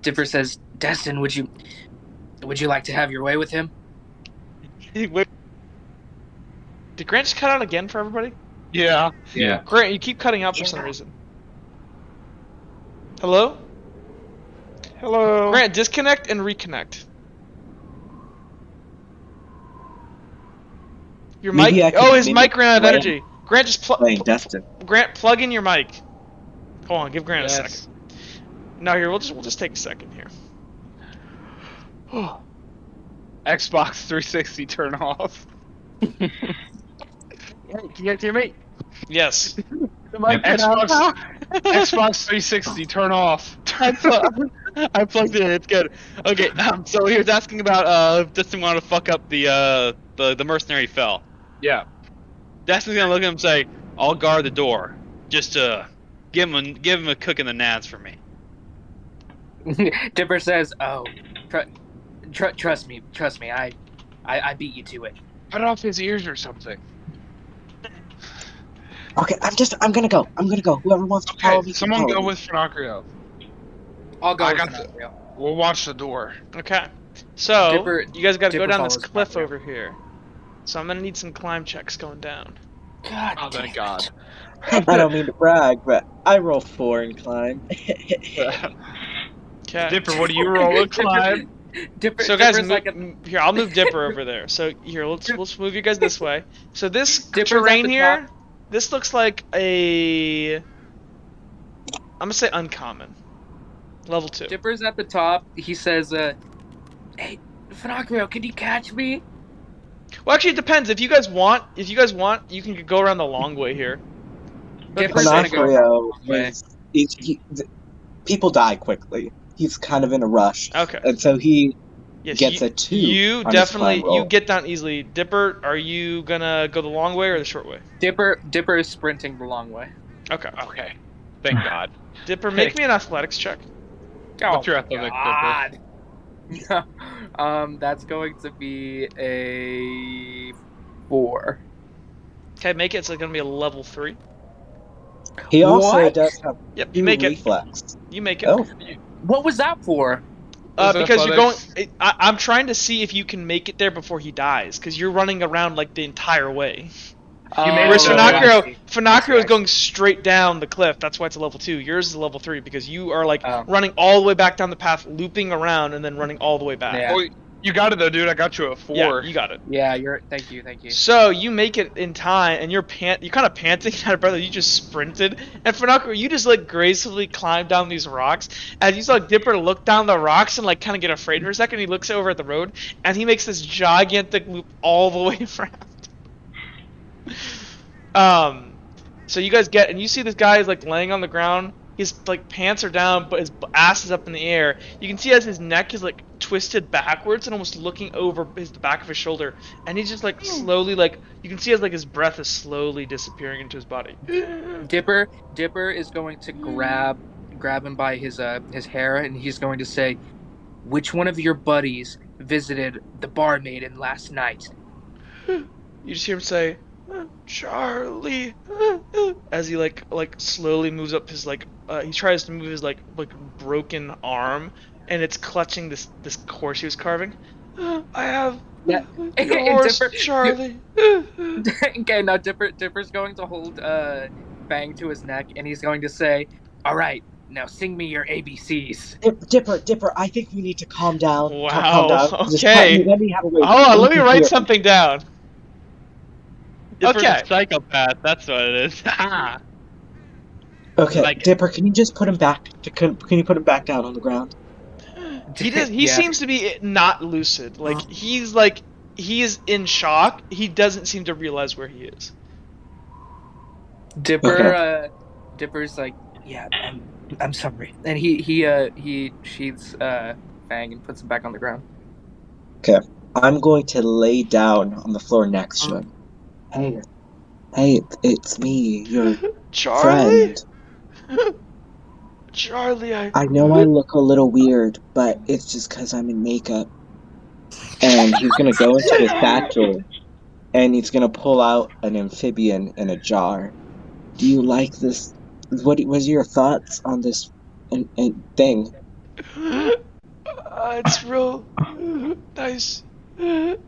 Dipper says, Destin, would you like to have your way with him? Wait. Did Grant just cut out again for everybody? Yeah. Grant, you keep cutting out for some reason. Hello? Hello. Grant, disconnect and reconnect. Your Maybe mic? I could Oh, his mimic mic ran out of Grant energy. Grant, just playing Destin. Grant, plug in your mic. Hold on, give Grant a Yes. second. No, here, we'll just take a second here. Xbox 360 turn off. Hey, can you guys hear me? Yes. The mic went out Xbox, now. Xbox 360 turn off. I plugged it in. It's good. Okay. So he was asking about Dustin wanted to fuck up the mercenary fell. Yeah. Dustin's gonna look at him and say, "I'll guard the door. Just give him a cook in the nads for me." Dipper says, "Oh, trust me. I beat you to it." Cut off his ears or something. Okay, I'm gonna go. Whoever wants to follow Okay, me, someone follow go me. with Finocchio. I'll go I with got Finocchio. We'll watch the door. Okay. So, Dipper- you guys gotta go Dipper down this follows cliff Finocchio. over here. So I'm gonna need some climb checks going down. God Oh, damn thank it. God. I don't mean to brag, but I roll 4 in climb. Okay. Dipper, what do you roll a climb? So guys, Dipper's like here, I'll move Dipper over there. So here, let's move you guys this way. So this Dipper's terrain at the here, top. this looks like I'm gonna say uncommon. Level 2. Dipper's at the top. He says, "Hey, Finocchio, can you catch me?" Well, actually, it depends. If you guys want, you can go around the long way here. Dipper's gonna go around Finocchio the way. people die quickly. He's kind of in a rush. Okay. And so he Yes, gets a 2 You on his climb definitely roll. get down easily. Dipper, are you gonna go the long way or the short way? Dipper is sprinting the long way. Okay. Okay. Thank God. Dipper, make me an athletics check. What's your athletic, God. That's going to be a 4. Okay, make it. It's gonna be a level 3. He also What? does have Yep, you make reflex. it. You make it. Oh, What was that for? Because you're going. Athletics. I'm trying to see if you can make it there before he dies, because you're running around like the entire way. made Whereas it there. Finocchio is going straight down the cliff. That's why it's a level 2. Yours is a level 3 because you are like Oh. running all the way back down the path, looping around, and then running all the way back. Yeah. Well, you got it though, dude. I got you a 4. Yeah, you got it. Yeah, thank you. So you make it in time, and you're kind of panting out of breath. You just sprinted, and Finocchio, you just like gracefully climb down these rocks. As you saw Dipper look down the rocks and like kind of get afraid for a second, he looks over at the road, and he makes this gigantic loop all the way around. So you guys get, and you see this guy is like laying on the ground. His like pants are down, but his ass is up in the air. You can see as his neck is like twisted backwards and almost looking over the back of his shoulder, and he's just like slowly like you can see as like his breath is slowly disappearing into his body. Dipper is going to grab him by his hair, and he's going to say, "Which one of your buddies visited the barmaiden last night?" You just hear him say, "Charlie," as he like slowly moves up his like he tries to move his like broken arm, and it's clutching this horse he was carving. I have Yeah. yours, Dipper, Charlie. Okay, now Dipper's going to hold Fang to his neck, and he's going to say, "All right, now sing me your ABCs." Dipper, I think we need to calm down. Wow. Calm down. Just Okay. let me have a wait. Hold on, let me write something down. Dipper's Okay. a psychopath. That's what it is. Okay, Like- Dipper, can you just put him back? Can you put him back down on the ground? He Yeah. seems to be not lucid. Like he is in shock. He doesn't seem to realize where he is. Dipper's like, "Yeah, I'm sorry," and he sheathes Fang and puts him back on the ground. I'm going to lay down on the floor next to him. Hey, it's me, your Charlie. friend. Charlie, I know I look a little weird, but it's just because I'm in makeup. And he's going to go into his satchel, and he's going to pull out an amphibian in a jar. Do you like this? What was your thoughts on this thing? It's real nice,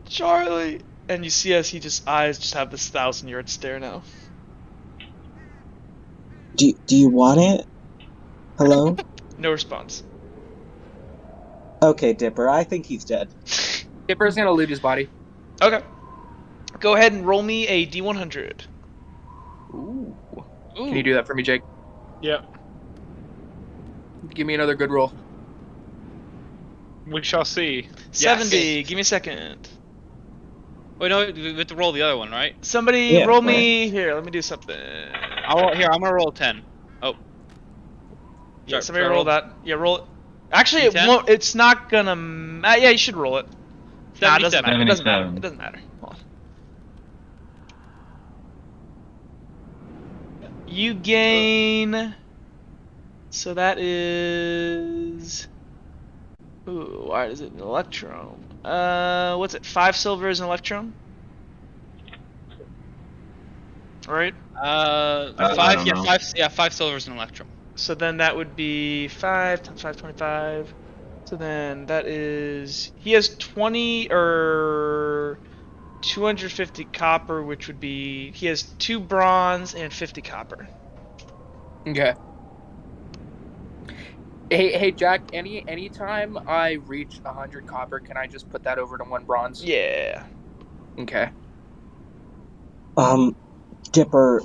Charlie. And you see as he eyes just have this 1,000-yard stare now. Do you want it? Hello? No response. Okay, Dipper, I think he's dead. Dipper's gonna loot his body. Okay. Go ahead and roll me a D100. Ooh. Can you do that for me, Jake? Yep. Give me another good roll. We shall see. 70. Yes. Give me a second. Wait, no, we have to roll the other one, right? Somebody roll me here. Let me do something. I'm gonna roll 10. Oh. Yeah, Should somebody I roll that. Yeah, roll it. Actually, it D10? won't. It's not gonna. Yeah, you should roll it. Nah, it doesn't 77. matter. It doesn't matter. 77. It doesn't matter. Hold on. You gain. So that is. Ooh, why is it an electrum? What's it? 5 silver is an electrum. Right. I Five. don't Yeah, know. 5. Yeah, 5 silvers and electrum. So then that would be 5 times 5, 25. So then that is. He has 20 or 250 copper, which would be. He has 2 bronze and 50 copper. Okay. Hey, Jack. Anytime I reach 100 copper, can I just put that over to 1 bronze? Yeah. Okay. Dipper,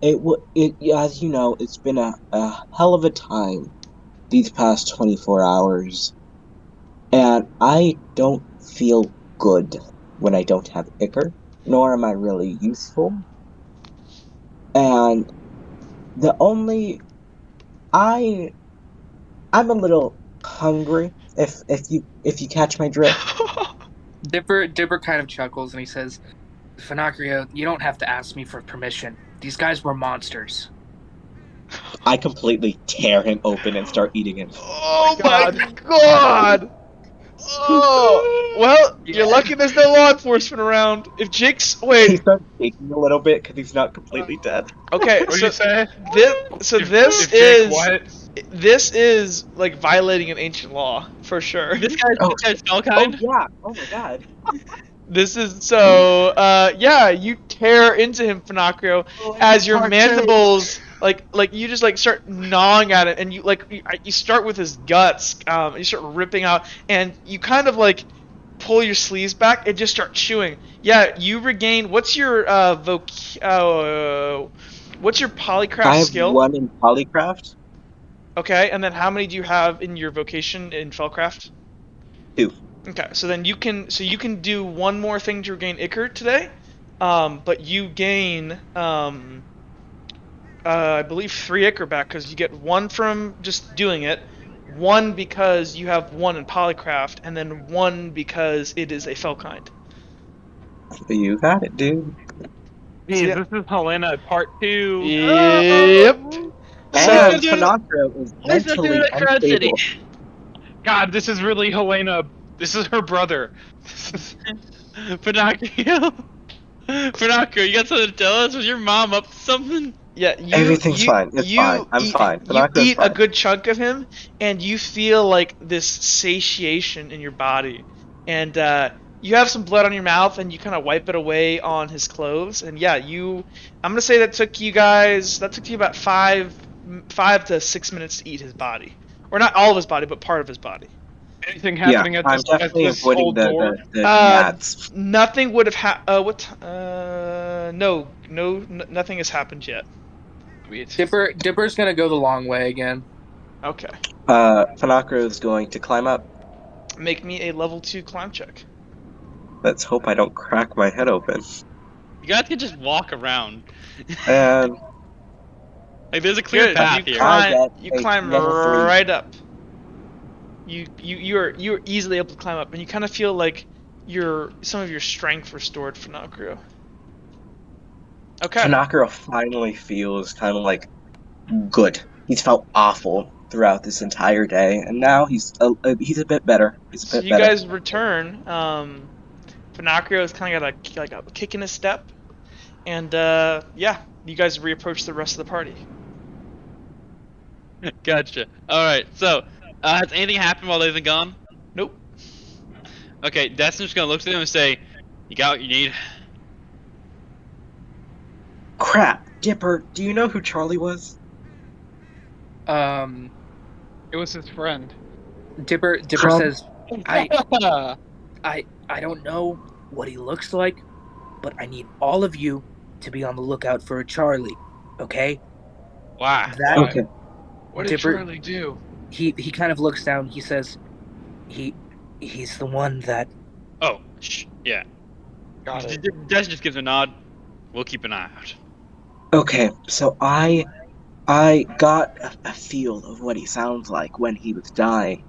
as you know, it's been a hell of a time these past 24 hours, and I don't feel good when I don't have Ichor, nor am I really useful. And the only I'm a little hungry, if you catch my drift. Dipper kind of chuckles and he says, Finocchio, you don't have to ask me for permission. These guys were monsters. I completely tear him open and start eating him. Oh my god! Oh, well, you're lucky there's no law enforcement around. If Jake's He wait, starts shaking a little bit because he's not completely dead. okay, What did you say? This is like violating an ancient law for sure. This guy's spellkind. Oh yeah! Oh my god! This is so. Yeah, you tear into him, Finocchio, as your mandibles like you just like start gnawing at it, and you start with his guts. You start ripping out, and you kind of like pull your sleeves back and just start chewing. Yeah, you regain. What's your what's your polycraft skill? I have 1 in polycraft. Okay, and then how many do you have in your vocation in Fellcraft? 2. Okay, so then you can do 1 more thing to regain Ichor today, but you gain I believe 3 Ichor back because you get 1 from just doing it, 1 because you have 1 in Polycraft, and then 1 because it is a Fellkind. You got it, dude. This is Helena part 2. Yep. And Finocchio is mentally unstable. God, this is really Helena. This is her brother. Pinocchio. Pinocchio, you got something to tell us? Was your mom up to something? Yeah, everything's fine. It's fine. I'm fine. You eat a good chunk of him, and you feel like this satiation in your body, and you have some blood on your mouth, and you kind of wipe it away on his clothes, and yeah, I'm gonna say that took you about 5 to 6 minutes to eat his body, or not all of his body, but part of his body. Anything happening at this, I'm definitely avoiding door? the gnats. Nothing would have nothing has happened yet. Dipper's gonna go the long way again. Okay. Finocchio is going to climb up. Make me a level 2 climb check. Let's hope I don't crack my head open. You guys can just walk around. And like there's a clear path you here. You climb right up. You're easily able to climb up, and you kind of feel like some of your strength restored, Finocchio. Okay. Finocchio finally feels kind of like good. He's felt awful throughout this entire day, and now he's a bit better. So you guys return. Finocchio has kind of got a kick in his step, and yeah, you guys reapproach the rest of the party. Gotcha. All right. So, has anything happened while they've been gone? Nope. Okay, Destin's just gonna look at them and say, "You got what you need." Crap, Dipper. Do you know who Charlie was? It was his friend. Dipper says, I don't know what he looks like, but I need all of you to be on the lookout for a Charlie. Okay? Why? Okay. What did Dipper, Charlie do? he kind of looks down. He says, he's the one that. Oh, yeah. Got it. Des just gives a nod. We'll keep an eye out. Okay, so I got a feel of what he sounds like when he was dying.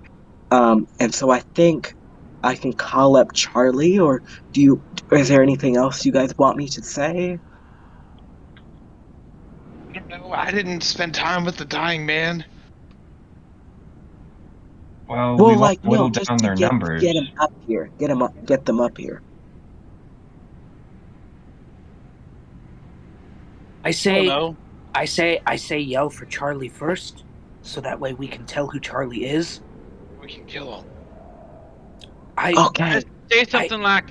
And so I think I can call up Charlie, or is there anything else you guys want me to say? No, I didn't spend time with the dying man. Well, we want to whittle just down to their numbers. get him up here. Get them up here. I say, Oh, no. I say, yell for Charlie first, so that way we can tell who Charlie is. We can kill him. Okay. Say something like,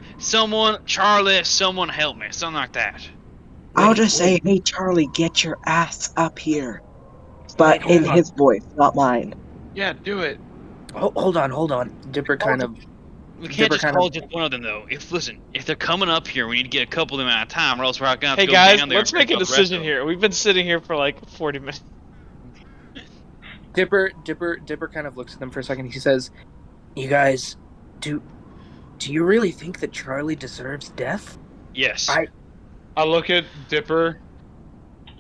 Charlie, someone help me. Something like that. I'll just say, hey, Charlie, get your ass up here. But in his voice, not mine. Yeah, do it. Hold on. Dipper kind of. We can't just call just one of them, though. If they're coming up here, we need to get a couple of them at a time, or else we're not gonna have to go guys, down there. let's make a decision here. We've been sitting here for like 40 minutes. Dipper kind of looks at them for a second. He says, "You guys, do you really think that Charlie deserves death?" Yes. I look at Dipper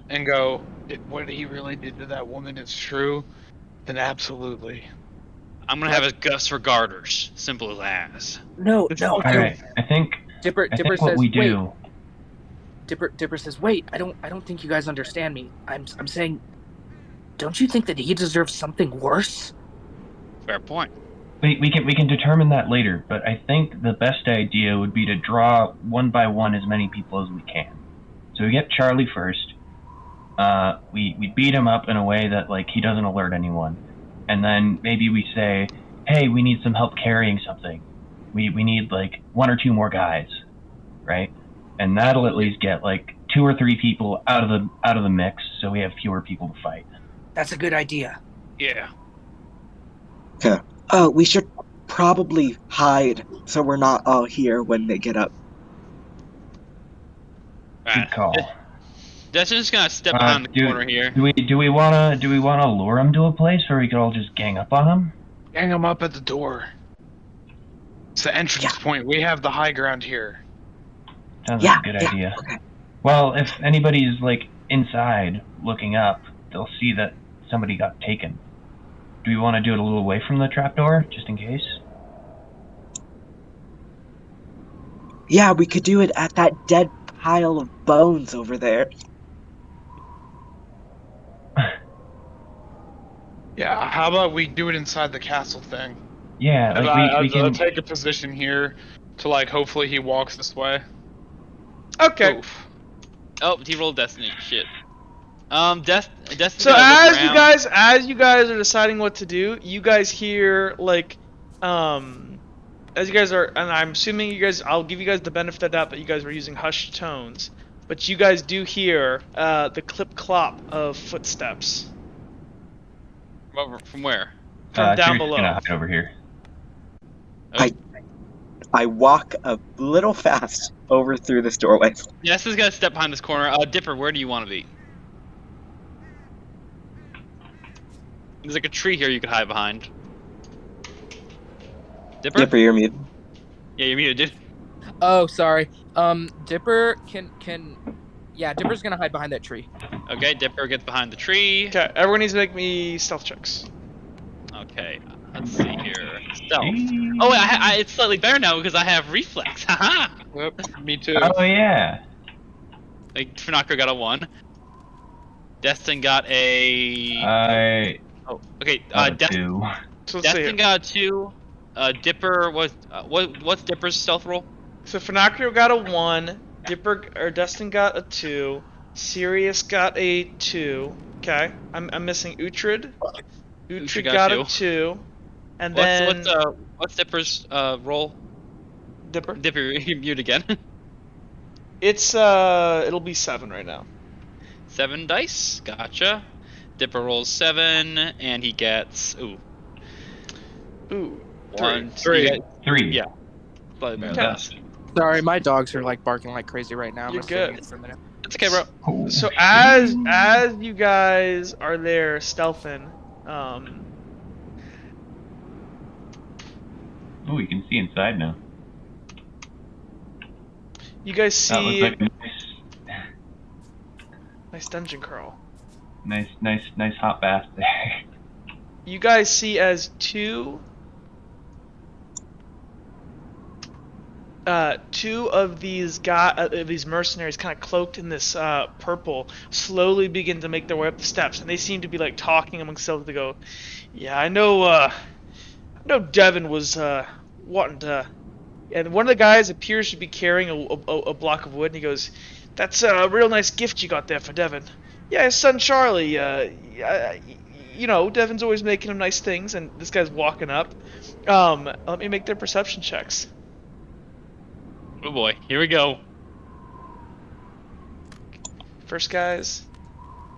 and go, if what he really did to that woman is true, then absolutely. I'm gonna have his guts for garters. Simple as. No. All right, I think Dipper what says, we do. Wait. Dipper says, "Wait, I don't think you guys understand me. I'm saying, don't you think that he deserves something worse?" Fair point. We can determine that later, but I think the best idea would be to draw one by one as many people as we can. So we get Charlie first. We beat him up in a way that like he doesn't alert anyone, and then maybe we say, hey, we need some help carrying something. We need like 1 or 2 more guys, right? And that'll at least get like 2 or 3 people out of the mix, so we have fewer people to fight. That's a good idea. Yeah. Okay. We should probably hide so we're not all here when they get up. Good call. Destin's just gonna step behind the corner here. Do we wanna lure him to a place where we could all just gang up on him? Gang him up at the door. It's the entrance point. We have the high ground here. Sounds like a good idea. Okay. Well, if anybody's like inside looking up, they'll see that somebody got taken. Do we want to do it a little away from the trapdoor, just in case? Yeah, we could do it at that dead pile of bones over there. Yeah, how about we do it inside the castle thing? Yeah, And like we can I'll take a position here to like hopefully he walks this way. Okay. Oof. Oh, he rolled Destiny. Shit. Destiny. So as you guys are deciding what to do, you guys hear like, as you guys are, and I'm assuming you guys, I'll give you guys the benefit of that, but you guys were using hushed tones. But you guys do hear the clip-clop of footsteps. From where? From down below. Gonna hide over here. I walk a little fast over through this doorway. Yes, is gonna step behind this corner. Dipper, where do you want to be? There's like a tree here you could hide behind. Dipper, you're muted. Yeah, you're muted, dude. Oh, sorry. Dipper can. Yeah, Dipper's gonna hide behind that tree. Okay, Dipper gets behind the tree. Okay, everyone needs to make me stealth checks. Okay, let's see here. Stealth. Oh, wait, it's slightly better now because I have reflex. Haha. Yep, me too. Oh yeah. Like Funako got a 1. Destin got a. Oh, okay. Two. So Destin got a 2. Dipper was what's Dipper's stealth roll? So Funako got a 1. Destin got a 2. Sirius got a 2. Okay, I'm missing Uhtred. Uhtred got a 2. And what's Dipper's roll? Dipper, you mute again. It's it'll be 7 right now. 7 dice. Gotcha. Dipper rolls 7, and he gets 3. 1, 3. Yeah. Slightly better than that. Sorry, my dogs are like barking like crazy right now. I'm You're gonna stay good. mute for a minute. It's okay, bro. Oh, So shit. as you guys are there stealthing, Oh, you can see inside now. you guys That looks see like a nice dungeon crawl. nice hot bath there. You guys see as two of these these mercenaries, kind of cloaked in this purple, slowly begin to make their way up the steps, and they seem to be like talking amongst themselves. They go, "Yeah, I know Devin was wanting to," and one of the guys appears to be carrying a block of wood, and he goes, "That's a real nice gift you got there for Devin." Yeah, his son Charlie. You know, Devin's always making him nice things, and this guy's walking up. Let me make their perception checks. Oh boy, here we go. First guys,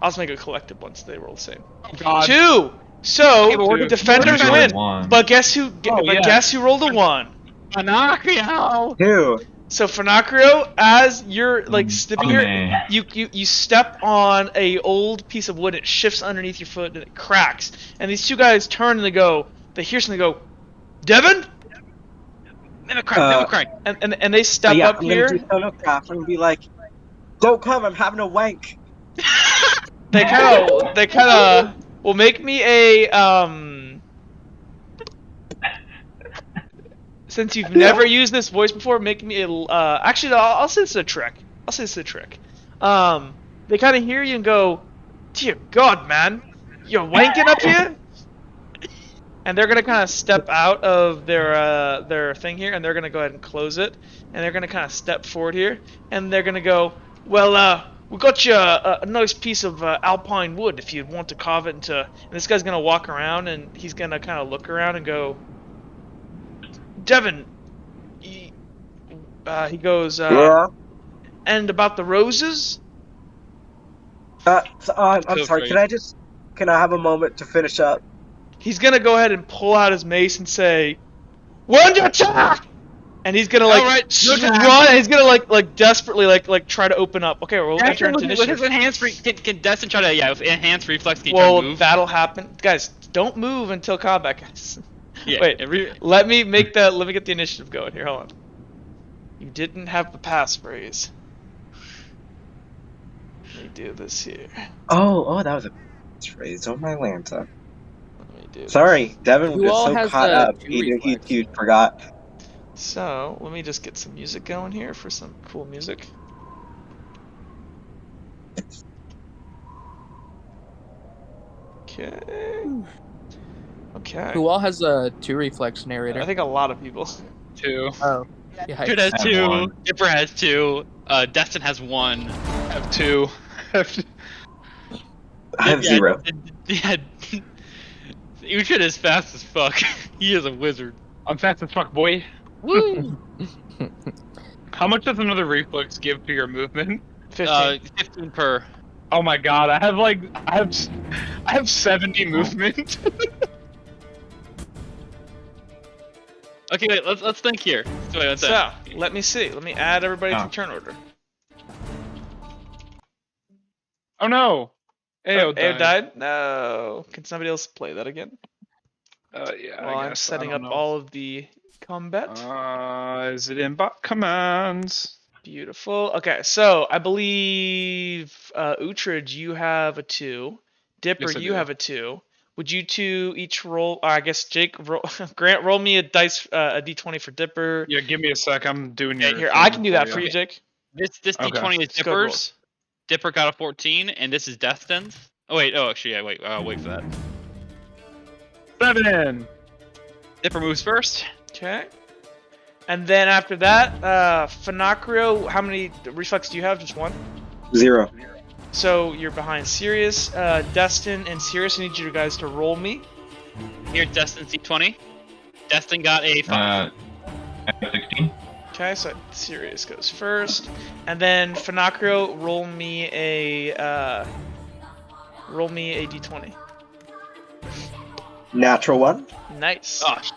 I'll just make a collective once they roll the same. God. 2. So Okay, but we're the the defenders defenders win. won. But guess who? yeah. Guess who rolled a 1? Pinocchio! 2. So Finacrio, as you're like stepping here, man. you step on a old piece of wood. It shifts underneath your foot and it cracks. And these two guys turn and they hear something. They go, Devin? Mimicry. And they step yeah, up I'm here. gonna do solo craft and be like, "Don't come! I'm having a wank." They kind of will make me a since you've never used this voice before, make me a actually I'll say this is a trick. They kind of hear you and go, "Dear God, man, you're wanking up here?" And they're gonna kind of step out of their thing here, and they're gonna go ahead and close it, and they're gonna kind of step forward here, and they're gonna go, "Well, we got you a nice piece of alpine wood if you want to carve it into." And this guy's gonna walk around, and he's gonna kind of look around and go, "Devin," he goes, Yeah. "And about the roses?" I'm Feel sorry. free. Can I have a moment to finish up? He's gonna go ahead and pull out his mace and say, "One attack!" And he's gonna like Alright, no attack. run. And he's gonna like desperately like try to open up. Okay, we'll enter into With initiative. his enhanced can Destin try to with enhanced reflex can he try Well, to move? that'll happen, guys. Don't move until combat, guys. Yeah, Wait, let me get the initiative going here. Hold on. You didn't have the passphrase. Let me do this here. Oh, that was a phrase on my lanta. Let me do. Sorry, Devin Who was all so has caught the up. two He reflex? forgot. So let me just get some music going here for some cool music. Okay. Who all has a 2 reflex narrator? I think a lot of people. 2. Oh, yeah. Dude has I have 2. one. Dipper has 2. Destin has 1. I have 2. I have 0. Yeah. Uhtred is fast as fuck. He is a wizard. I'm fast as fuck, boy. Woo! How much does another reflex give to your movement? 15. 15 per. Oh my god, I have 70 movement. Okay, wait. Let's think here. Wait, one So second. let me see. Let me add everybody to Oh. the turn order. Oh no. Ayo Ayo died? No. Can somebody else play that again? Yeah. While I I'm guess. setting I up don't know. all of the combat. Is it in bot commands? Beautiful. Okay, so I believe Uhtred, you have a 2. Dipper, Yes, I you do. have a 2. Would you two each roll? I guess Jake, Grant, roll me a dice, a d20 for Dipper. Yeah, give me a sec. I'm doing your. Here, I can do that thing for you, Jake. This Okay. D20 is Just go ahead and roll. Dipper's. Dipper got a 14, and this is Destin's. Oh wait, actually, yeah, wait, wait for that. 7. Dipper moves first. Okay. And then after that, Finacrio, how many reflex do you have? Just 1? 0. So you're behind Sirius, Destin, and Sirius. I need you guys to roll me. Here's Destin's D20. Destin got a 5. I have 16. Okay, so Sirius goes first, and then Finacrio, roll me a d20. Natural 1. Nice. Oh, So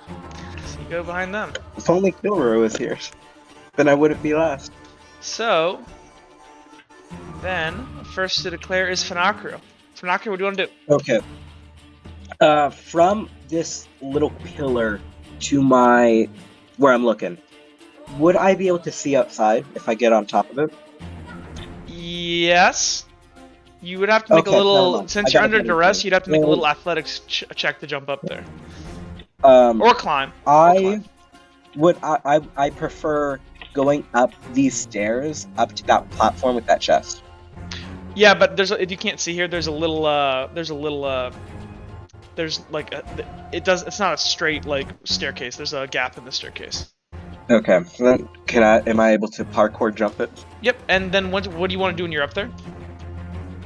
you go behind them. If only Kilroy was here. Then I wouldn't be last. So, then, first to declare is Finacrio. Finacrio, what do you want to do? Okay. From this little pillar to where I'm looking, would I be able to see outside if I get on top of it? Yes. You would have to make a little, since you're under duress, you'd have to make a little athletics check to jump up there. Or climb. I prefer going up these stairs, up to that platform with that chest. Yeah, but if you can't see here, there's like it's not a straight like staircase. There's a gap in the staircase. Okay, so then am I able to parkour jump it? Yep, and then what do you want to do when you're up there?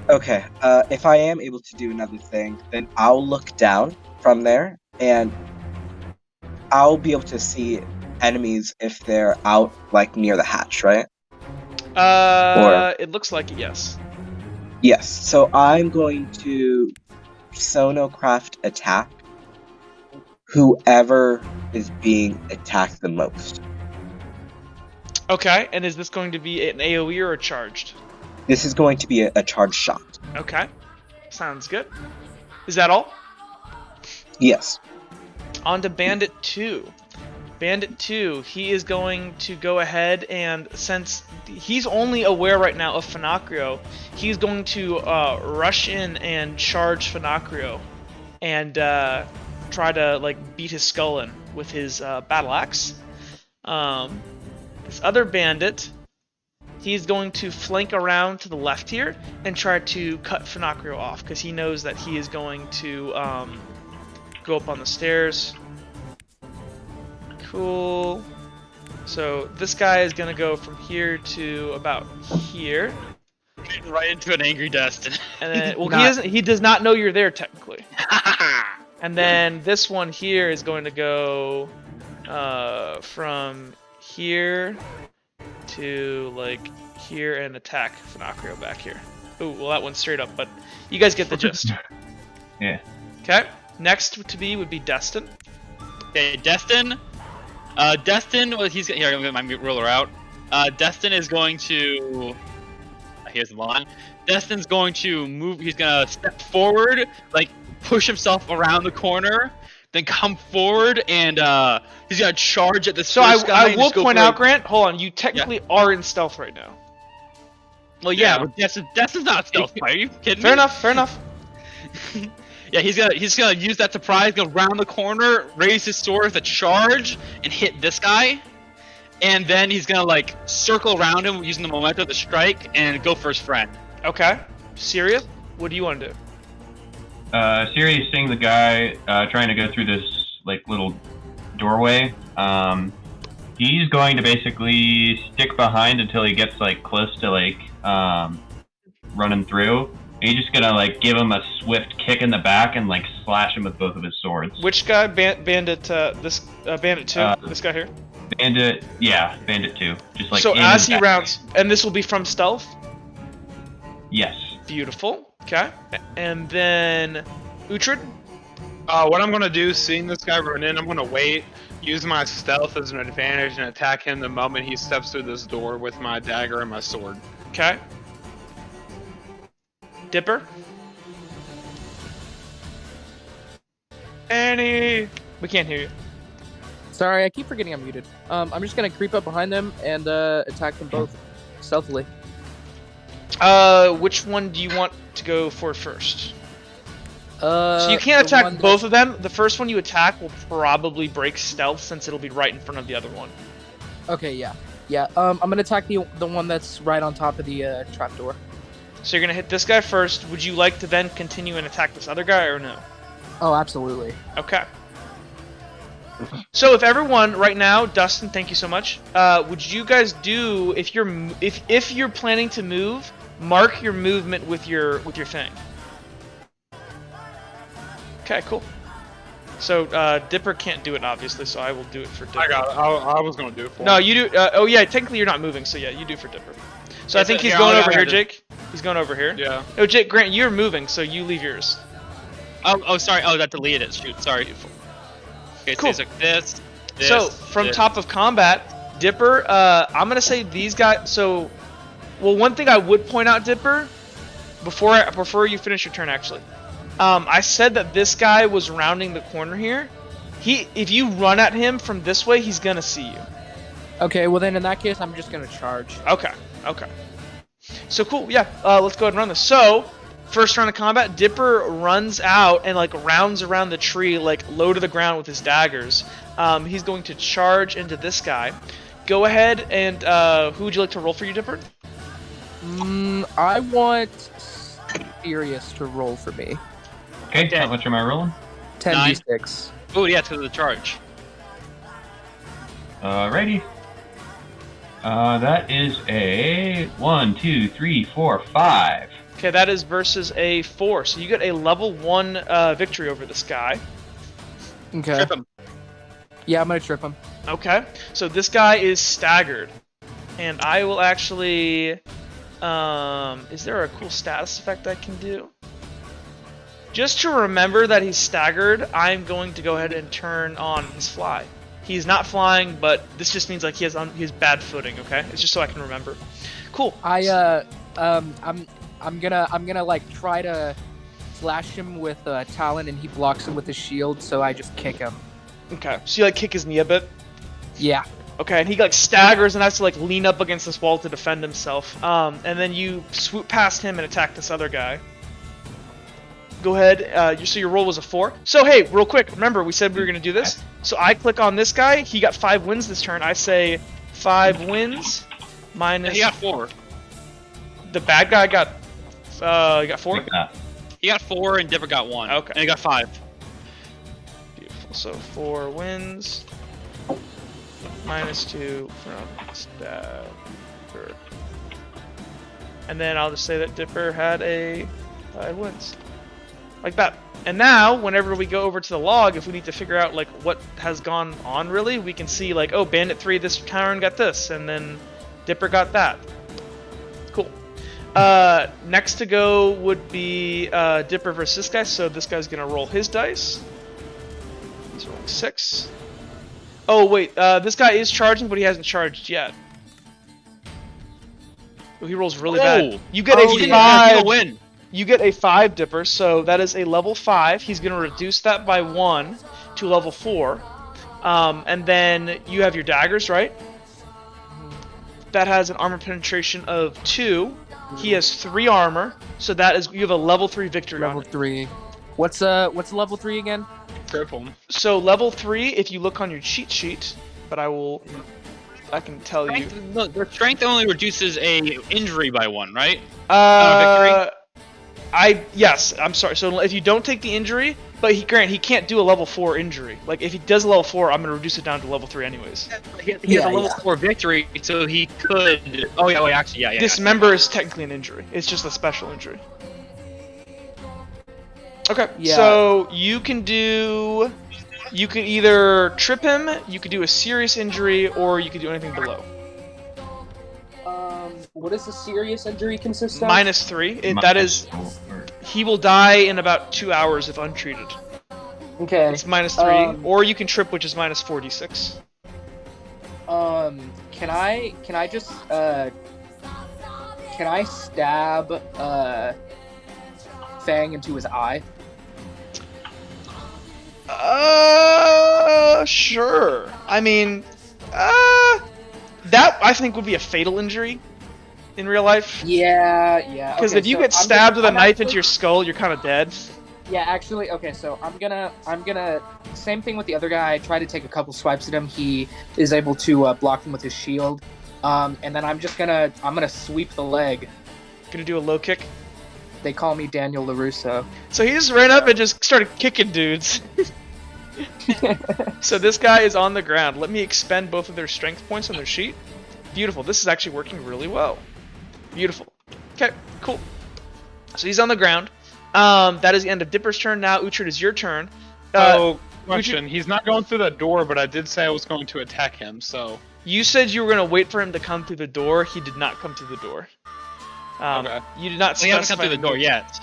Okay, if I am able to do another thing, then I'll look down from there, and I'll be able to see enemies if they're out, like, near the hatch, right? It looks like it, yes. Yes, so I'm going to Sonocraft attack whoever is being attacked the most. Okay, and is this going to be an AoE or a charged? This is going to be a charged shot. Okay, sounds good. Is that all? Yes. On to Bandit 2. Bandit 2, he is going to go ahead and, since he's only aware right now of Finacrio, he's going to rush in and charge Finacrio and try to like beat his skull in with his battle axe. This other bandit, he's going to flank around to the left here and try to cut Finacrio off because he knows that he is going to go up on the stairs. Cool. So this guy is gonna go from here to about here. Right into an angry Destin. And then, well, he does not know you're there technically. And then this one here is going to go from here to like here and attack Finacrio back here. Ooh, well that one's straight up, but you guys get the gist. Yeah. Okay. Next to be would be Destin. Okay, Destin. Destin, well, he's here. I'm gonna get my ruler out. Destin is going to. Here's the line. Destin's going to move. He's gonna step forward, like push himself around the corner, then come forward, and he's gonna charge at the. So I will point out, Grant. Hold on, you technically are in stealth right now. Well, yeah, but Destin's not a stealth player. Are you kidding me? Fair enough. Yeah, he's gonna use that surprise, go round the corner, raise his sword with a charge, and hit this guy. And then he's gonna like circle around him using the momentum of the strike and go for his friend. Okay. Sirius, what do you want to do? Sirius seeing the guy trying to go through this like little doorway. He's going to basically stick behind until he gets like close to like running through. He's just gonna like give him a swift kick in the back and like slash him with both of his swords. Which guy? Bandit. This Bandit 2. This guy here. Bandit 2. Just like. So as he rounds, and this will be from stealth. Yes. Beautiful. Okay. And then Uhtred. What I'm gonna do, seeing this guy run in, I'm gonna wait, use my stealth as an advantage, and attack him the moment he steps through this door with my dagger and my sword. Okay. Dipper. Annie. We can't hear you. Sorry, I keep forgetting I'm muted. I'm just gonna creep up behind them and attack them both stealthily. Which one do you want to go for first? So you can't attack both of them. The first one you attack will probably break stealth since it'll be right in front of the other one. Okay, yeah. I'm gonna attack the one that's right on top of the trapdoor. So you're gonna hit this guy first. Would you like to then continue and attack this other guy or no? Oh, absolutely. Okay. So if everyone right now, Dustin, thank you so much. Would you guys do if you're planning to move, mark your movement with your thing. Okay, cool. So Dipper can't do it obviously, so I will do it for Dipper. I got it. I was gonna do it for him. No, you do. Oh yeah, technically you're not moving, so yeah, you do for Dipper. So I think he's going over here, Jake. He's going over here. Yeah. No, Jake, Grant, you're moving, so you leave yours. Oh, sorry. Oh, that deleted it. Shoot, sorry. Okay, Cool. so it's like this. So from top of combat, Dipper, I'm gonna say these guys. So, well, one thing I would point out, Dipper, before you finish your turn, actually, I said that this guy was rounding the corner here. If you run at him from this way, he's gonna see you. Okay, well then in that case, I'm just gonna charge. Okay. So cool, yeah. Let's go ahead and run this. So, first round of combat, Dipper runs out and like rounds around the tree, like low to the ground with his daggers. He's going to charge into this guy. Go ahead and who would you like to roll for you, Dipper? I want Sirius to roll for me. Okay, how much am I rolling? 10d6. Oh yeah, to the charge. Alrighty. That is a 1, 2, 3, 4, 5. Okay, that is versus a 4. So you get a level 1 victory over this guy. Okay. Trip him. Yeah, I'm gonna trip him. Okay, so this guy is staggered. And I will actually... is there a cool status effect I can do? Just to remember that he's staggered, I'm going to go ahead and turn on his fly. He's not flying, but this just means like he has bad footing. Okay, it's just so I can remember. Cool. I'm gonna like try to slash him with Talon, and he blocks him with his shield, so I just kick him. Okay, so you like kick his knee a bit. Yeah. Okay, and he like staggers and has to like lean up against this wall to defend himself. And then you swoop past him and attack this other guy. Go ahead. So your roll was a 4. So hey, real quick, remember we said we were gonna do this. So I click on this guy. He got 5 wins this turn. I say 5 wins minus. He got 4. The bad guy got. He got 4. He got 4 and Dipper got 1. Okay. And he got 5. Beautiful. So 4 wins minus 2 from Stagger. And then I'll just say that Dipper had a 5 wins. Like that. And now, whenever we go over to the log, if we need to figure out like what has gone on really, we can see like, oh, Bandit 3, this Tavern got this, and then Dipper got that. Cool. Next to go would be Dipper versus this guy, so this guy's gonna roll his dice. He's rolling 6. Oh wait, this guy is charging, but he hasn't charged yet. Oh, he rolls really bad. You get a 5. Win. You get a 5, Dipper, so that is a level 5. He's going to reduce that by 1 to level 4. And then you have your daggers, right? That has an armor penetration of 2. He has 3 armor, so that is you have a level 3 victory Level on it. 3. What's level 3 again? Triple. So level 3, if you look on your cheat sheet, but I can tell you. Look, their strength only reduces a injury by 1, right? Victory? Yes, I'm sorry. So if you don't take the injury, but he can't do a level 4 injury. Like if he does a level 4, I'm gonna reduce it down to level 3 anyways. He has a level 4 victory, so he could. Oh yeah, wait, actually, yeah. Dismember is technically an injury. It's just a special injury. Okay, Yeah. so you can either trip him, you could do a serious injury, or you could do anything below. What does a serious injury consist of? -3. That is, he will die in about 2 hours if untreated. Okay. It's -3, or you can trip, which is -4d6. Can I just can I stab Fang into his eye? Sure. I mean, that I think would be a fatal injury in real life. Yeah. Because okay, if you so get stabbed with a knife actually, into your skull, you're kind of dead. Yeah, actually, okay, so I'm gonna same thing with the other guy. I try to take a couple swipes at him. He is able to block them with his shield. And then I'm gonna sweep the leg. Gonna do a low kick. They call me Daniel LaRusso. So he just ran up and just started kicking dudes. So this guy is on the ground. Let me expend both of their strength points on their sheet. Beautiful. This is actually working really well. Beautiful. Okay, cool. So he's on the ground. That is the end of Dipper's turn. Now, Uhtred, is your turn. Question. He's not going through that door, but I did say I was going to attack him, so... You said you were going to wait for him to come through the door. He did not come through the door. Okay. You did not specify... He hasn't come through the door yet.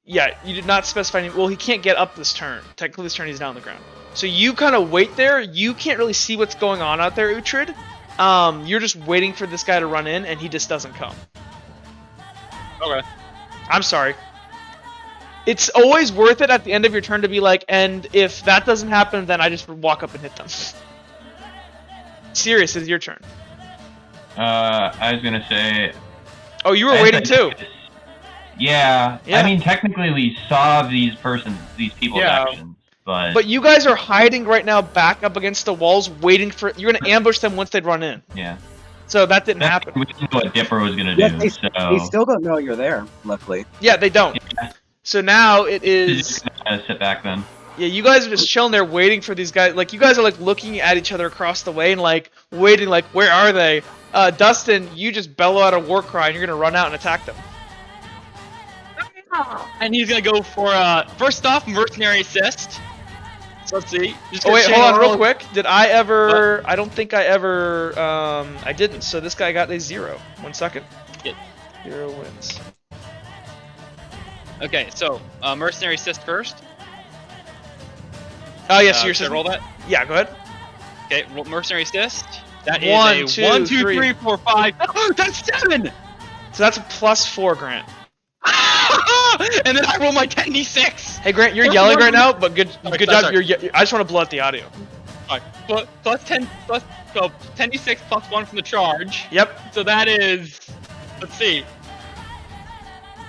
Yeah, you did not specify any... Well, he can't get up this turn. Technically, this turn he's down on the ground. So you kind of wait there. You can't really see what's going on out there, Uhtred. You're just waiting for this guy to run in, and he just doesn't come. Okay. I'm sorry. It's always worth it at the end of your turn to be like, and if that doesn't happen, then I just walk up and hit them. Sirius, it's your turn. I was gonna say. Oh, you were waiting too. Yeah. I mean, technically, we saw these people's actions, but. But you guys are hiding right now, back up against the walls, waiting for. You're gonna ambush them once they run in. Yeah. So that didn't happen. We didn't know what Dipper was gonna do. They still don't know you're there. Luckily. Yeah, they don't. Yeah. So now it is. Just gonna sit back then. Yeah, you guys are just chilling there waiting for these guys. Like, you guys are, like, looking at each other across the way and, like, waiting, like, where are they? Dustin, you just bellow out a war cry and you're gonna run out and attack them. And he's gonna go for, first off, mercenary assist. So let's see. Oh, wait, hold on real quick. Did I ever... What? I don't think I ever... I didn't. So this guy got a 0. 1 second. Yeah. 0 wins. Okay, so, mercenary assist first. Oh, yes, you're should I roll that? Yeah, go ahead. Okay, mercenary assist. That is 1, a 2, 1, 2, 3. 3, 4, 5. Oh, that's 7! So that's a +4, Grant. And then I roll my 10d6. Hey, Grant, you're yelling right now, but good Sorry, job. sorry. I just want to blow out the audio. Alright, plus 10, so 10d6 plus 1 from the charge. Yep. So that is, let's see.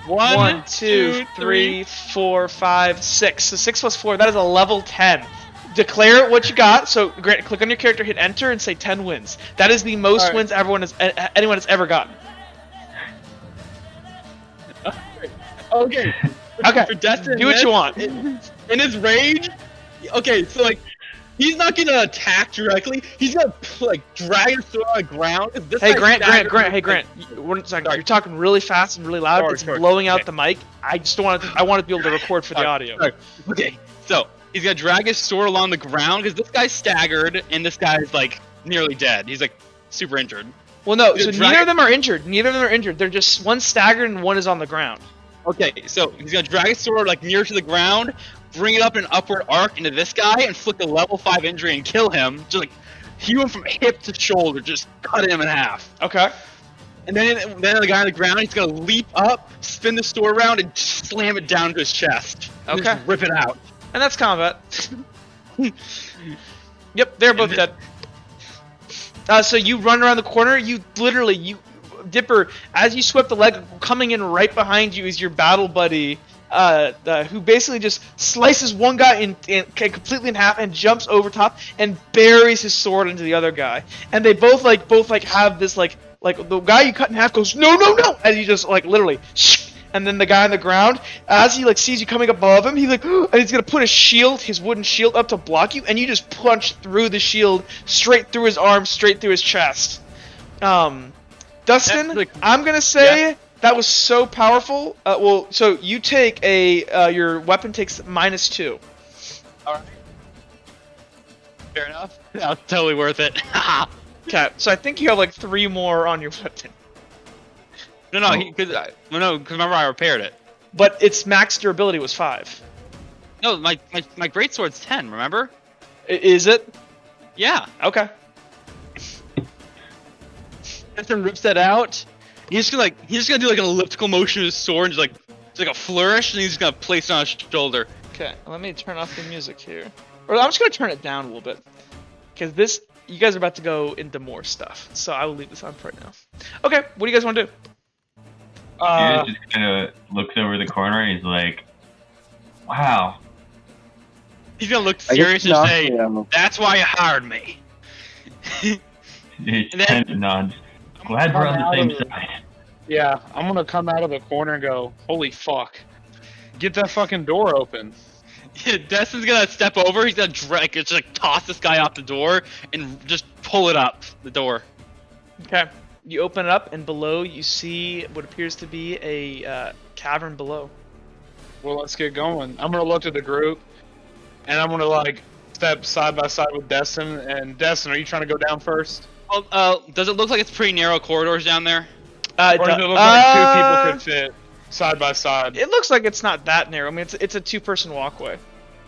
1, 2, 3, 4, 5, 6. So 6 plus 4, that is a level 10. Declare what you got. So, Grant, click on your character, hit enter, and say 10 wins. That is the most wins anyone has ever gotten. Okay. Okay. For Destin, do what you want. In his rage, okay, so like, he's not gonna attack directly. He's gonna like drag his sword on the ground. Hey Grant, hey Grant. You're talking really fast and really loud. It's blowing out the mic. I just don't want to. I want to be able to record for the audio. Okay, so he's gonna drag his sword along the ground because this guy's staggered and this guy's like nearly dead. He's like super injured. Well, no. So neither of them are injured. Neither of them are injured. They're just one staggered and one is on the ground. Okay, so he's gonna drag his sword like near to the ground, bring it up in an upward arc into this guy, and flick a level 5 injury and kill him. Just like hew him from hip to shoulder, just cut him in half. Okay. And then the guy on the ground, he's gonna leap up, spin the sword around, and slam it down to his chest. Okay. Just rip it out. And that's combat. Yep, they're both dead. So you run around the corner. You literally Dipper, as you swept the leg, coming in right behind you is your battle buddy, who basically just slices one guy completely in half and jumps over top and buries his sword into the other guy. And they both have this like the guy you cut in half goes no, and he just like literally, and then the guy on the ground, as he like sees you coming above him, he like and he's gonna put his wooden shield up to block you, and you just punch through the shield straight through his arm, straight through his chest. Dustin, I'm gonna say that was so powerful. Well, so you take your weapon takes -2. All right. Fair enough. That's totally worth it. Okay, so I think you have like 3 more on your weapon. No, because remember I repaired it. But its max durability was 5. No, my greatsword's 10. Remember? Is it? Yeah. Okay. Destin rips that out. He's gonna do like an elliptical motion with his sword, and just like a flourish, and he's just gonna place it on his shoulder. Okay, let me turn off the music here, or I'm just gonna turn it down a little bit, because you guys are about to go into more stuff, so I will leave this on for right now. Okay, what do you guys want to do? He just kind of looks over the corner. And he's like, "Wow." He's gonna look serious and say, "That's why you hired me." He kind of nods. Glad we're on the same side. Yeah, I'm gonna come out of the corner and go, holy fuck. Get that fucking door open. Yeah, Destin's gonna step over, he's gonna just like toss this guy off the door and just pull it up, the door. Okay. You open it up and below you see what appears to be a cavern below. Well, let's get going. I'm gonna look at the group and I'm gonna like step side by side with Destin. And Destin, are you trying to go down first? Well, does it look like it's pretty narrow corridors down there? Or does it look like 2 people could fit side by side? It looks like it's not that narrow. I mean, it's a 2-person walkway.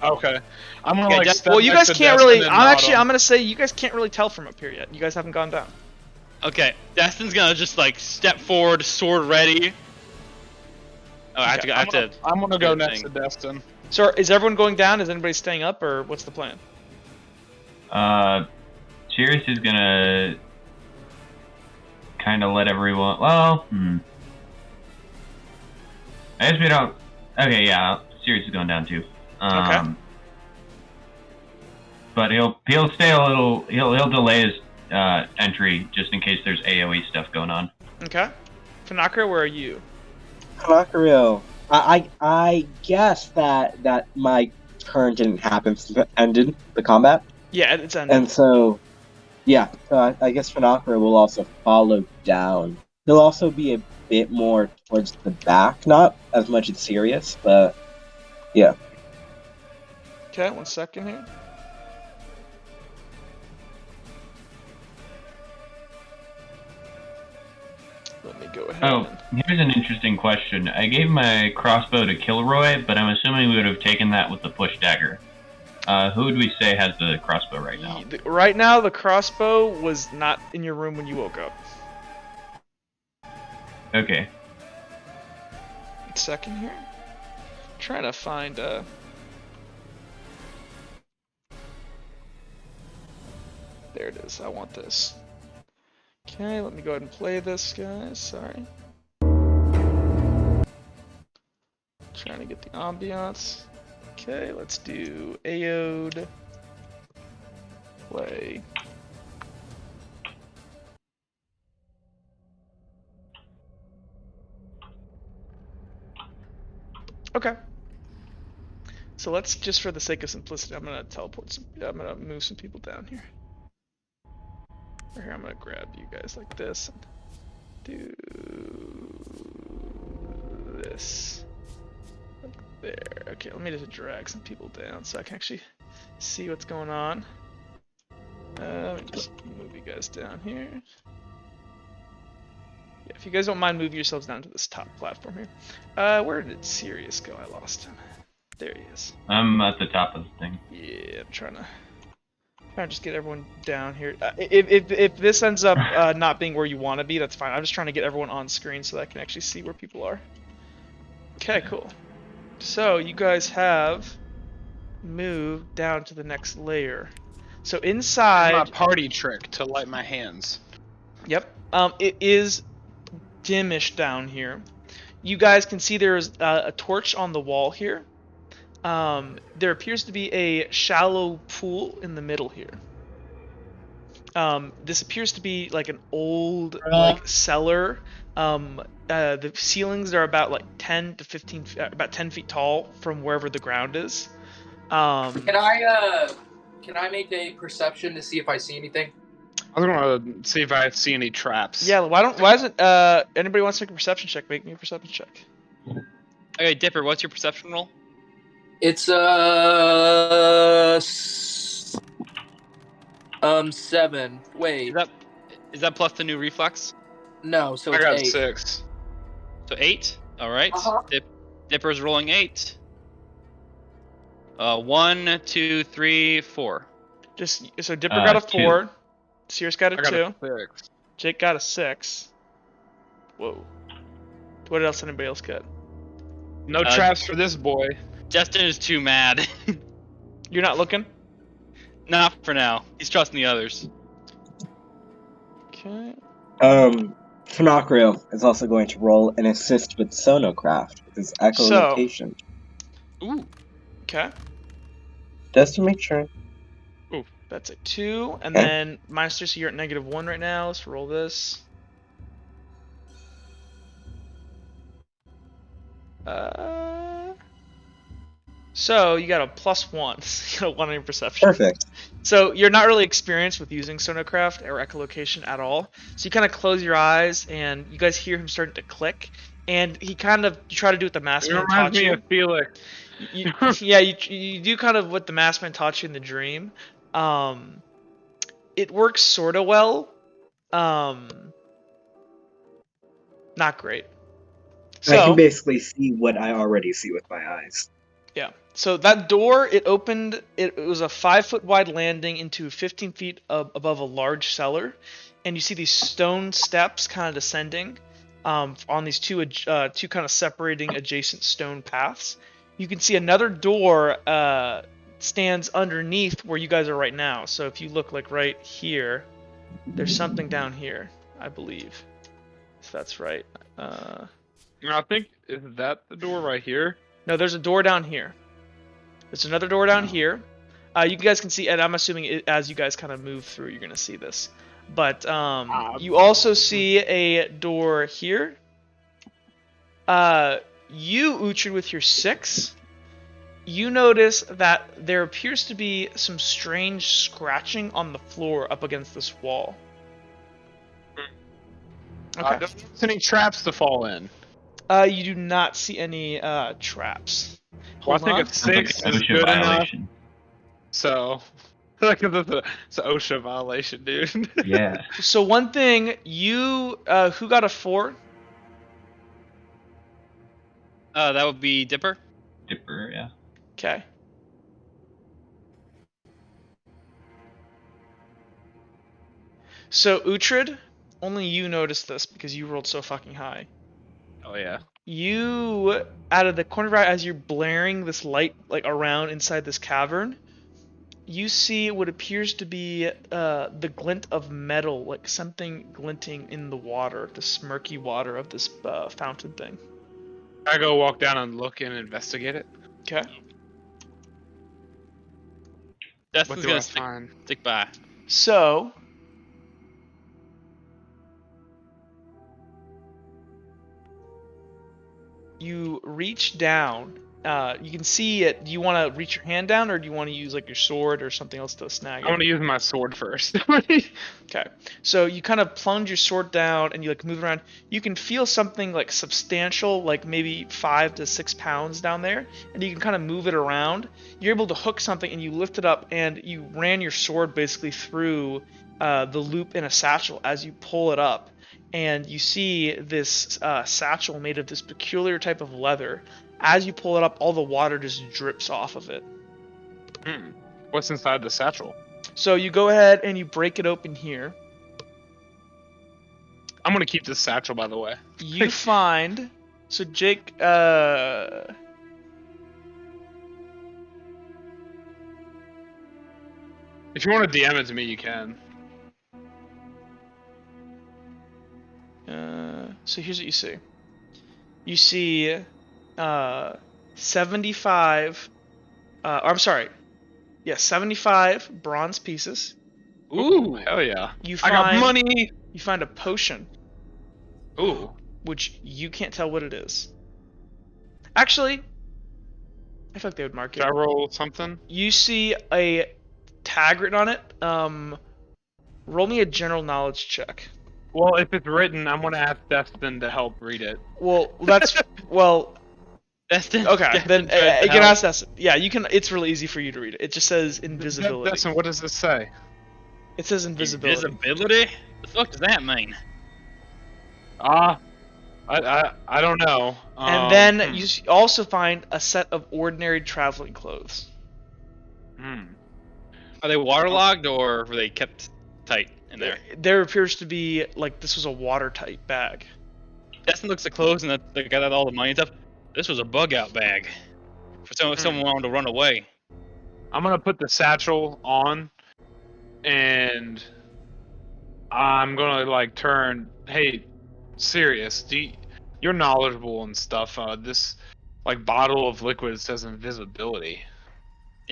Okay. I'm gonna well, you guys can't really. I'm gonna say you guys can't really tell from up here yet. You guys haven't gone down. Okay, Destin's gonna just like step forward, sword ready. Oh, I have to. I'm gonna go next to Destin. So is everyone going down? Is anybody staying up, or what's the plan? Sirius is gonna kind of let everyone. Well, I guess we don't. Okay, yeah, Sirius is going down too. Okay. But he'll stay a little. He'll delay his entry just in case there's AOE stuff going on. Okay. Fanakra, where are you? Kanakurio, I guess that my turn didn't happen since it ended the combat. Yeah, it's ended. And so, yeah, so I guess Fanakra will also follow down. He'll also be a bit more towards the back, not as much as Sirius, but yeah. Okay, 1 second here. Let me go ahead. Oh, here's an interesting question. I gave my crossbow to Kilroy, but I'm assuming we would have taken that with the push dagger. Who would we say has the crossbow right now? Right now, the crossbow was not in your room when you woke up. Okay. 1 second here. Trying to find There it is. I want this. Okay, let me go ahead and play this, guys. Sorry. Trying to get the ambiance. Okay, let's do Aode. Play. Okay. So let's, just for the sake of simplicity, I'm gonna I'm gonna move some people down here. Or here, I'm gonna grab you guys like this and do this. Like there. Okay, let me just drag some people down so I can actually see what's going on. Let me just move you guys down here. Yeah, if you guys don't mind, move yourselves down to this top platform here. Where did Sirius go? I lost him. There he is. I'm at the top of the thing. Yeah, I'm trying to just get everyone down here. If this ends up not being where you want to be, that's fine. I'm just trying to get everyone on screen so that I can actually see where people are. Okay, cool. So you guys have moved down to the next layer. So inside, my party trick to light my hands. Yep. It is dimish down here. You guys can see there's a torch on the wall here. There appears to be a shallow pool in the middle here. This appears to be like an old like cellar. The ceilings are about like 10 to 15, about 10 feet tall from wherever the ground is. Can I make a perception to see if I see anything? I was gonna see if I see any traps. Yeah, why isn't anybody wants to make a perception check? Make me a perception check. Okay, Dipper, what's your perception roll? It's 7. Wait. Is that plus the new reflex? No, so I it's got 8. 6. So 8. All right. Dipper's rolling 8. 1, 2, 3, 4. So Dipper got a 4. 2. Sears got a 2. Got a 6. Jake got a 6. Whoa. What else? Anybody else got? No traps for this boy. Destin is too mad. You're not looking? Not for now. He's trusting the others. Okay. Fanakrio is also going to roll and assist with Sonocraft with his echolocation. Ooh. Okay. Just to make sure. Ooh, that's a 2, and then Meister, so you're at -1 right now. Let's roll this. So you got a +1. You got a 1 on your perception. Perfect. So you're not really experienced with using Sonocraft or echolocation at all. So you kind of close your eyes, and you guys hear him starting to click. And he kind of, you try to do what the maskman taught you. It reminds me of Felix. Yeah, you do kind of what the maskman taught you in the dream. It works sort of well. Not great. So I can basically see what I already see with my eyes. Yeah. So that door, it opened. It was a 5-foot wide landing into 15 feet above a large cellar, and you see these stone steps kind of descending on these two kind of separating adjacent stone paths. You can see another door stands underneath where you guys are right now. So if you look like right here, there's something down here, I believe. If that's right. I think is that the door right here? No, there's a door down here. There's another door down here. You guys can see, and I'm assuming as you guys kind of move through, you're gonna see this. But you also see a door here. You, Uhtred, with your 6, you notice that there appears to be some strange scratching on the floor up against this wall. Okay. Don't see any traps to fall in. You do not see any traps. Well, I think a 6 is good enough. So, like it's an OSHA violation, dude. Yeah. So one thing, you who got a 4? That would be Dipper. Dipper, yeah. Okay. So Uhtred, only you noticed this because you rolled so fucking high. Oh yeah. You, out of the corner of your eye, as you're blaring this light like around inside this cavern, you see what appears to be the glint of metal, like something glinting in the water, the murky water of this fountain thing. I go walk down and look and investigate it. Okay. Destin's gonna stick by. So, you reach down. You can see it. Do you want to reach your hand down, or do you want to use like your sword or something else to snag it? I want to use my sword first. Okay. So you kind of plunge your sword down, and you like move around. You can feel something like substantial, like maybe 5 to 6 pounds down there, and you can kind of move it around. You're able to hook something, and you lift it up, and you ran your sword basically through the loop in a satchel as you pull it up. And you see this satchel made of this peculiar type of leather. As you pull it up, all the water just drips off of it. What's inside the satchel? So you go ahead and you break it open here. I'm gonna keep this satchel, by the way. You find... So Jake... If you want to DM it to me, you can. So here's what you see. You see 75... I'm sorry. Yeah, 75 bronze pieces. Ooh, hell yeah. I got money! You find a potion. Ooh. Which you can't tell what it is. Actually, I feel like they would mark it. Should I roll something? You see a tag written on it. Roll me a general knowledge check. Well, if it's written, I'm gonna ask Destin to help read it. Well, that's... well... Destin. Okay, then you can ask Destin. Yeah, you can. It's really easy for you to read it. It just says invisibility. Destin, what does this say? It says invisibility. Invisibility? The fuck does that mean? I don't know. And then you also find a set of ordinary traveling clothes. Are they waterlogged or were they kept tight in there? There appears to be like this was a watertight bag. Destin looks at clothes and they got all the money and stuff. This was a bug out bag for someone wanted to run away. I'm gonna put the satchel on, and I'm gonna like turn. Hey, Sirius, you're knowledgeable and stuff. This like bottle of liquid says invisibility.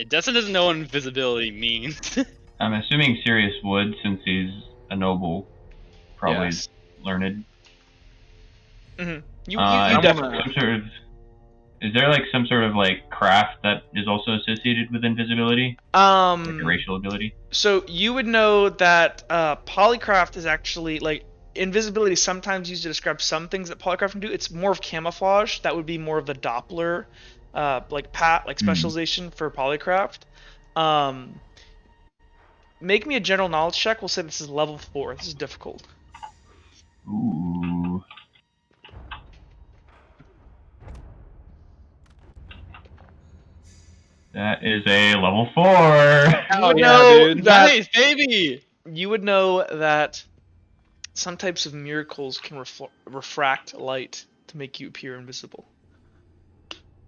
Destin doesn't know what invisibility means. I'm assuming Sirius would, since he's a noble, probably learned. Mm-hmm. You definitely. Is there like some sort of like craft that is also associated with invisibility? Like a racial ability? So you would know that polycraft is actually like invisibility is sometimes used to describe some things that polycraft can do. It's more of camouflage. That would be more of the Doppler specialization for polycraft. Make me a general knowledge check. We'll say this is level 4. This is difficult. Ooh. That is a level 4. You would yeah, know dude. that Nice, baby. you would know that some types of miracles can refract light to make you appear invisible.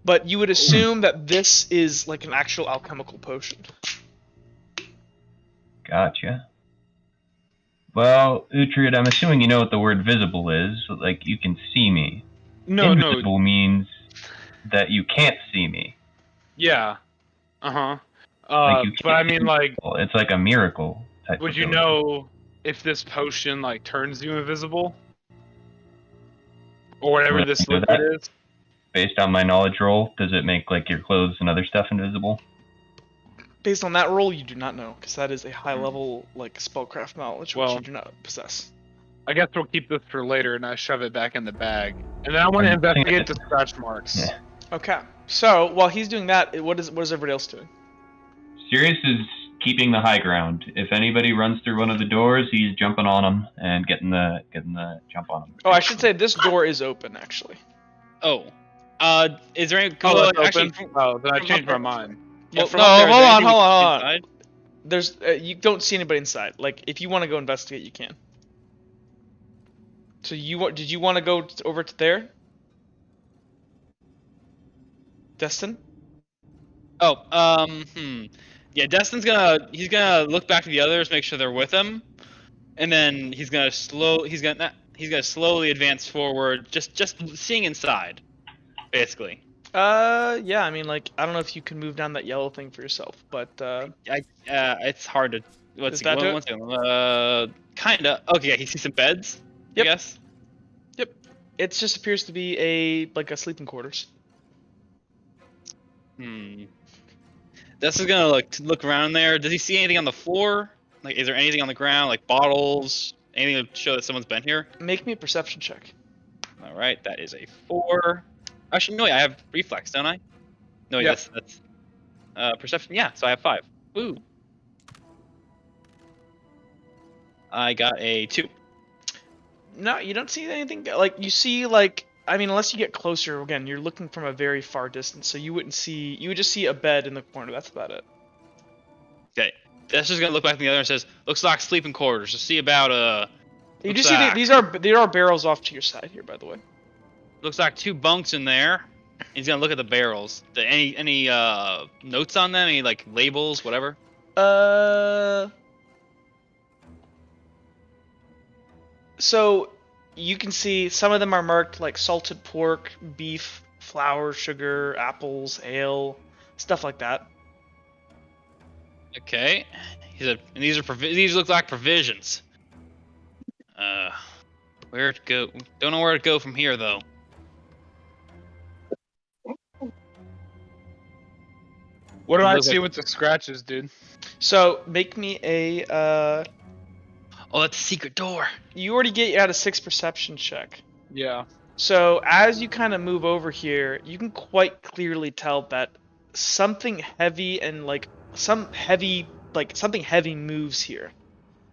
But you would assume that this is like an actual alchemical potion. Gotcha. Well, Uhtred, I'm assuming you know what the word visible is. Like, you can see me. No, Invisible means that you can't see me. Yeah. Uh-huh. Like, you But can't I mean, like, it's like a miracle type would you ability. know if this potion, like, turns you invisible? Or whatever Would I this know liquid that? is? Based on my knowledge roll, does it make, like, your clothes and other stuff invisible? Based on that roll, you do not know, because that is a high-level like spellcraft knowledge which Well, you do not possess. I guess we'll keep this for later and I shove it back in the bag. And then I want to investigate the scratch marks. Yeah. Okay. So while he's doing that, what is everybody else doing? Sirius is keeping the high ground. If anybody runs through one of the doors, he's jumping on them and getting the jump on them. Oh, I should say this door is open actually. Oh. Is there any? Oh, Well, that's actually, open? Oh, then I changed my mind. Yeah, Well, from no, up there, is hold there on, anything we hold can on, see inside? There's you don't see anybody inside. Like if you want to go investigate, you can. So did you want to go over to there? Destin? Oh, yeah, Destin's he's gonna look back to the others, make sure they're with him, and then he's gonna slowly advance forward, just seeing inside, basically. Yeah, I mean, like, I don't know if you can move down that yellow thing for yourself, but, It's hard to. Let's Does see. that do it? One second. Kinda. Okay, yeah, he sees some beds. Yep. I guess. Yep. It just appears to be like a sleeping quarters. Destin's gonna look around there. Does he see anything on the floor? Like, is there anything on the ground, like bottles? Anything to show that someone's been here? Make me a perception check. All right, that is a 4. Actually, no, I have reflex, don't I? No, Yep. that's perception. Yeah, so I have 5. Ooh. I got a 2. No, you don't see anything. Like, you see, like, I mean, unless you get closer, again, you're looking from a very far distance, so you would just see a bed in the corner. That's about it. Okay. Destin's gonna look back at the other and says, "Looks like sleeping quarters. So see about You do see these are barrels off to your side here, by the way. Looks like 2 bunks in there." He's gonna look at the barrels. Any notes on them? Any like labels, whatever? So you can see some of them are marked like salted pork, beef, flour, sugar, apples, ale, stuff like that. Okay. And these look like provisions. Where to go? Don't know where to go from here though. What do I see with the scratches, dude? So make me a Oh, that's a secret door. You already get out a 6 perception check. Yeah. So as you kind of move over here, you can quite clearly tell that something heavy and like something heavy moves here.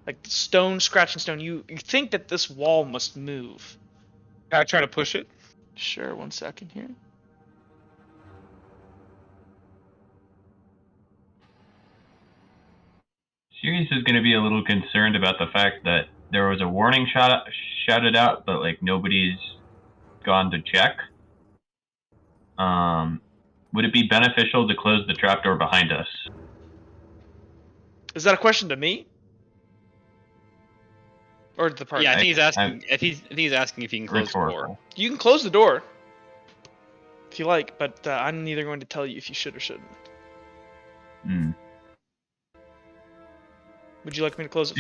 Like stone scratching stone. You think that this wall must move. Can I try to push it? Sure, 1 second here. Sirius is going to be a little concerned about the fact that there was a warning shouted out, but like nobody's gone to check. Would it be beneficial to close the trapdoor behind us? Is that a question to me? Or to the party? Yeah, I think he's asking. I think he's asking if you can close the door. You can close the door if you like, but I'm neither going to tell you if you should or shouldn't. Would you like me to close it?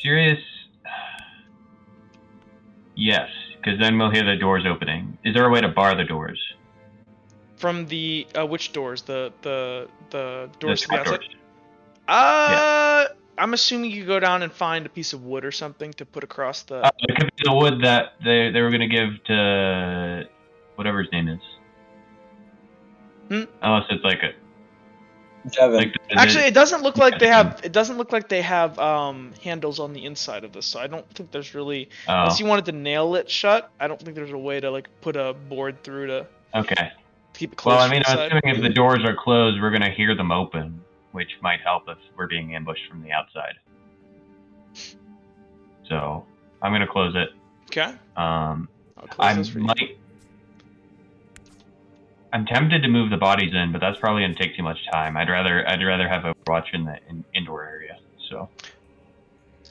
Sirius. Yes, because then we'll hear the doors opening. Is there a way to bar the doors? From the which doors? The doors to the outside. Doors. Yeah. I'm assuming you go down and find a piece of wood or something to put across the. It could be the wood that they were going to give to whatever his name is. Unless it's like a. Devin. Actually, it doesn't look like they have. It doesn't look like they have handles on the inside of this, so I don't think there's really. Unless you wanted to nail it shut, I don't think there's a way to like put a board through to. Okay. keep it closed. Well, I mean, I'm inside. assuming if the doors are closed, we're gonna hear them open, which might help if we're being ambushed from the outside. So I'm gonna close it. Okay. I might. I'm tempted to move the bodies in, but that's probably gonna take too much time. I'd rather have Overwatch in the indoor area.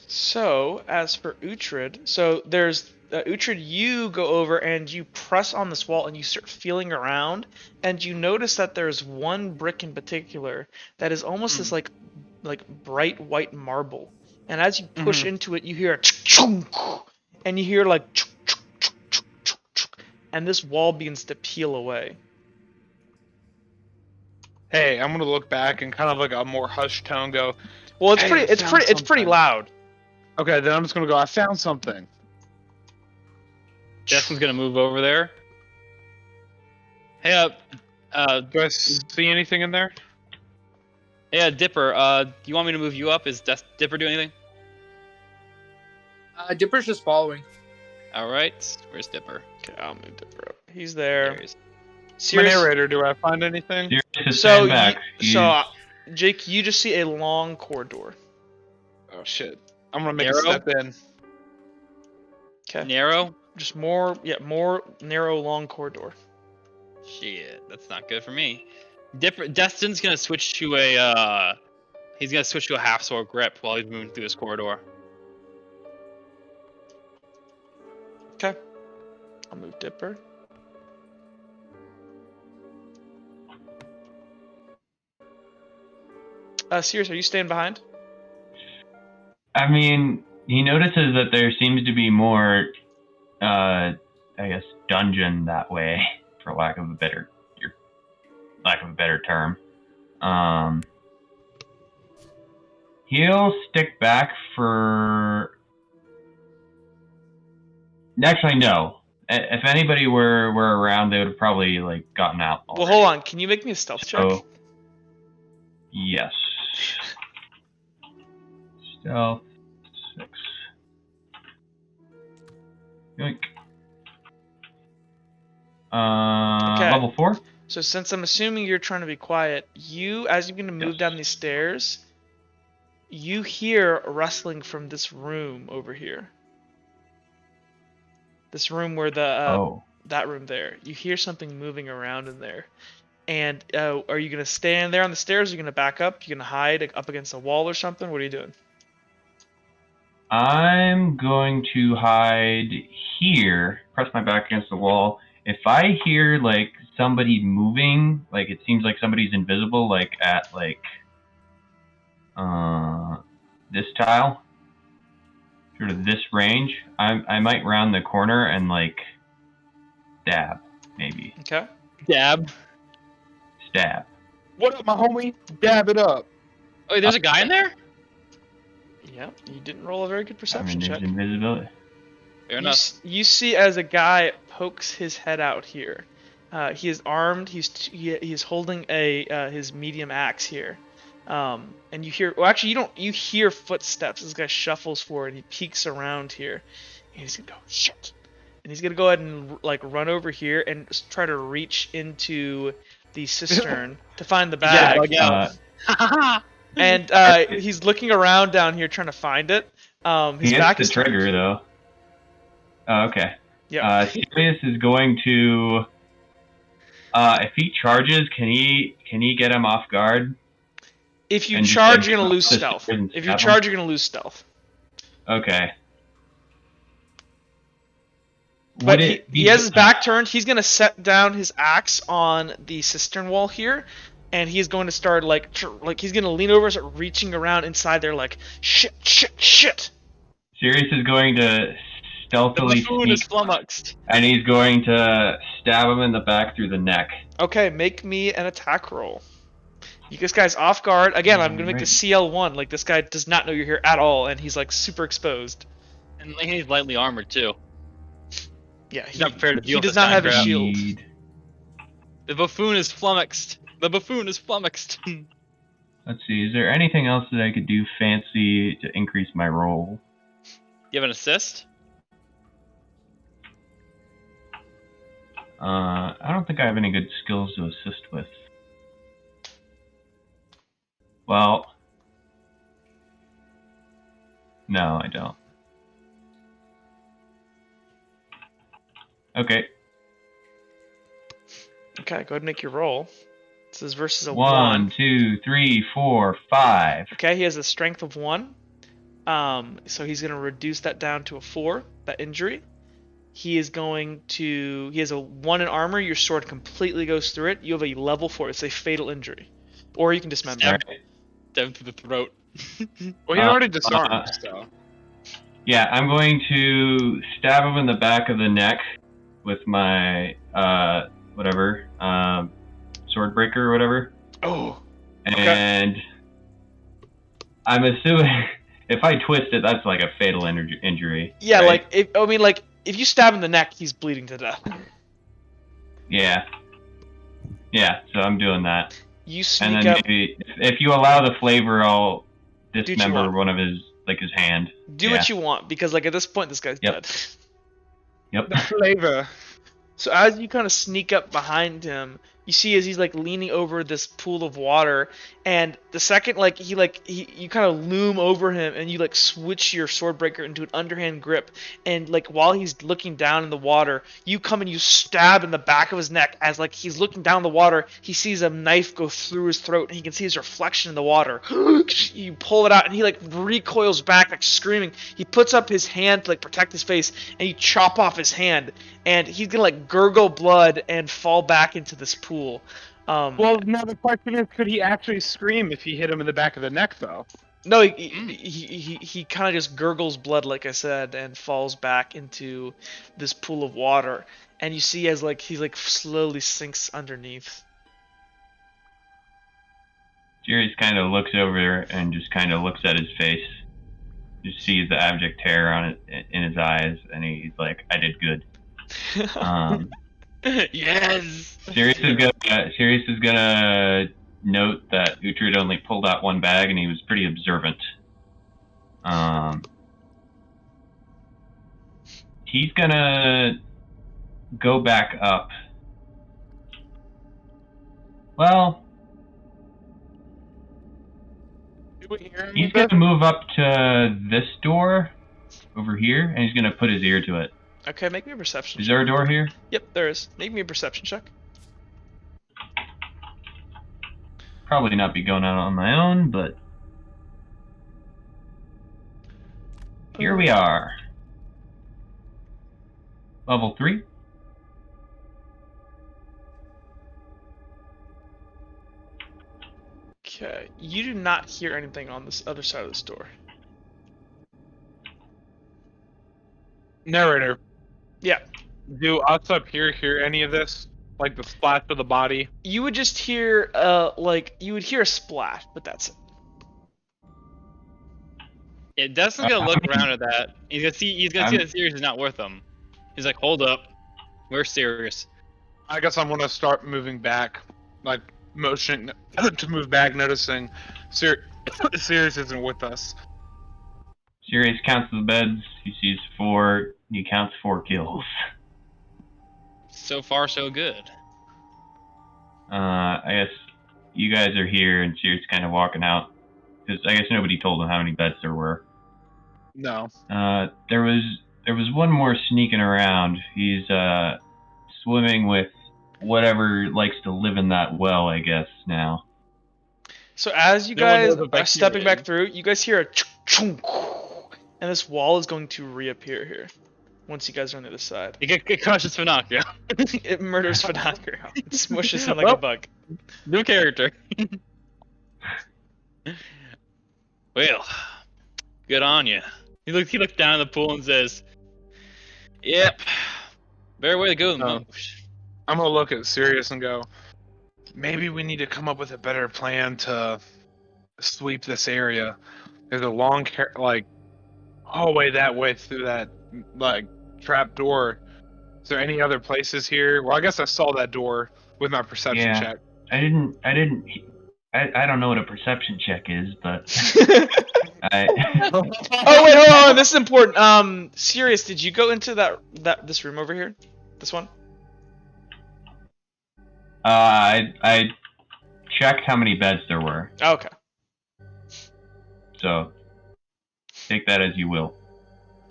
So as for Uhtred, so there's Uhtred. You go over and you press on this wall and you start feeling around, and you notice that there's one brick in particular that is almost this like bright white marble. And as you push into it, you hear a chunk, and you hear like and this wall begins to peel away. Hey, I'm gonna look back and kind of like a more hushed tone go. Well, it's pretty loud. Okay, then I'm just gonna go. I found something. Justin's gonna move over there. Hey, do I see anything in there? Yeah, Dipper. Do you want me to move you up? Is Dipper do anything? Dipper's just following. All right. Where's Dipper? Okay, I'll move Dipper up. He's there. There he is. My narrator, do I find anything? So, Jake, you just see a long corridor. Oh shit! I'm gonna make a step in. Okay. Narrow. Just more narrow, long corridor. Shit, that's not good for me. Destin's gonna switch to a he's gonna switch to a half sword grip while he's moving through this corridor. Okay. I'll move Dipper. Sirius, are you staying behind? I mean, he notices that there seems to be more, I guess, dungeon that way, for lack of a better term. He'll stick back for. Actually, no. If anybody were around, they would have probably gotten out already. Well, hold on. Can you make me a stealth check? Yes. Stealth 6. Yoink. Okay. Level 4. So since I'm assuming you're trying to be quiet, as you're going to move down these stairs, you hear rustling from this room over here. This room where that room there. You hear something moving around in there. And are you going to stand there on the stairs? Are you going to back up? You going to hide up against a wall or something? What are you doing? I'm going to hide here, press my back against the wall. If I hear somebody moving, it seems like somebody's invisible, at this tile, sort of this range, I might round the corner and dab, maybe. Okay. Dab. Stab. What up, my homie? Dab it up. Oh, wait, there's a guy in there? Yeah, you didn't roll a very good perception check. Invisibility. Fair enough. You see as a guy pokes his head out here. He is armed. He's holding his medium axe here. And you hear. Well, actually, you don't. You hear footsteps. This guy shuffles forward. And he peeks around here. And he's gonna go shit. And he's gonna go ahead and run over here and try to reach into the cistern to find the bag. And he's looking around down here trying to find it. He hits the trigger though. Oh, okay. Yeah. Sirius is going to. If he charges, can he get him off guard? If you charge, you're gonna lose stealth. If you charge, you're gonna lose stealth. Okay. But he has his back turned. He's gonna set down his axe on the cistern wall here, and he's going to start he's gonna lean over and start reaching around inside there shit. Sirius is going to stealthily sneak, flummoxed. And he's going to stab him in the back through the neck. Okay, make me an attack roll. This guy's off guard. Again, I'm gonna make a CL1. This guy does not know you're here at all, and he's super exposed. And he's lightly armored too. Yeah, he's not prepared to deal he with does not have a shield. The buffoon is flummoxed. Let's see, is there anything else that I could do fancy to increase my roll? You have an assist? I don't think I have any good skills to assist with. Well, no, I don't. Okay. Okay, go ahead and make your roll. This is versus a 1, 2, 3, 4, 5. Okay, he has a strength of 1. So he's going to reduce that down to a 4, that injury. He has a 1 in armor, your sword completely goes through it. You have a level 4, it's a fatal injury. Or you can dismember it. Down to the throat. Well, he's already disarmed, so. Yeah, I'm going to stab him in the back of the neck with my, sword breaker or whatever. Oh. And I'm assuming if I twist it, that's like a fatal injury. Yeah, right? if you stab him in the neck, he's bleeding to death. Yeah. Yeah, so I'm doing that. You sneak and then up. maybe if you allow the flavor, I'll dismember one of his hand. Do what you want, because at this point this guy's dead. Yep. The flavor. So as you kind of sneak up behind him, you see as he's leaning over this pool of water, and the second you kind of loom over him and you switch your sword breaker into an underhand grip, and while he's looking down in the water, you come and you stab in the back of his neck. As he's looking down the water, he sees a knife go through his throat and he can see his reflection in the water. You pull it out and he recoils back screaming. He puts up his hand to protect his face, and you chop off his hand, and he's gonna gurgle blood and fall back into this pool. Well, now the question is, could he actually scream if he hit him in the back of the neck, though? No, he kind of just gurgles blood, like I said, and falls back into this pool of water. And you see as he slowly sinks underneath. Sirius kind of looks over and just kind of looks at his face. Just sees the abject terror on it in his eyes, and he's like, "I did good." Yes. Sirius is gonna note that Uhtred only pulled out one bag, and he was pretty observant. He's gonna go back up. Well, he's gonna move up to this door over here, and he's gonna put his ear to it. Okay, make me a perception check. Is there a door here? Yep, there is. Make me a perception check. Probably not be going out on my own, but here we are. Level 3. Okay, you do not hear anything on this other side of this door. Narrator. Yeah. Do us up here hear any of this? Like the splash of the body? You would just hear, you would hear a splash, but that's it. Yeah, Dustin's gonna look around at that. He's gonna see that Sirius is not worth them. He's like, hold up. We're serious. I guess I'm gonna start moving back. Motioning to move back, noticing Sirius isn't with us. Sirius counts the beds. He sees 4. He counts 4 kills. So far, so good. I guess you guys are here, and Sirius kind of walking out, because I guess nobody told him how many beds there were. No. There was one more sneaking around. He's swimming with whatever likes to live in that well, I guess, now. So as you guys are stepping back through, you guys hear a chunk, and this wall is going to reappear here once you guys are on the other side. It crushes Finocchio. It murders Finocchio. It smushes him like a bug. New character. Well, good on you. He looks down in the pool and says, "Yep, better way to go than most." I'm gonna look at Sirius and go, maybe we need to come up with a better plan to sweep this area. There's a long hallway that way through that trap door. Is there any other places here? Well, I guess I saw that door with my perception check. I don't know what a perception check is, but Oh wait, hold on. This is important. Sirius, did you go into this room over here? This one? I checked how many beds there were. Okay. So take that as you will.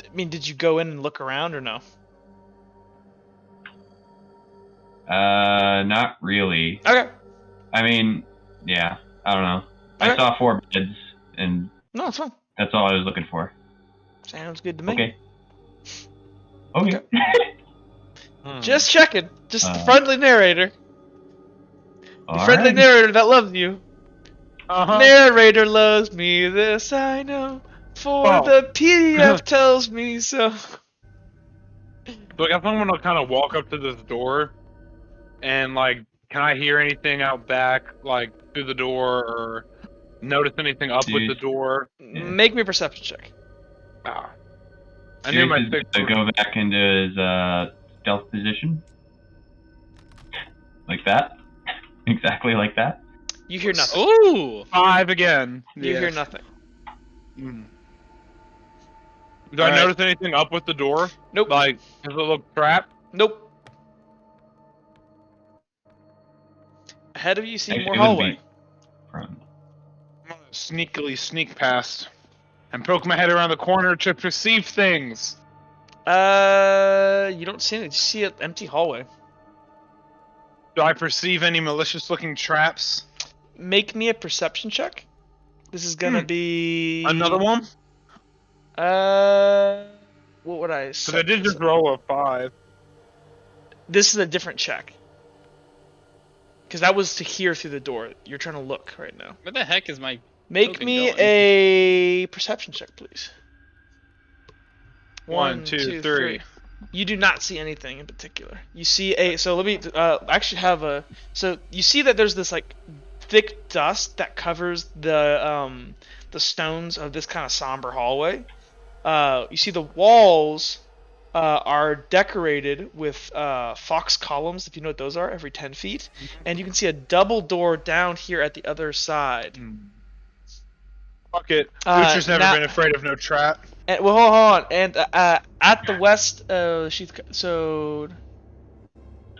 I mean, did you go in and look around or no? Not really. Okay. I mean, yeah, I don't know. Okay. I saw 4 beds, and No, it's fine. that's all I was looking for. Sounds good to me. Okay. Okay. Just checking. Just the friendly narrator. The friendly Alright. narrator that loves you. Narrator loves me, this I know. For the PDF tells me so. So I guess I'm gonna kind of walk up to this door, and like, can I hear anything out back, like through the door, or notice anything up with the door? Yeah. Make me a perception check. Ah. I knew my six. To go back into his stealth position, like that, exactly like that. You hear nothing. Ooh! 5 again. You hear nothing. Do I notice anything up with the door? Nope. Like, does it look trapped? Nope. Ahead of you, see more Actually, hallway. I'm gonna sneakily sneak past and poke my head around the corner to perceive things. You don't see anything. You see an empty hallway. Do I perceive any malicious-looking traps? Make me a perception check. This is gonna be Another one? what would I say? Because I did just roll a 5. This is a different check. Because that was to hear through the door. You're trying to look right now. Where the heck is my... Make me a perception check, please. 1, 2, 3. You do not see anything in particular. You see a... So let me actually have a... So you see that there's this like thick dust that covers the stones of this kind of somber hallway. You see the walls are decorated with fox columns, if you know what those are, every 10 feet. And you can see a double door down here at the other side. Fuck it. Butcher's never been afraid of no trap. And, well, hold on. And at the west,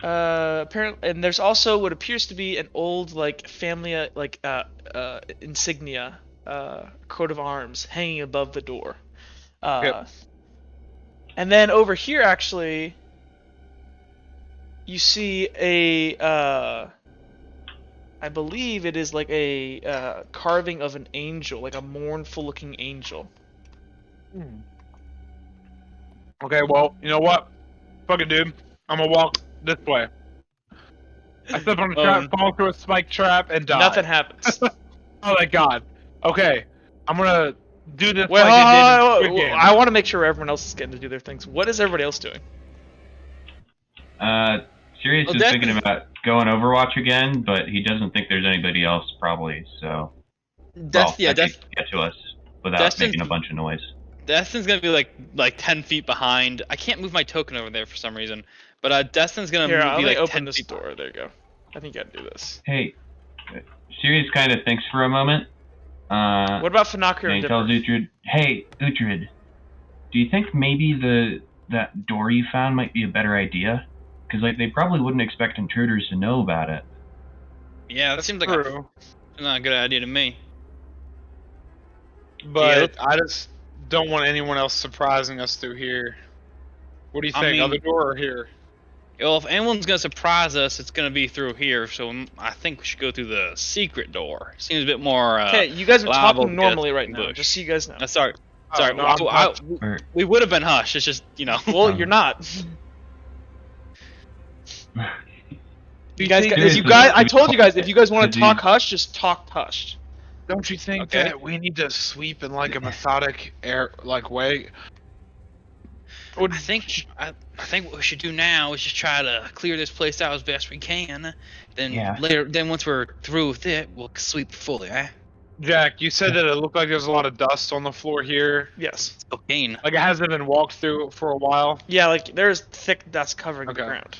apparently, and there's also what appears to be an old like family insignia, coat of arms hanging above the door. And then over here, actually, you see a I believe it is like a carving of an angel, like a mournful-looking angel. Okay, well, you know what? Fuck it, dude. I'm gonna walk this way. I step on a trap, fall through a spike trap, and die. Nothing happens. Oh my god. Okay, I'm gonna do this Wait, I want to make sure everyone else is getting to do their things. What is everybody else doing? Sirius is thinking about going Overwatch again, but he doesn't think there's anybody else probably, so... Get to us without making a bunch of noise. Destin's gonna be like 10 feet behind. I can't move my token over there for some reason, but Destin's gonna be like 10 this feet door. There you go. I think you gotta do this. Hey, Sirius kind of thinks for a moment. What about Fanakri and he tells Uhtred, hey, Uhtred, do you think maybe that door you found might be a better idea? Because like they probably wouldn't expect intruders to know about it. Yeah, that seems like not a good idea to me. But I just don't want anyone else surprising us through here. What do you think? I mean, other door or here? Well, if anyone's gonna surprise us, it's gonna be through here. So I think we should go through the secret door. Seems a bit more. Okay, you guys are talking normally right now. Just so you guys know. Sorry. No, we would have been hushed. It's just Well, you're not. You guys, I told you guys, if you guys want to talk hushed, just talk hushed. Don't you think that we need to sweep in like a methodic way? I think what we should do now is just try to clear this place out as best we can. Then once we're through with it, we'll sweep fully, eh? Jack, you said that it looked like there's a lot of dust on the floor here. Yes. It's cocaine. Like it hasn't been walked through for a while. Yeah, like there's thick dust covering the ground.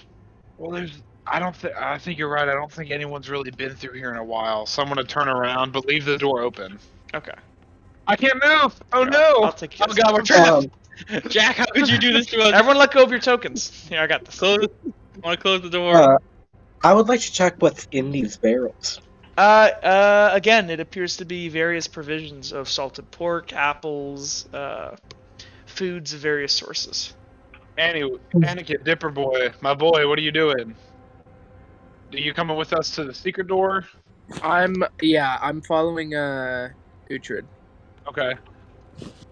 Well, I think you're right. I don't think anyone's really been through here in a while. So I'm gonna turn around, but leave the door open. Okay. I can't move. Oh no! I'll take care. Oh god, we're trapped. Jack, how could you do this to us? Everyone let go of your tokens. Here, I got this. Want to close the door? I would like to check what's in these barrels. Again, it appears to be various provisions of salted pork, apples, foods of various sources. Anakin, Dipper boy, my boy, what are you doing? Are you coming with us to the secret door? I'm following Uhtred. Okay.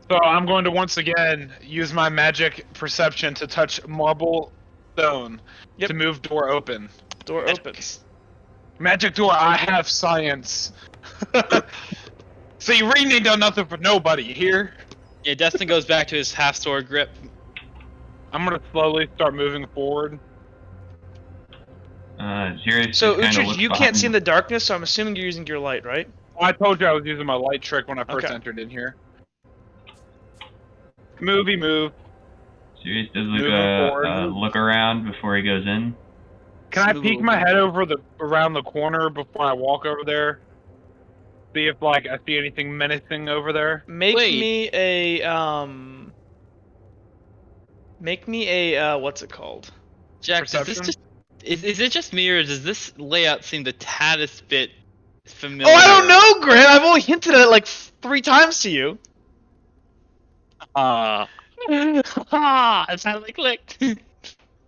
So I'm going to once again use my magic perception to touch marble stone to move door open. Door opens. Magic door, I have science. See, Reed ain't done nothing for nobody here. Yeah, Destin goes back to his half-sword grip. I'm gonna slowly start moving forward. So, Uhtred, you can't see in the darkness, so I'm assuming you're using your light, right? Well, I told you I was using my light trick when I first entered in here. Movie move. Sirius does look around before he goes in. Can I peek my head around the corner before I walk over there? See if I see anything menacing over there. Make me a what's it called? Jack, Perception? is it just me, or does this layout seem the taddest bit familiar? Oh, I don't know, Grant. I've only hinted at it like 3 times to you. It finally clicked.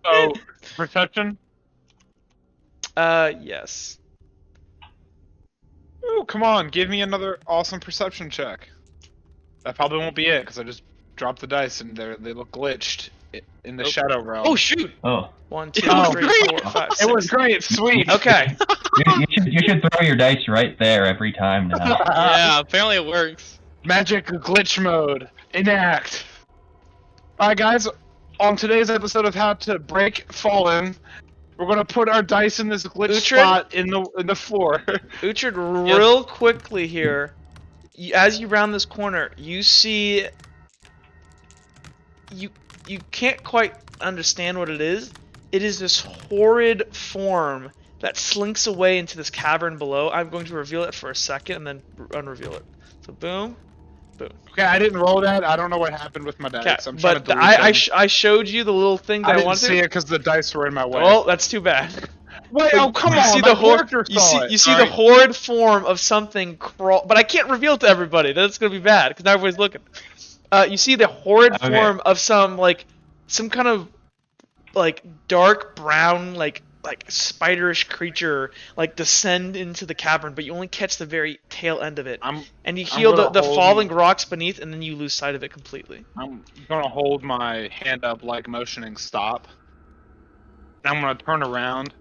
So, perception? Yes. Ooh, come on, give me another awesome perception check. That probably won't be it, because I just dropped the dice and they look glitched in the shadow realm. Oh, shoot! Oh. 1, 2, 3, 4, 5, 6. It was great, sweet. Okay. You should throw your dice right there every time now. Yeah, apparently it works. Magic glitch mode. Enact. Alright, guys. On today's episode of How to Break Fallen, we're gonna put our dice in this glitch spot in the floor. Uhtred, real quickly here, as you round this corner, you see... You can't quite understand what it is. It is this horrid form that slinks away into this cavern below. I'm going to reveal it for a second and then unreveal it. So boom, boom. Okay, I didn't roll that. I don't know what happened with my dice. I'm trying but I showed you the little thing that I didn't wanted. see it because the dice were in my way. Well, that's too bad. Wait, oh come on! See My the character saw it. You see the horrid form of something crawl, but I can't reveal it to everybody. That's gonna be bad because now everybody's looking. You see the horrid form of some kind of dark brown like spiderish creature descend into the cavern, but you only catch the very tail end of it. And you heal the falling rocks beneath, and then you lose sight of it completely. I'm gonna hold my hand up motioning stop. And I'm gonna turn around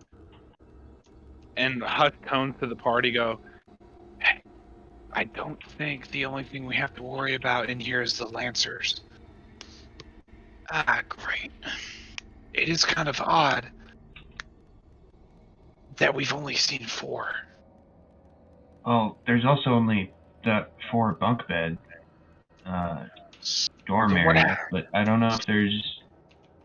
and hush tones to the party go, hey, I don't think the only thing we have to worry about in here is the Lancers. Ah, great. It is kind of odd that we've only seen 4. Oh, there's also only that 4 bunk bed dorm area, but I don't know if there's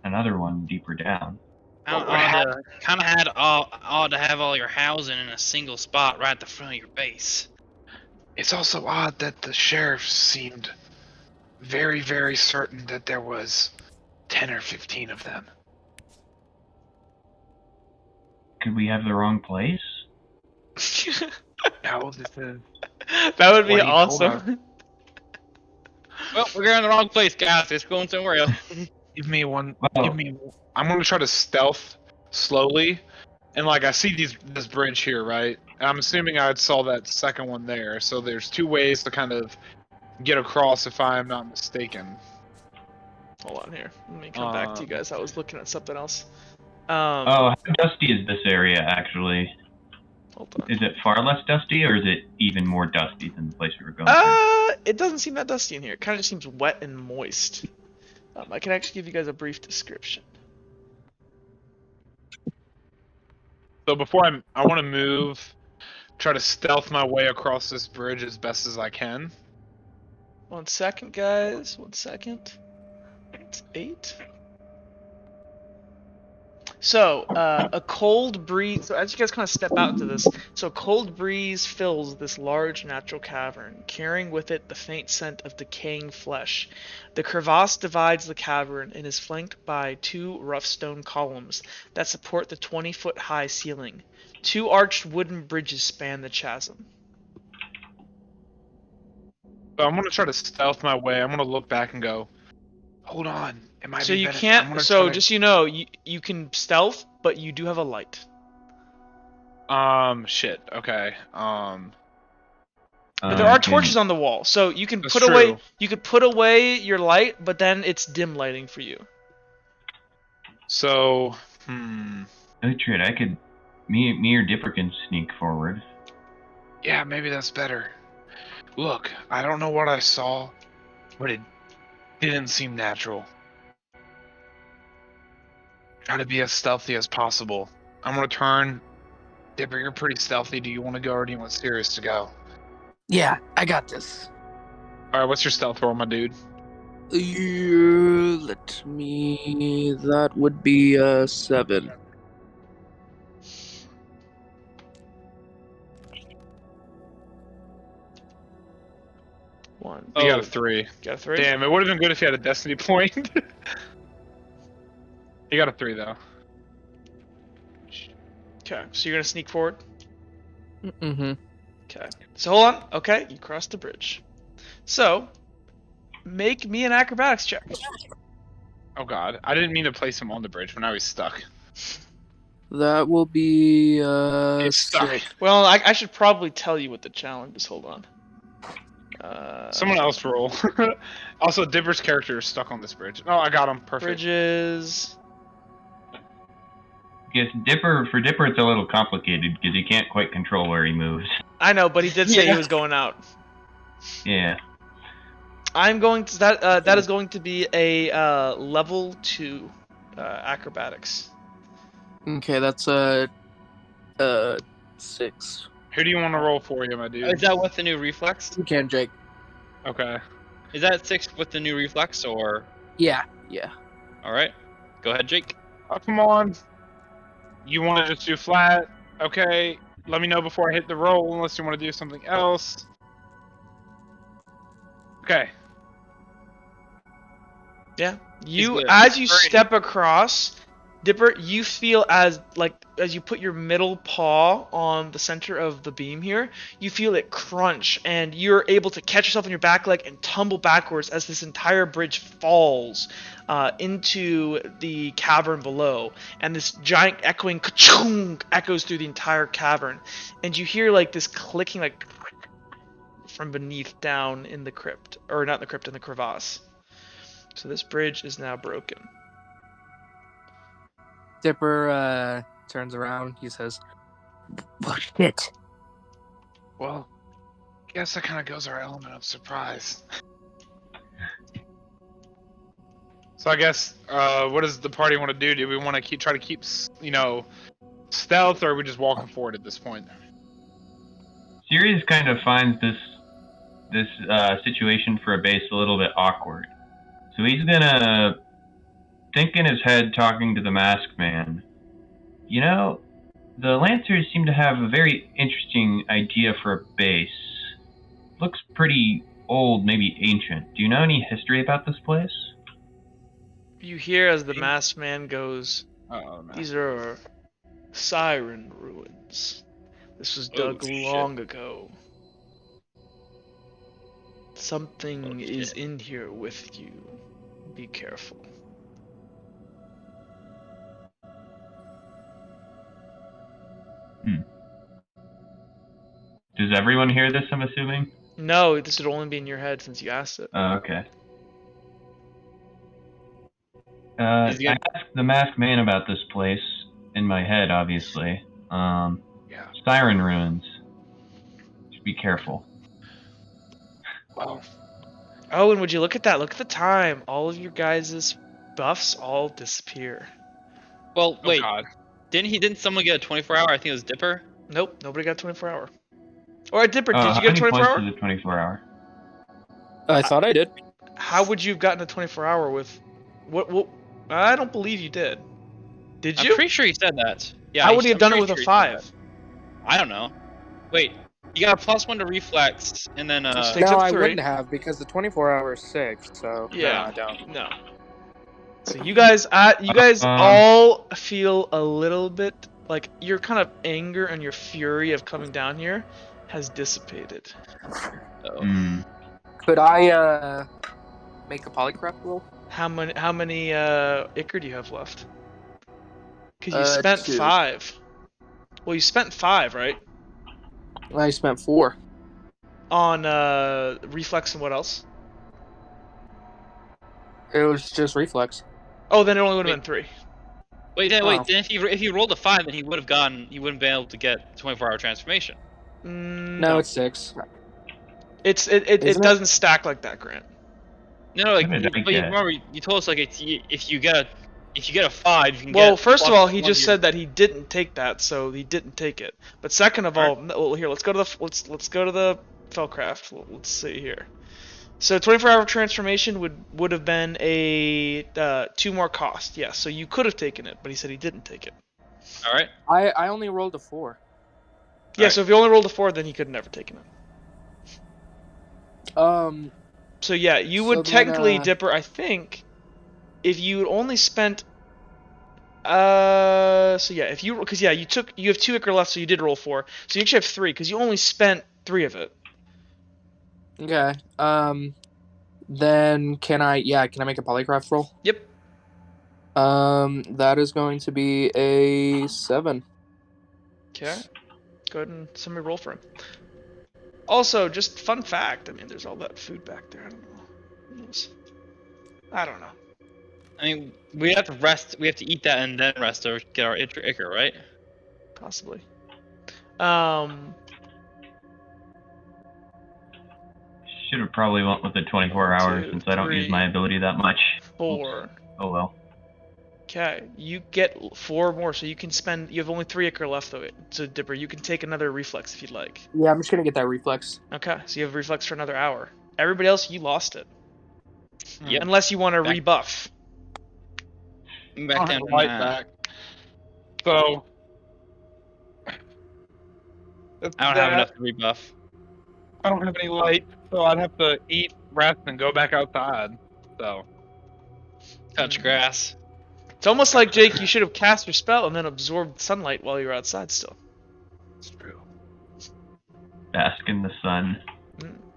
another one deeper down. Kind of odd to have all your housing in a single spot right at the front of your base. It's also odd that the sheriff seemed very, very certain that there was 10 or 15 of them. Could we have the wrong place? No, this is... That would be awesome. Well, we're going in the wrong place, guys. Let's go somewhere else. Give me one. I'm gonna try to stealth slowly, and I see this bridge here, right? And I'm assuming I saw that second one there. So there's 2 ways to kind of get across, if I'm not mistaken. Hold on here. Let me come back to you guys. I was looking at something else. How dusty is this area actually? Hold on. Is it far less dusty, or is it even more dusty than the place we were going to? It doesn't seem that dusty in here. It kind of just seems wet and moist. I can actually give you guys a brief description. So before I want to move, try to stealth my way across this bridge as best as I can. 1 second, guys. 1 second. It's 8. So, a cold breeze. So, as you guys kind of step out into this, so a cold breeze fills this large natural cavern, carrying with it the faint scent of decaying flesh. The crevasse divides the cavern and is flanked by 2 rough stone columns that support the 20-foot high ceiling. 2 arched wooden bridges span the chasm. So I'm gonna try to stealth my way. I'm gonna look back and go, hold on. It might So be you better. can't. So just so you know, you can stealth, but you do have a light. Shit. Okay. But there are torches on the wall, so you can That's put away. true. You could put away your light, but then it's dim lighting for you. So, Uhtred, I could. Me or Dipper can sneak forward. yeah, maybe that's better. Look, I don't know what I saw, but it didn't seem natural. Try to be as stealthy as possible. I'm gonna turn. Dipper, you're pretty stealthy. Do you want to go, or do you want Sirius to go? Yeah, I got this. Alright, what's your stealth roll, my dude? Let me. That would be 7. One. You got a 3. Got a 3? Damn, it would have been good if you had a destiny point. You got a 3 though. Okay, so you're gonna sneak forward. Mm-hmm. Okay. So hold on. Okay, you crossed the bridge. So, make me an acrobatics check. Oh god, I didn't mean to place him on the bridge, but now he's stuck. That will be He's stuck. 6. Well, I should probably tell you what the challenge is. Hold on. Someone else roll. Also, Dipper's character is stuck on this bridge. Oh, I got him. Perfect. Bridges. Yes, Dipper, it's a little complicated because he can't quite control where he moves. I know, but he did say he was going out. Yeah. I'm going to that is going to be a level 2 acrobatics. Okay, that's 6. Who do you want to roll for you, my dude? Is that with the new reflex? You can, Jake. Okay. Is that 6 with the new reflex, or? Yeah. All right, go ahead, Jake. Oh, come on. You want to just do flat? Okay. Let me know before I hit the roll, unless you want to do something else. Okay. Yeah. As you step across, Dipper, you feel as you put your middle paw on the center of the beam here, you feel it crunch, and you're able to catch yourself in your back leg and tumble backwards as this entire bridge falls into the cavern below, and this giant echoing ka-chung echoes through the entire cavern, and you hear like this clicking like from beneath down in the crypt, or not in the crypt, in the crevasse. So this bridge is now broken. Dipper turns around. He says, Oh, shit. Well, guess that kind of goes our element of surprise. So I guess, what does the party want to do? Do we want to try to keep, stealth, or are we just walking forward at this point? Sirius kind of finds this situation for a base a little bit awkward. So he's gonna think in his head, talking to the masked man. You know, the Lancers seem to have a very interesting idea for a base. Looks pretty old, maybe ancient. Do you know any history about this place? You hear as the masked man goes, Uh-oh, no. "These are siren ruins. This was dug long ago. Something is in here with you. Be careful." Does everyone hear this, I'm assuming? No, this would only be in your head since you asked it. Oh, okay. I asked the masked man about this place in my head, obviously. Siren ruins. Just be careful. Well, oh, and would you look at that? Look at the time. All of your guys' buffs all disappear. Well, wait. Oh God. Didn't someone get a 24-hour? I think it was Dipper. Nope, nobody got 24-hour. Or Dipper, did you How get a many 24-hour? points is a 24-hour? I thought I did. How would you have gotten a 24-hour with what? I don't believe you did. Did I'm you? pretty sure he said that. Yeah. How would he have I'm done it pretty with a sure he said 5? that. I don't know. Wait, you got a +1 to reflex, and then Which takes No, up I 3. wouldn't have because the 24-hour is 6. So no, Yeah. I don't. No. So you guys all feel a little bit like your kind of anger and your fury of coming down here has dissipated. Could I make a polygraph roll? How many Ichor do you have left? Because you spent 2. 5. Well, you spent 5, right? I spent 4 On reflex and what else? It was just reflex. Oh, then it only would have been 3. Wait. Then if he rolled a 5, then he wouldn't been able to get 24-hour transformation. No, it's 6. It doesn't stack like that, Grant. No, like, but you remember you told us like if you get a 5, you can get. Well, first of all, he just said that he didn't take that, so he didn't take it. But second of all, well, here let's go to the Fellcraft. Let's see here. So 24-hour transformation would have been a 2 more cost. Yeah, so you could have taken it, but he said he didn't take it. All right. I only rolled a 4. Yeah, so if you only rolled a 4, then he could have never taken it. So yeah, you would technically, Dipper, I think, if you only spent. So yeah, if you, because yeah, you have 2 Ichor left, so you did roll 4. So you actually have 3, because you only spent 3 of it. Okay. Then can I make a polygraph roll? Yep. That is going to be a 7. Okay. Go ahead and somebody roll for him. Also, just fun fact, I mean, there's all that food back there. I don't know. I don't know. I mean, we have to rest. We have to eat that and then rest or get our Ichor, right? Possibly. Should have probably went with the 24 hours since I don't use my ability that much. 4. Oops. Oh well. Okay, you get 4 more, so you can spend. You have only 3 Ichor left, though. So Dipper, you can take another reflex if you'd like. Yeah, I'm just gonna get that reflex. Okay, so you have reflex for another hour. Everybody else, you lost it. Yep. Unless you want to rebuff. Back down to light 9. back. So I don't have enough to rebuff. I don't have any light, so I'd have to eat, rest, and go back outside. So Touch grass. It's almost like, Jake, you should have cast your spell and then absorbed sunlight while you were outside still. it's true. Bask in the sun.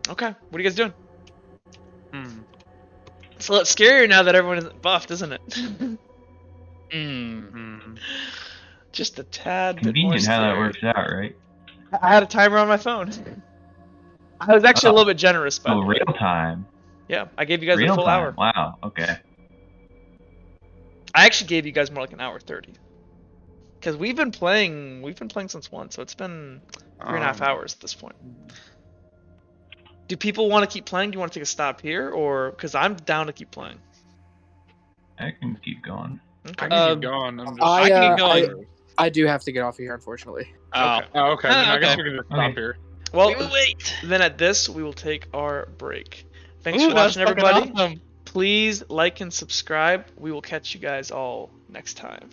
Okay, what are you guys doing? It's a lot scarier now that everyone is buffed, isn't it? Just a tad bit more Convenient how that scary. works out, right? I had a timer on my phone. I was actually a little bit generous, by the way. Real time. Yeah, I gave you guys a Real full time. hour. Wow. Okay. I actually gave you guys more like an hour 30. Because we've been playing since 1, so it's been 3.5 hours at this point. Do people want to keep playing? Do you want to take a stop here, or because I'm down to keep playing? I can keep going. Okay. I can keep going. I'm just... I can keep going. I do have to get off of here, unfortunately. Oh. Oh, okay. Then I guess Okay. we can just stop here. Well, We will wait. then at this, we will take our break. Thanks Ooh, for watching, that's fucking everybody. awesome. Please like and subscribe. We will catch you guys all next time.